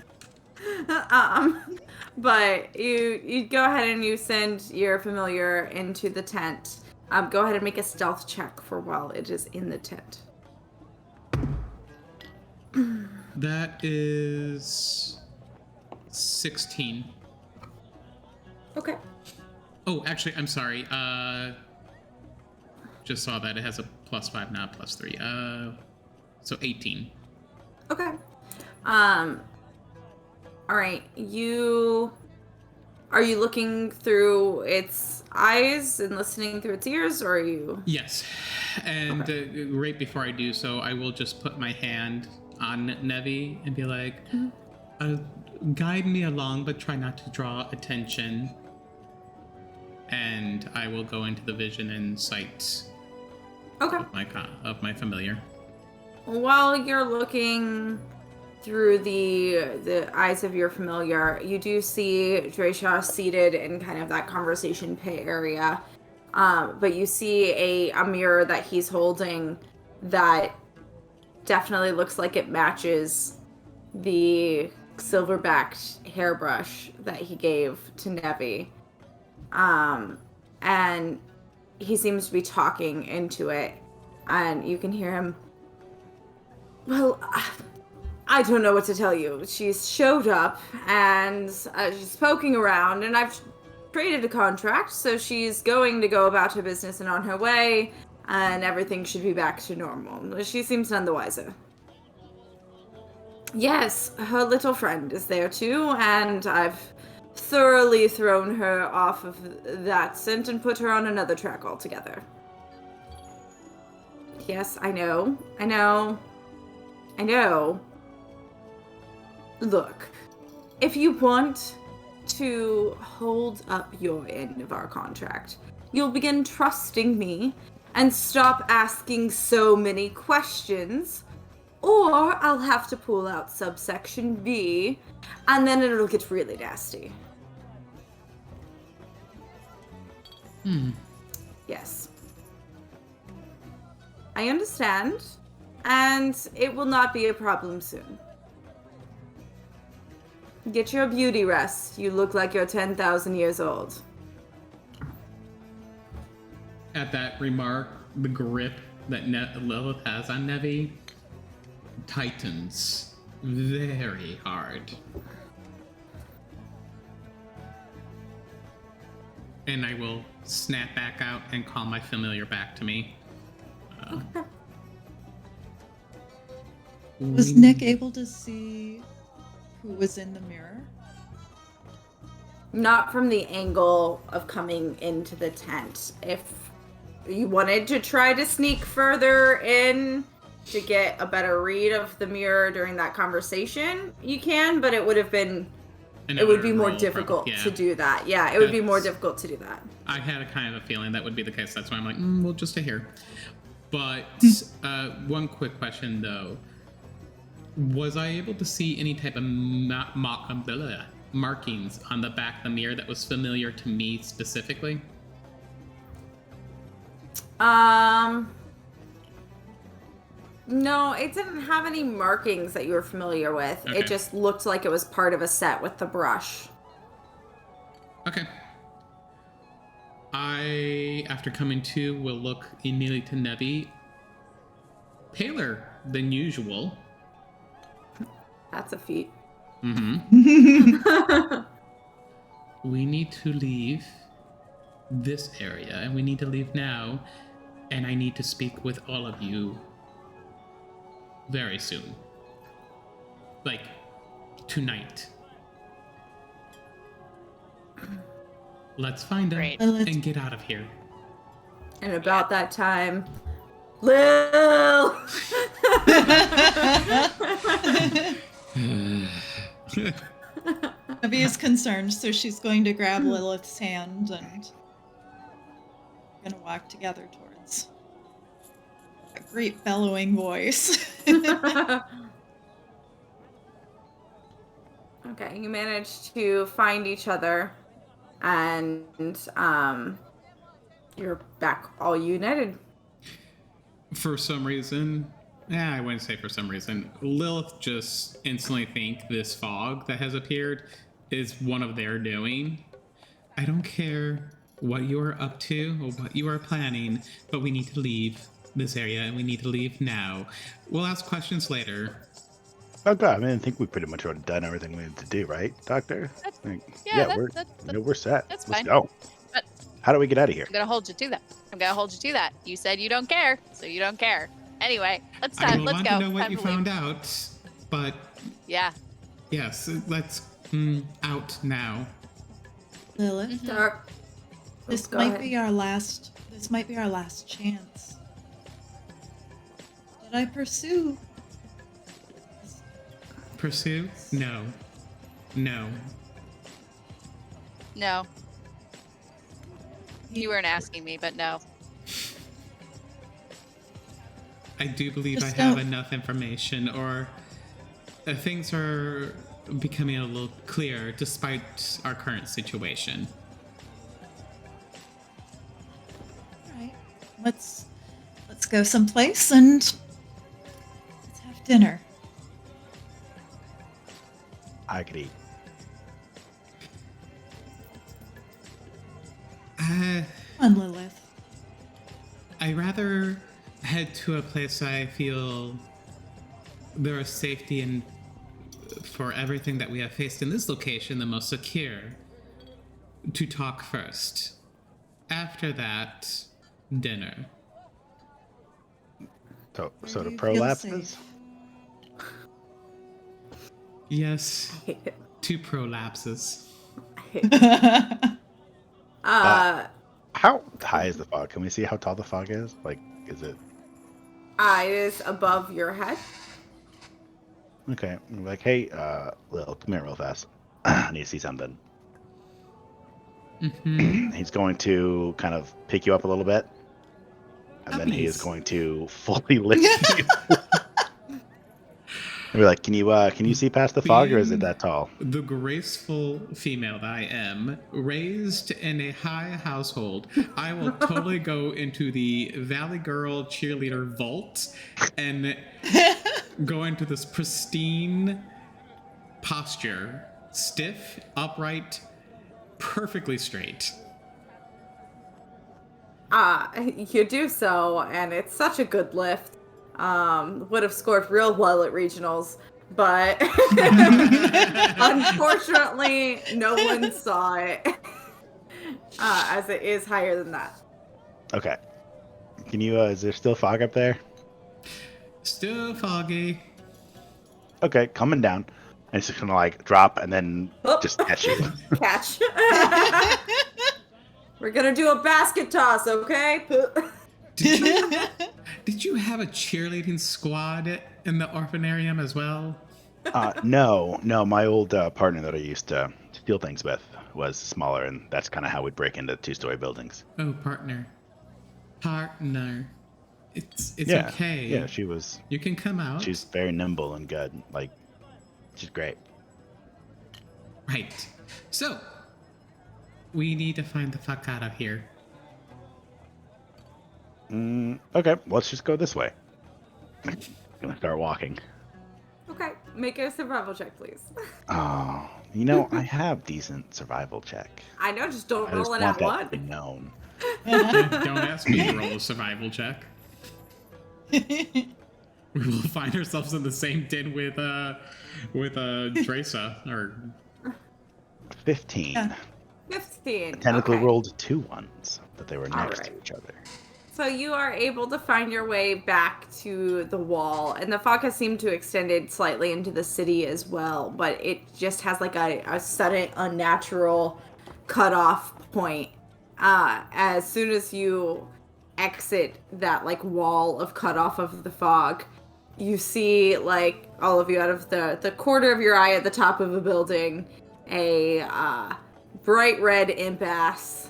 But you go ahead and you send your familiar into the tent. Go ahead and make a stealth check for while it is in the tent. That is 16. Okay. Oh, actually, I'm sorry. Just saw that it has a +5, not +3. So 18. Okay. All right. Are you looking through its eyes and listening through its ears, or are you? Yes, and right before I do so, I will just put my hand on Nevi and be like, guide me along, but try not to draw attention. And I will go into the vision and sight Okay. of my familiar. While you're looking through the eyes of your familiar, you do see Drayshaw seated in kind of that conversation pit area. But you see a mirror that he's holding that definitely looks like it matches the silver-backed hairbrush that he gave to Nevi. And he seems to be talking into it, and you can hear him. Well, I don't know what to tell you. She's showed up, and she's poking around, and I've traded a contract, so she's going to go about her business and on her way, and everything should be back to normal. She seems none the wiser. Yes, her little friend is there too, and I've thoroughly thrown her off of that scent and put her on another track altogether. Yes, I know. Look, if you want to hold up your end of our contract, you'll begin trusting me and stop asking so many questions, or I'll have to pull out subsection B, and then it'll get really nasty. Yes. I understand, and it will not be a problem soon. Get your beauty rest. You look like you're 10,000 years old. At that remark, the grip that Lilith has on Nevi tightens very hard. And I will snap back out and call my familiar back to me. Was Nick able to see who was in the mirror? Not from the angle of coming into the tent. If you wanted to try to sneak further in to get a better read of the mirror during that conversation, you can, but it would have been... It would be more difficult to do that. Yeah, it would be more difficult to do that. I had a kind of a feeling that would be the case. That's why I'm like, we'll just stay here. But one quick question, though. Was I able to see any type of markings on the back of the mirror that was familiar to me specifically? No, it didn't have any markings that you were familiar with. Okay. It just looked like it was part of a set with the brush. Okay. I, after coming to, will look immediately to Nevi. Paler than usual. That's a feat. Mm-hmm. We need to leave this area, and we need to leave now, and I need to speak with all of you very soon. Like, tonight. Let's find Great. him and get out of here. And about that time, Lil! Nevi is concerned, so she's going to grab Lilith's hand and gonna walk together towards a great bellowing voice. Okay, you managed to find each other, and you're back all united. For some reason, I wouldn't say for some reason, Lilith just instantly think this fog that has appeared is one of their doing. I don't care what you are up to or what you are planning, but we need to leave this area and we need to leave now. We'll ask questions later. Oh god, I mean, I think we pretty much already done everything we need to do, right, Doctor? We're set. That's Let's fine. go. But how do we get out of here? I'm gonna hold you to that. You said you don't care, so you don't care. Anyway, let's I let's want go. to know what Time you to leave. found out, but Yeah. yes, let's out now. Lilith, Dark. this Go might ahead. be our last. This might be our last chance. Did I pursue? Pursue? No. No. You weren't asking me, but no. I do believe Just I have don't- enough information, or things are becoming a little clearer despite our current situation. All right. Let's go someplace and let's have dinner. I could eat. Uh, Come on, Lilith. I'd rather head to a place I feel there is safety and for everything that we have faced in this location, the most secure, to talk first. After that, dinner. So Where the do you feel prolapses? safe? Yes, 2 prolapses. How high is the fog? Can we see how tall the fog is? Like, is it It is above your head. okay? I'm like, hey, Lil, come here real fast. I need to see something. Mm-hmm. He's going to kind of pick you up a little bit, and then he is Puppies. going to fully lift you. And be like, can you see past the fog, or is it that tall? The graceful female that I am, raised in a high household, I will totally go into the Valley Girl cheerleader vault and go into this pristine posture, stiff, upright, perfectly straight. You do so, and it's such a good lift. Would have scored real well at regionals, but unfortunately, no one saw it, as it is higher than that. Okay. Can you? Is there still fog up there? Still foggy. Okay, coming down. And it's just gonna like drop and then just catch you. Catch. We're gonna do a basket toss, okay? Did you have a cheerleading squad in the orphanarium as well? No. My old partner that I used to steal things with was smaller, and that's kind of how we'd break into 2-story buildings. Oh, partner. It's Yeah, okay. yeah, she was. You can come out. She's very nimble and good. Like, she's great. Right. So, we need to find the fuck out of here. Okay, let's just go this way. Gonna start walking. Okay, make a survival check, please. Oh, I have decent survival check. I know, just don't I just roll it want at that to be one. known. Don't ask me to roll a survival check. We will find ourselves in the same den with Dresa or 15. Yeah. 15. Technically okay. rolled 2 ones, but they were next to Alright. each other. So you are able to find your way back to the wall, and the fog has seemed to extend it slightly into the city as well, but it just has like a sudden unnatural cutoff point. As soon as you exit that like wall of cutoff of the fog, you see like all of you out of the corner of your eye at the top of a building, a bright red imp ass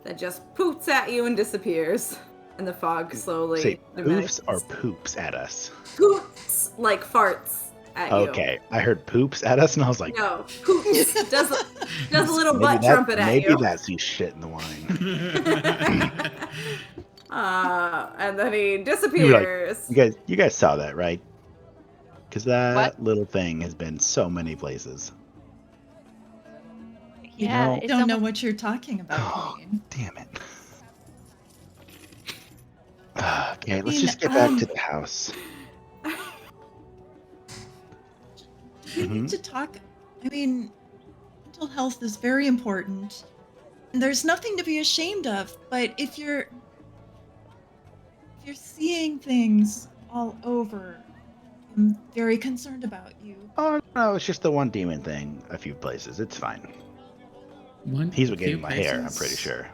that just poots at you and disappears. And the fog slowly Say diminishes. poofs or poops at us? Poots, like farts at you. Okay, I heard poops at us, and I was like, No, poots. does a little maybe butt trumpet at maybe you. that's you shit in the wine. And then he You were disappears. like, you guys saw that, right? Because that What? little thing has been so many places. Yeah, know- I it's don't know almost- what you're talking about, Oh, Queen. damn it. Okay, let's mean, just get back to the house. We Mhm. need to talk. I mean, mental health is very important. And there's nothing to be ashamed of, but if you're seeing things all over, I'm very concerned about you. Oh, no, it's just the one demon thing a few places. It's fine. He's what gave me my hair, I'm pretty sure.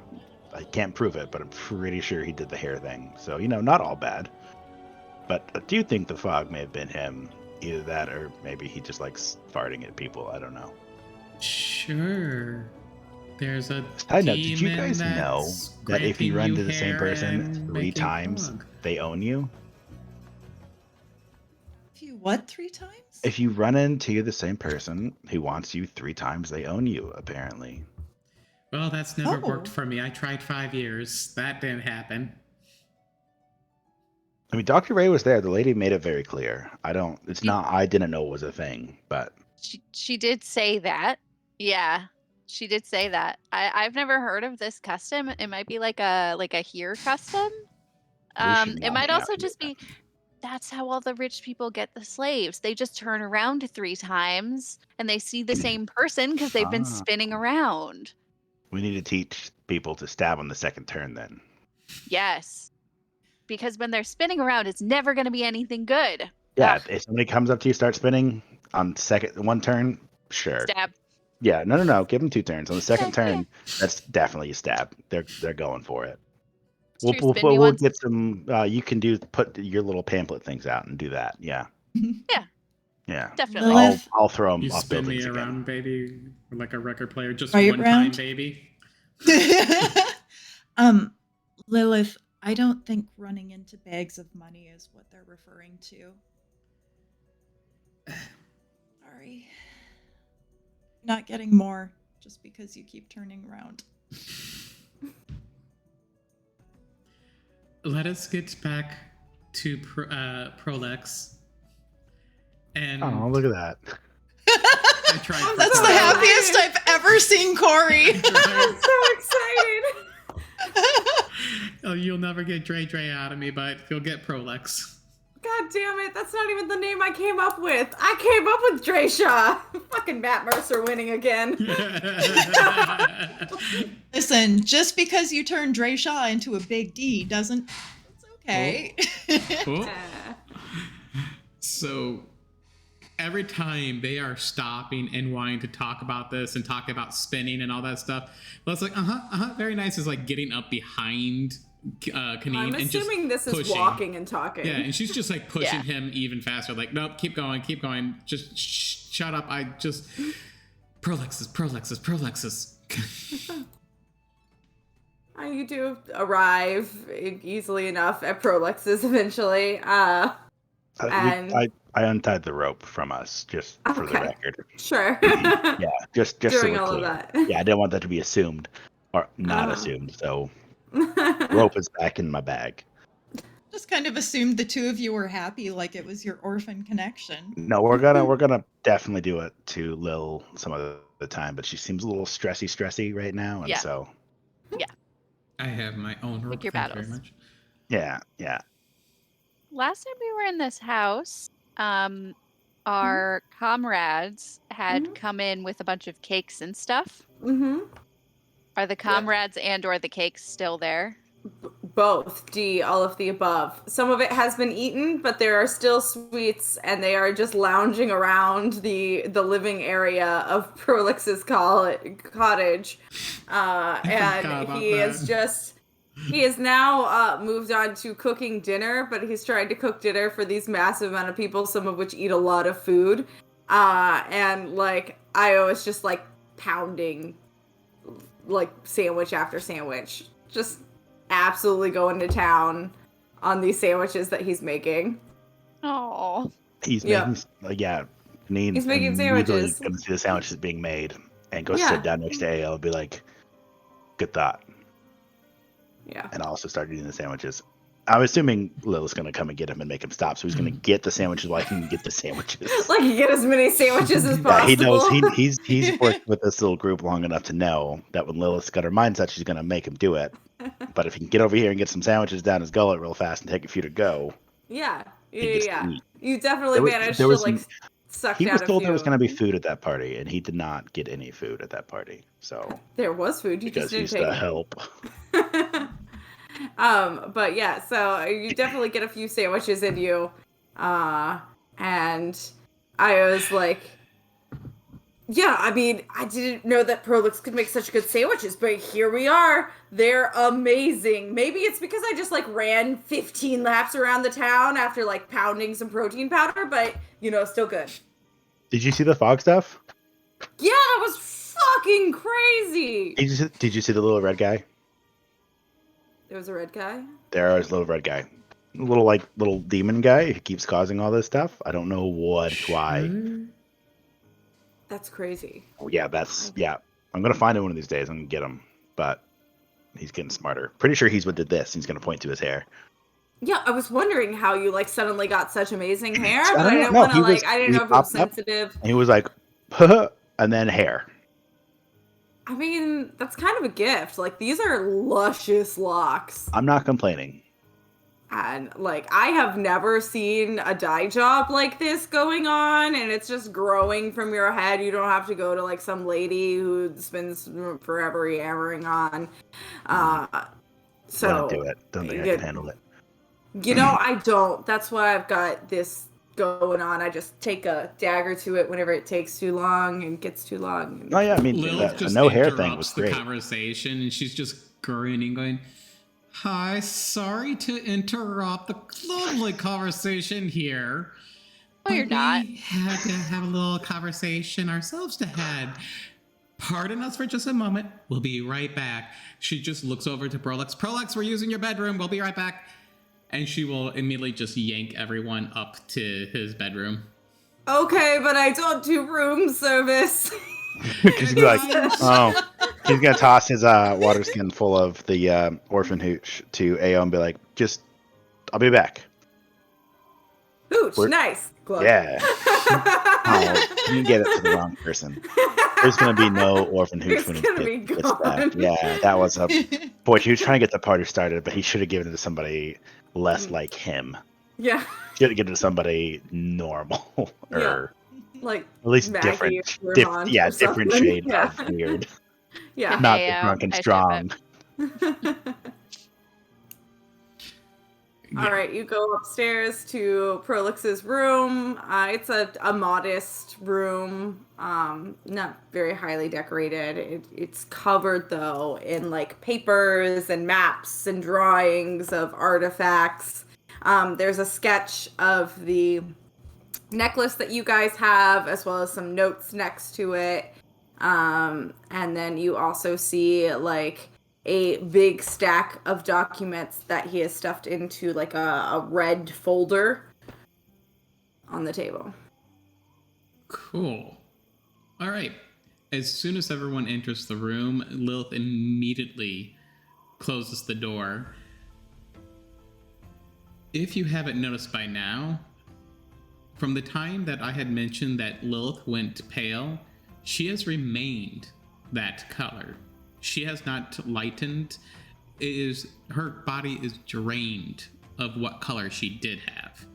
I can't prove it, but I'm pretty sure he did the hair thing. So, not all bad. But I do think the fog may have been him. Either that or maybe he just likes farting at people. I don't know. Sure. There's a Side note, did you demon guys know that's that if you granting run you to the same hair person and 3 making times, fog. they own you? If you what 3 times? If you run into the same person who wants you 3 times, they own you, apparently. Well, that's never Oh. worked for me. I tried 5 years. That didn't happen. I mean, Dr. Ray was there. The lady made it very clear. I didn't know it was a thing, but She did say that. Yeah. She did say that. I've never heard of this custom. It might be like a here custom. we should It not might hang out also here just then. be that's how all the rich people get the slaves. They just turn around 3 times and they see the same person because they've been Ah. spinning around. We need to teach people to stab on the second turn then. Yes. Because when they're spinning around, it's never going to be anything good. Yeah, Ugh, if somebody comes up to you, start spinning on one turn, sure. stab. Yeah, no. Give them 2 turns. On the second Yeah. turn, that's definitely a stab. They're going for it. It's true. Spin me We'll once. get some. You can put your little pamphlet things out and do that. Yeah. Yeah. Definitely. Lilith. I'll throw them You off spin me buildings again. around, baby, like a record player. Just Right one round? time, baby. Lilith, I don't think running into bags of money is what they're referring to. Sorry. Not getting more just because you keep turning around. Let us get back to Prolex. And Oh, look at that. I tried for That's the Corey. happiest I've ever seen Corey. I'm so excited. Oh, you'll never get Dre out of me, but you'll get Prolex. God damn it, that's not even the name I came up with. I came up with Drayshaw. Fucking Matt Mercer winning again. Listen, just because you turn Drayshaw into a big D doesn't. It's okay. Cool. Yeah. So every time they are stopping and wanting to talk about this and talk about spinning and all that stuff, Let's like, very nice is like getting up behind Kaneen I'm and just assuming this is pushing. walking and talking. Yeah, and she's just like pushing him even faster. Like, nope, keep going. Just shut up. I just Prolexes. You do arrive easily enough at Prolex's eventually. I untied the rope from us just for the Okay. record. Sure. Yeah, just so Doing we're all clear. of that. Yeah, I didn't want that to be assumed or not assumed. So rope is back in my bag. Just kind of assumed the two of you were happy, like it was your orphan connection. No, we're gonna definitely do it to Lil some of the time, but she seems a little stressy right now, and so I have my own rope. Pick your Thank you battles. very much. yeah. Last time we were in this house, our comrades had come in with a bunch of cakes and stuff. Mm-hmm. Are the comrades and or the cakes still there? Both. D, all of the above. Some of it has been eaten, but there are still sweets, and they are just lounging around the living area of Prolix's cottage. And he has now moved on to cooking dinner, but he's trying to cook dinner for these massive amount of people, some of which eat a lot of food. And like Io is just like pounding like sandwich after sandwich. Just absolutely going to town on these sandwiches that he's making. Oh. He's making He's making sandwiches. Gonna see the sandwiches being made and go Yeah. sit down next to AL and be like, good thought. Yeah. And also start eating the sandwiches. I'm assuming Lil's gonna come and get him and make him stop, so he's gonna get the sandwiches while he can get the sandwiches. Like you get as many sandwiches as possible. Yeah, he knows he's worked with this little group long enough to know that when Lilith's got her mind set, she's gonna make him do it. But if he can get over here and get some sandwiches down his gullet real fast and take a few to go, Yeah. he gets to eat. You definitely managed to like suck He down was a told few. there was going to be food at that party, and he did not get any food at that party. So There was food. You because just he's didn't the take help. it. But yeah, so you definitely get a few sandwiches in you. And I was like, yeah, I mean, I didn't know that Prolix could make such good sandwiches, but here we are. They're amazing. Maybe it's because I just like ran 15 laps around the town after like pounding some protein powder, but still good. Did you see the fog stuff? Yeah, that was fucking crazy. Did you see the little red guy? There was a red guy. There is a little red guy. little demon guy who keeps causing all this stuff. I don't know why. That's crazy. Oh, yeah, I'm gonna find him one of these days. I'm gonna get him, but he's getting smarter. Pretty sure he's what did this. He's gonna point to his hair. Yeah, I was wondering how you like suddenly got such amazing hair, I but don't I know. didn't No, want to he like I didn't he know if it was popped up sensitive. and he was like, and then hair. I mean, that's kind of a gift. Like these are luscious locks. I'm not complaining. And like I have never seen a dye job like this going on, and it's just growing from your head. You don't have to go to like some lady who spends forever yammering on. So Let him do it. Don't think I can handle it. You know, I don't. That's why I've got this going on. I just take a dagger to it whenever it takes too long and gets too long. Oh yeah, I mean Lilith the just no hair thing was interrupts the great. conversation, and she's just grinning, going, "Hi, sorry to interrupt the lovely conversation here. No, you're not. We had to have a little conversation ourselves to have. Pardon us for just a moment. We'll be right back." She just looks over to Prolix. "Prolix, we're using your bedroom. We'll be right back." And she will immediately just yank everyone up to his bedroom. Okay, but I don't do room service. Because he'd be like, oh, he's gonna toss his water skin full of the orphan hooch to AO and be like, I'll be back. Hooch, nice. Glove. Yeah. Oh, you get it to the wrong person. There's gonna be no orphan hooch It's when he gonna be gets back. gone. Yeah, that was a boy. He was trying to get the party started, but he should have given it to somebody less like him. Yeah. Should have given it to somebody normal or Like at least Maggie different. or Ron or Different something. shade Yeah. of weird. Yeah. Not Hey, the drunk and I ship strong. All right, you go upstairs to Prolix's room. It's a modest room, not very highly decorated. It's covered though in like papers and maps and drawings of artifacts. There's a sketch of the necklace that you guys have, as well as some notes next to it. And then you also see like a big stack of documents that he has stuffed into like a red folder on the table. Cool. All right. As soon as everyone enters the room, Lilith immediately closes the door. If you haven't noticed by now, from the time that I had mentioned that Lilith went pale, she has remained that color. She has not lightened. Her body is drained of what color she did have.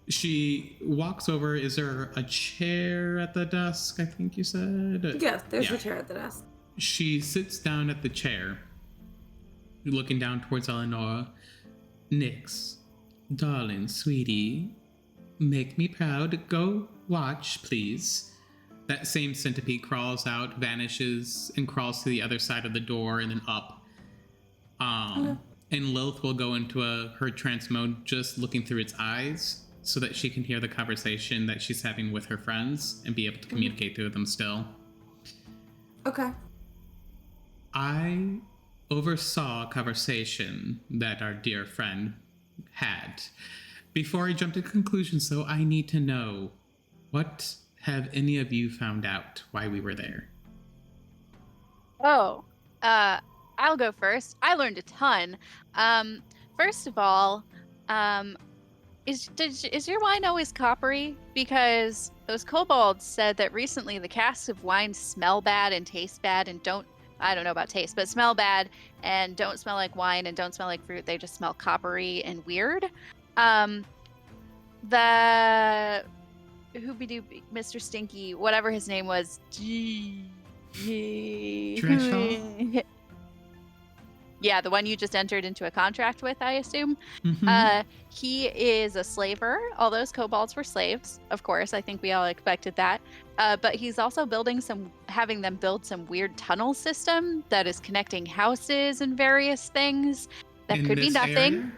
She walks over. Is there a chair at the desk, I think you said? Yeah, there's a chair at the desk. She sits down at the chair, looking down towards Eleanor. "Nyx, darling, sweetie, make me proud. Go watch, please." That same centipede crawls out, vanishes, and crawls to the other side of the door and then up. And Lilith will go into her trance mode, just looking through its eyes, so that she can hear the conversation that she's having with her friends and be able to communicate through them still. Okay. I oversaw a conversation that our dear friend had. Before I jump to conclusions, though, I need to know, what have any of you found out why we were there? Oh, I'll go first. I learned a ton. First of all, is your wine always coppery? Because those kobolds said that recently the casks of wine smell bad and taste bad and I don't know about taste, but smell bad and don't smell like wine and don't smell like fruit. They just smell coppery and weird. The Hoobie-Doo, Mr. Stinky, whatever his name was. Preshow? Yeah, the one you just entered into a contract with, I assume. Mm-hmm. He is a slaver. All those kobolds were slaves, of course. I think we all expected that. But he's also having them build some weird tunnel system that is connecting houses and various things. That could be nothing. Area?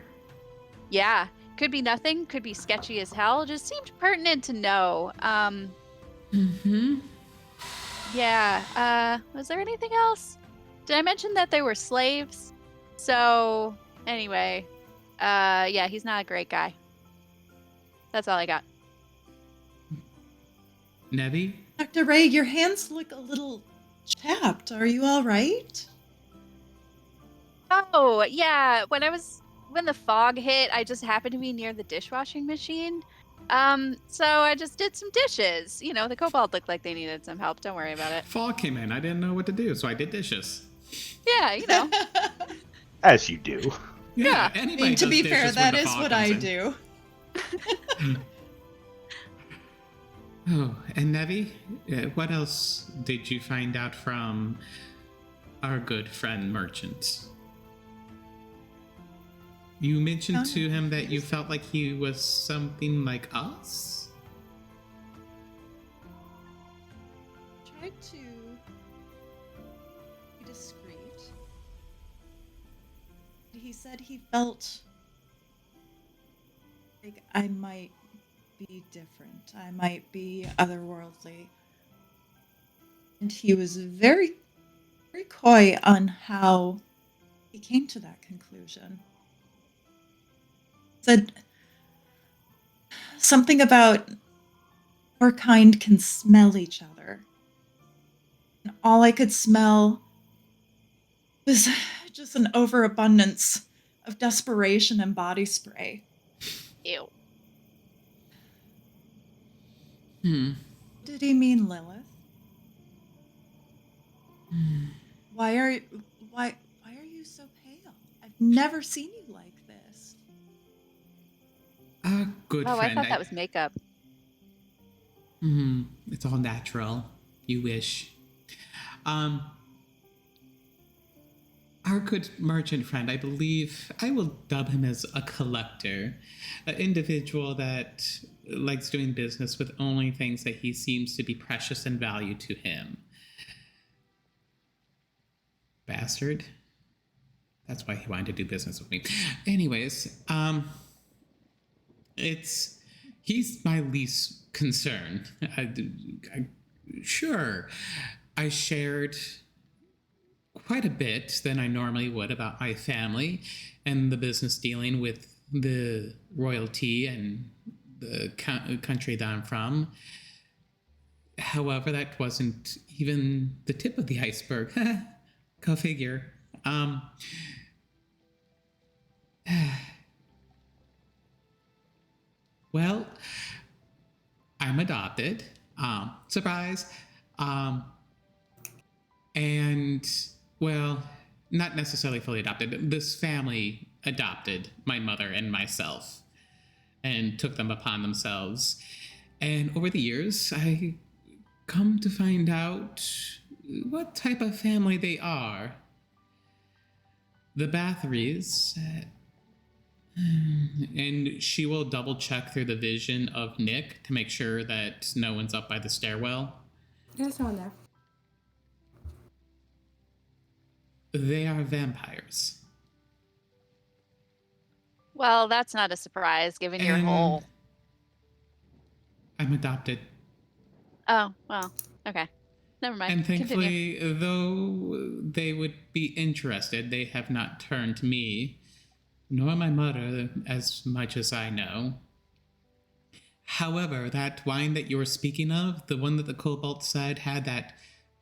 Yeah, could be nothing. Could be sketchy as hell. Just seemed pertinent to know. Yeah. Was there anything else? Did I mention that they were slaves? So, anyway, Yeah, he's not a great guy. That's all I got. Nevi? Dr. Ray, your hands look a little chapped. Are you all right? Oh, yeah. When the fog hit, I just happened to be near the dishwashing machine. So I just did some dishes. You know, the kobold looked like they needed some help. Don't worry about it. Fall came in. I didn't know what to do, so I did dishes. Yeah, you know. As you do. Yeah. I Anybody mean, to does be dishes fair, when that the is fog what comes I in. do. Oh, and Nevi, what else did you find out from our good friend merchant? You mentioned to him that you felt like he was something like us? Tried to be discreet. He said he felt like I might be different. I might be otherworldly. And he was very, very coy on how he came to that conclusion. Said something about our kind can smell each other. And all I could smell was just an overabundance of desperation and body spray. Ew. Did he mean Lilith? Why are you so pale? I've never seen you like this. Our good Oh, I friend. thought that was makeup. It's all natural. You wish. Our good merchant friend, I believe I will dub him as a collector, an individual that likes doing business with only things that he seems to be precious and value to him. Bastard. That's why he wanted to do business with me. Anyways, he's my least concern. Sure, I shared quite a bit than I normally would about my family and the business dealing with the royalty and the country that I'm from. However, that wasn't even the tip of the iceberg. Go figure. Well, I'm adopted. Surprise. And, well, not necessarily fully adopted. This family adopted my mother and myself and took them upon themselves. And over the years, I come to find out what type of family they are. The Bathories, and she will double check through the vision of Nick to make sure that no one's up by the stairwell. There's no one there. They are vampires. Well, that's not a surprise given your And whole. I'm adopted. Oh, well, okay. Never mind. And Continue. thankfully, though they would be interested, they have not turned to me, nor my mother, as much as I know. However, that wine that you were speaking of, the one that the Cobalt said had that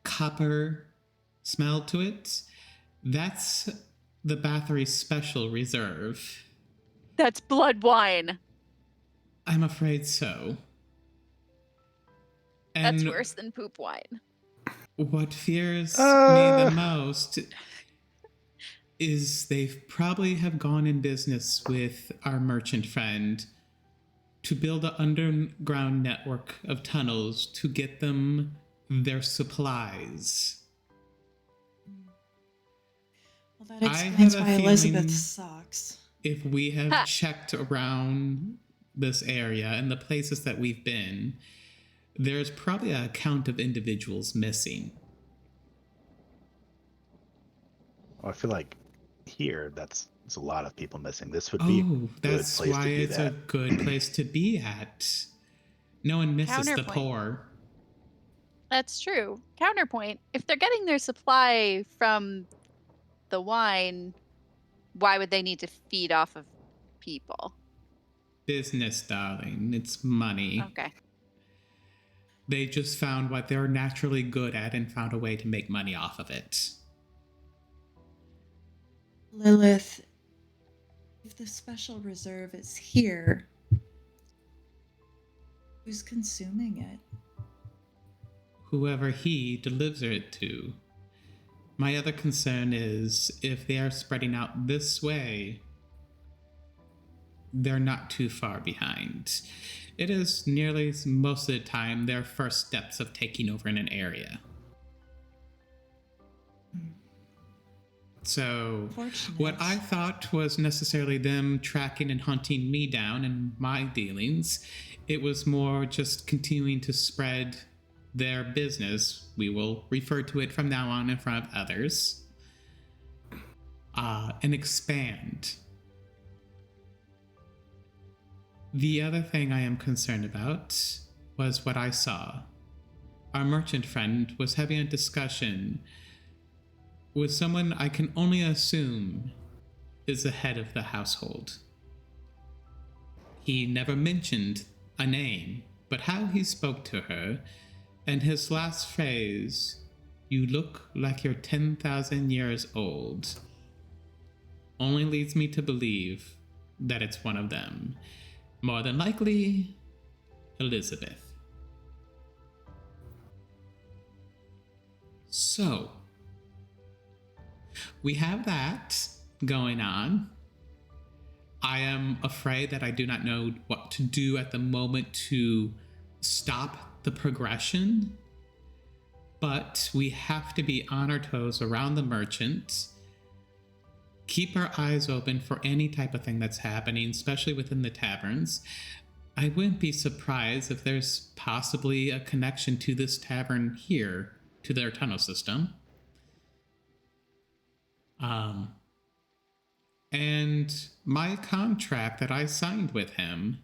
copper smell to it, that's the Bathory Special Reserve. That's blood wine. I'm afraid so. And That's worse than poop wine. what fears me the most is they probably have gone in business with our merchant friend to build an underground network of tunnels to get them their supplies. Well, that I explains have a why feeling Elizabeth sucks. If we have checked around this area and the places that we've been, there's probably a count of individuals missing. Well, I feel like here, that's a lot of people missing. This would be a good That's place why to do it's that. a good place to be at. No one misses the Counterpoint. poor. That's true. Counterpoint. If they're getting their supply from the wine, why would they need to feed off of people? Business, darling. It's money. Okay. They just found what they're naturally good at and found a way to make money off of it. Lilith, if the special reserve is here, who's consuming it? Whoever he delivers it to. My other concern is if they are spreading out this way, they're not too far behind. It is nearly most of the time their first steps of taking over in an area. So, what I thought was necessarily them tracking and hunting me down and my dealings, it was more just continuing to spread their business. We will refer to it from now on in front of others. And expand. The other thing I am concerned about was what I saw. Our merchant friend was having a discussion with someone I can only assume is the head of the household. He never mentioned a name, but how he spoke to her, and his last phrase, "You look like you're 10,000 years old," only leads me to believe that it's one of them. More than likely, Elizabeth. So, we have that going on. I am afraid that I do not know what to do at the moment to stop the progression, but we have to be on our toes around the merchant, keep our eyes open for any type of thing that's happening, especially within the taverns. I wouldn't be surprised if there's possibly a connection to this tavern here, to their tunnel system. And my contract that I signed with him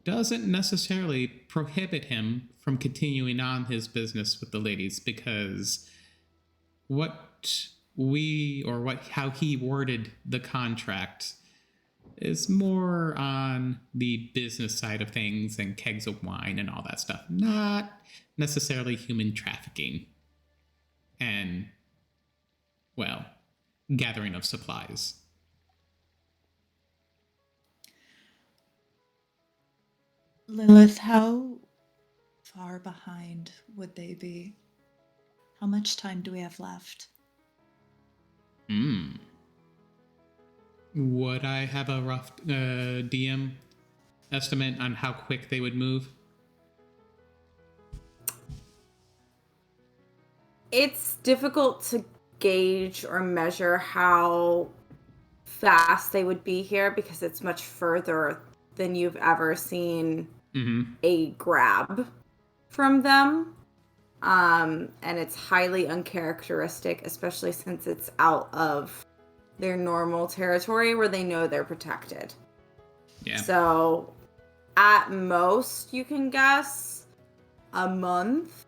doesn't necessarily prohibit him from continuing on his business with the ladies, because how he worded the contract is more on the business side of things and kegs of wine and all that stuff, not necessarily human trafficking and, well, gathering of supplies. Lilith, how far behind would they be? How much time do we have left? Would I have a rough DM estimate on how quick they would move? It's difficult to gauge or measure how fast they would be here because it's much further than you've ever seen a grab from them. And it's highly uncharacteristic, especially since it's out of their normal territory where they know they're protected. Yeah. So at most you can guess a month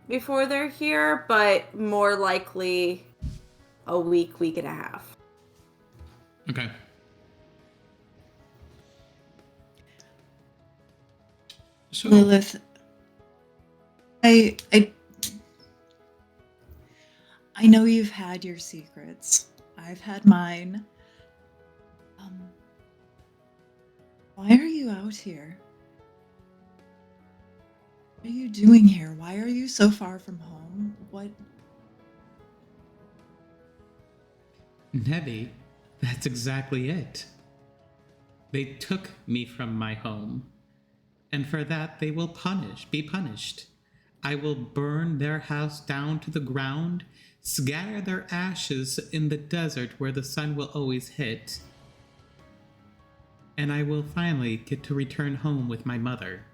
before they're here, but more likely a week and a half. Okay. So, Lilith, I know you've had your secrets. I've had mine. Why are you out here? What are you doing here? Why are you so far from home? What? Nevi, that's exactly it. They took me from my home, and for that they will be punished. I will burn their house down to the ground, scatter their ashes in the desert where the sun will always hit, and I will finally get to return home with my mother.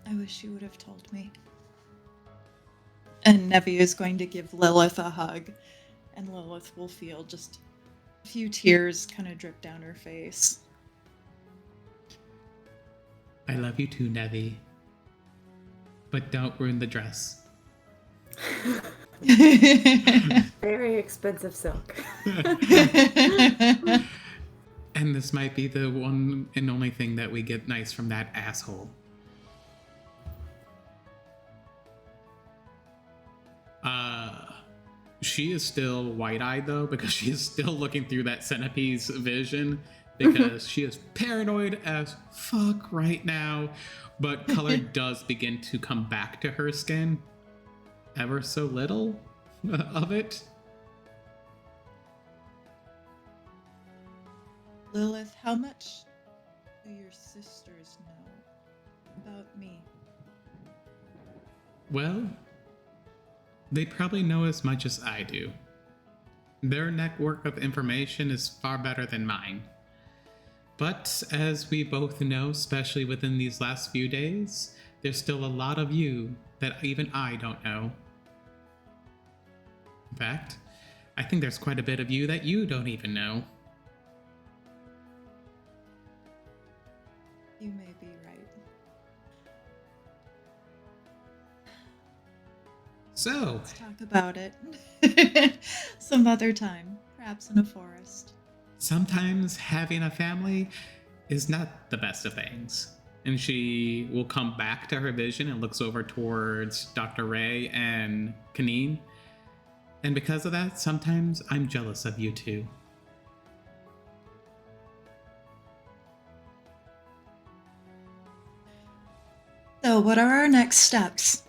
I wish you would have told me. And Nevi is going to give Lilith a hug, and Lilith will feel just a few tears kind of drip down her face. I love you too, Nevi. But don't ruin the dress. Very expensive silk. And this might be the one and only thing that we get nice from that asshole. She is still wide-eyed though, because she is still looking through that centipede's vision, because she is paranoid as fuck right now, but color does begin to come back to her skin. Ever so little of it. Lilith, how much do your sisters know about me? Well, they probably know as much as I do. Their network of information is far better than mine. But as we both know, especially within these last few days, there's still a lot of you that even I don't know. In fact, I think there's quite a bit of you that you don't even know. You may be right. So, Let's talk about it some other time, perhaps in a forest. sometimes having a family is not the best of things. And she will come back to her vision and looks over towards Dr. Ray and Kaneen. And because of that, sometimes I'm jealous of you two. So, what are our next steps?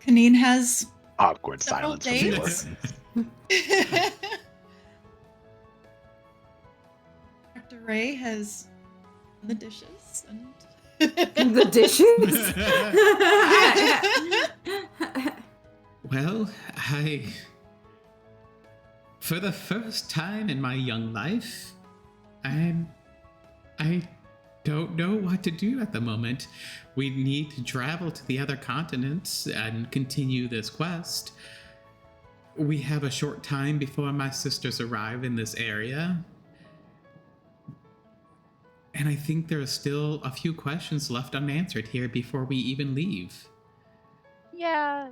Kaneen has Awkward several silence from the dates. orc. Dr. Ray has done the dishes and The dishes. Well, for the first time in my young life, I don't know what to do at the moment. We need to travel to the other continents and continue this quest. We have a short time before my sisters arrive in this area. And I think there are still a few questions left unanswered here before we even leave. Yeah,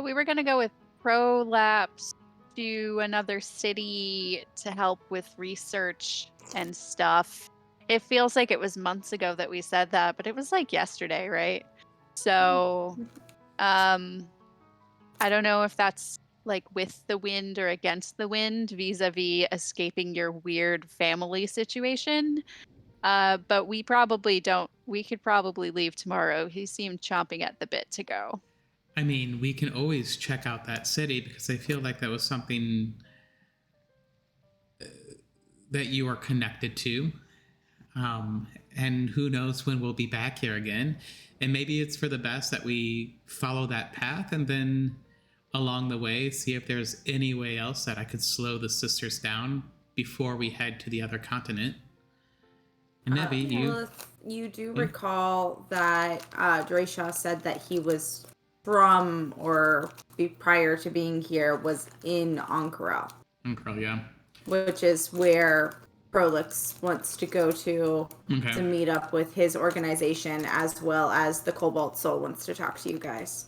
we were gonna go with Prolapse to another city to help with research and stuff. It feels like it was months ago that we said that, but it was like yesterday, right? So, I don't know if that's like with the wind or against the wind vis-a-vis escaping your weird family situation. But we probably don't. We could probably leave tomorrow. He seemed chomping at the bit to go. I mean, we can always check out that city because I feel like that was something that you are connected to. And who knows when we'll be back here again. And maybe it's for the best that we follow that path and then along the way see if there's any way else that I could slow the sisters down before we head to the other continent. And Nevi, you do Yeah. recall that Drayshaw said that he was from or prior to being here was in Ankara, yeah. which is where Prolix wants to go to Okay. meet up with his organization, as well as the Cobalt Soul wants to talk to you guys.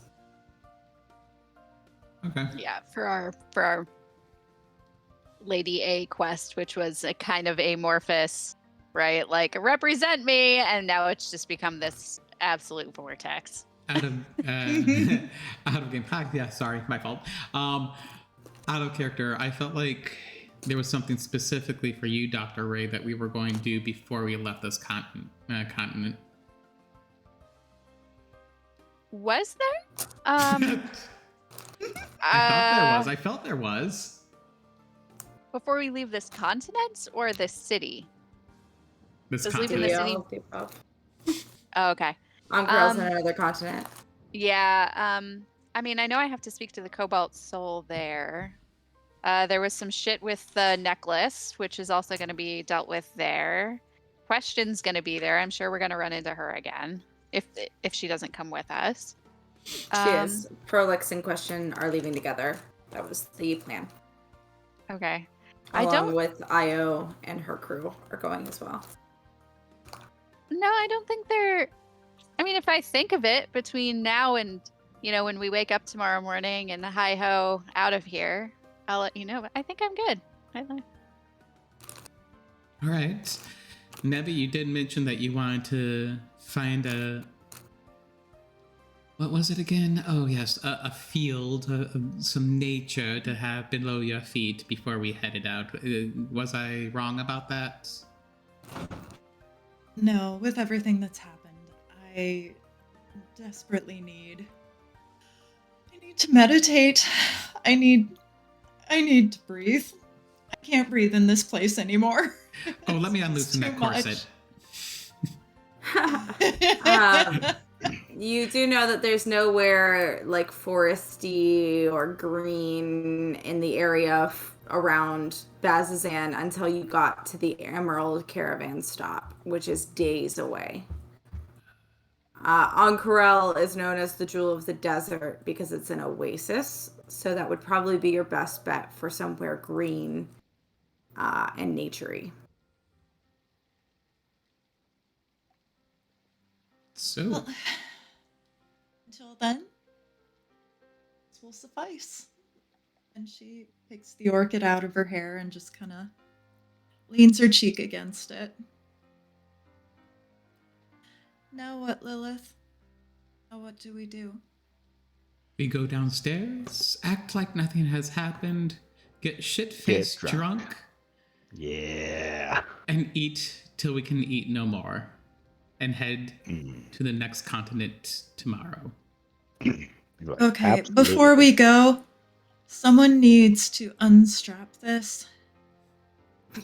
Okay. Yeah, for our Lady A quest, which was a kind of amorphous, right? Like represent me, and now it's just become this absolute vortex. Out of game. Hi, yeah, sorry, my fault. Out of character, I felt like there was something specifically for you, Dr. Ray, that we were going to do before we left this continent. Was there? I felt there was. Before we leave this continent or this city? This Does leaving the continent. city- Oh, okay. Ankara's on another continent. Yeah. I mean, I know I have to speak to the Cobalt Soul there. There was some shit with the necklace, which is also going to be dealt with there. Question's going to be there. I'm sure we're going to run into her again if she doesn't come with us. She is. Prolix and Question are leaving together. That was the plan. Okay. Along with Io and her crew are going as well. No, I don't think they're. I mean, if I think of it, between now and when we wake up tomorrow morning and hi-ho out of here, I'll let you know. But I think I'm good. All right. Nevi, you did mention that you wanted to find what was it again? Oh, yes, a field, some nature to have below your feet before we headed out. Was I wrong about that? No, with everything that's happened, I desperately need to meditate. I need to breathe. I can't breathe in this place anymore. Oh, let me It's unloosen that too corset. You do know that there's nowhere like foresty or green in the area around Bazazan until you got to the Emerald Caravan stop, which is days away. Ankarel is known as the Jewel of the Desert because it's an oasis, so that would probably be your best bet for somewhere green and naturey. So, Well, until then, this will suffice. And she picks the orchid out of her hair and just kind of leans her cheek against it. Now what, Lilith? Now what do we do? we go downstairs, act like nothing has happened, get shit-faced Get drunk. drunk, Yeah. and eat till we can eat no more, and head to the next continent tomorrow. Okay, Absolutely. before we go, someone needs to unstrap this.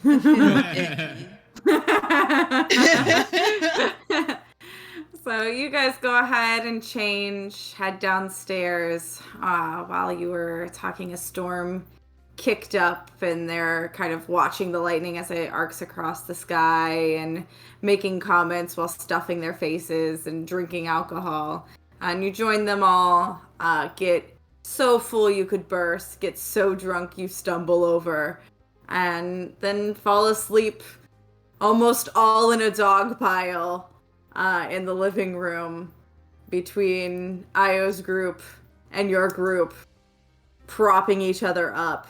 I feel icky. So you guys go ahead and change, head downstairs. While you were talking, a storm kicked up, and they're kind of watching the lightning as it arcs across the sky and making comments while stuffing their faces and drinking alcohol. And you join them all, get so full you could burst, get so drunk you stumble over, and then fall asleep almost all in a dog pile in the living room between Io's group and your group, propping each other up.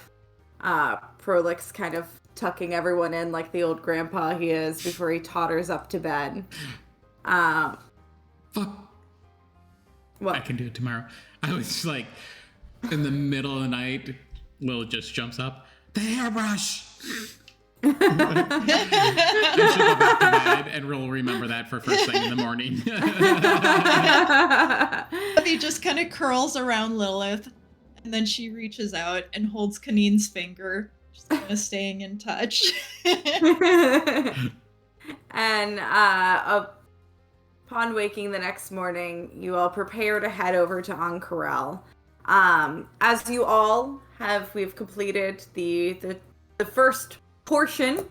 Prolix kind of tucking everyone in like the old grandpa he is before he totters up to bed. Fuck. What? I can do it tomorrow. I was like, in the middle of the night, Lil just jumps up. The hairbrush! And she'll go back to bed, and we'll remember that for first thing in the morning. He just kind of curls around Lilith, and then she reaches out and holds Kaneen's finger, just kind of staying in touch. And upon waking the next morning, you all prepare to head over to Ankarel. As you all we've completed the first portion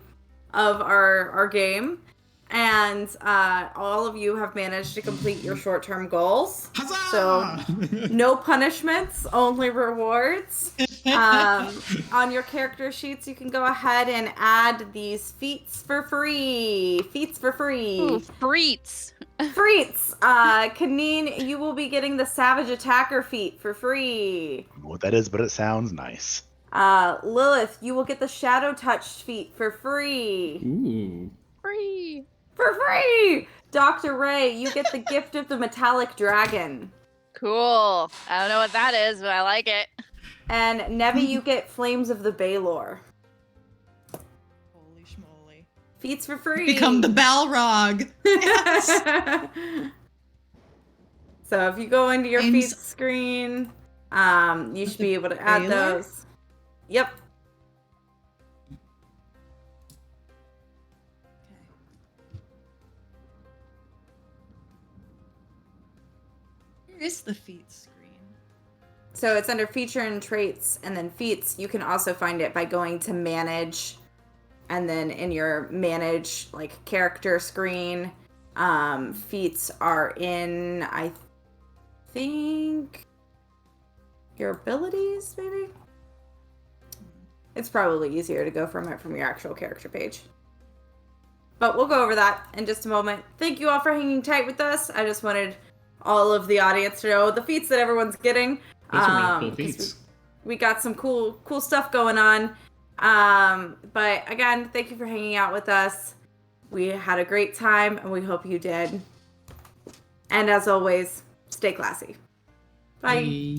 of our game, and all of you have managed to complete your short-term goals. Huzzah! So no punishments, only rewards. On your character sheets, you can go ahead and add these feats for free. Ooh, freets. Freets. Kaneen, you will be getting the Savage Attacker feat for free. I don't know what that is, but it sounds nice. Lilith, you will get the Shadow Touched feat for free. Ooh. Free. For free! Dr. Ray, you get the Gift of the Metallic Dragon. Cool. I don't know what that is, but I like it. And Nevi, you get Flames of the Baylor. Holy schmoly. Feats for free. Become the Balrog. Yes. So if you go into your Flames- feats screen, you should be able to add Baylor? those. Yep. Where is the feet screen? So it's under feature and traits, and then feats. You can also find it by going to manage, and then in your manage like character screen, feats are in, I think, your abilities, maybe? It's probably easier to go from your actual character page. But we'll go over that in just a moment. Thank you all for hanging tight with us. I just wanted all of the audience to know the feats that everyone's getting. Those are really cool 'cause feats. we got some cool stuff going on. But again, thank you for hanging out with us. We had a great time, and we hope you did. And as always, stay classy. Bye. Bye.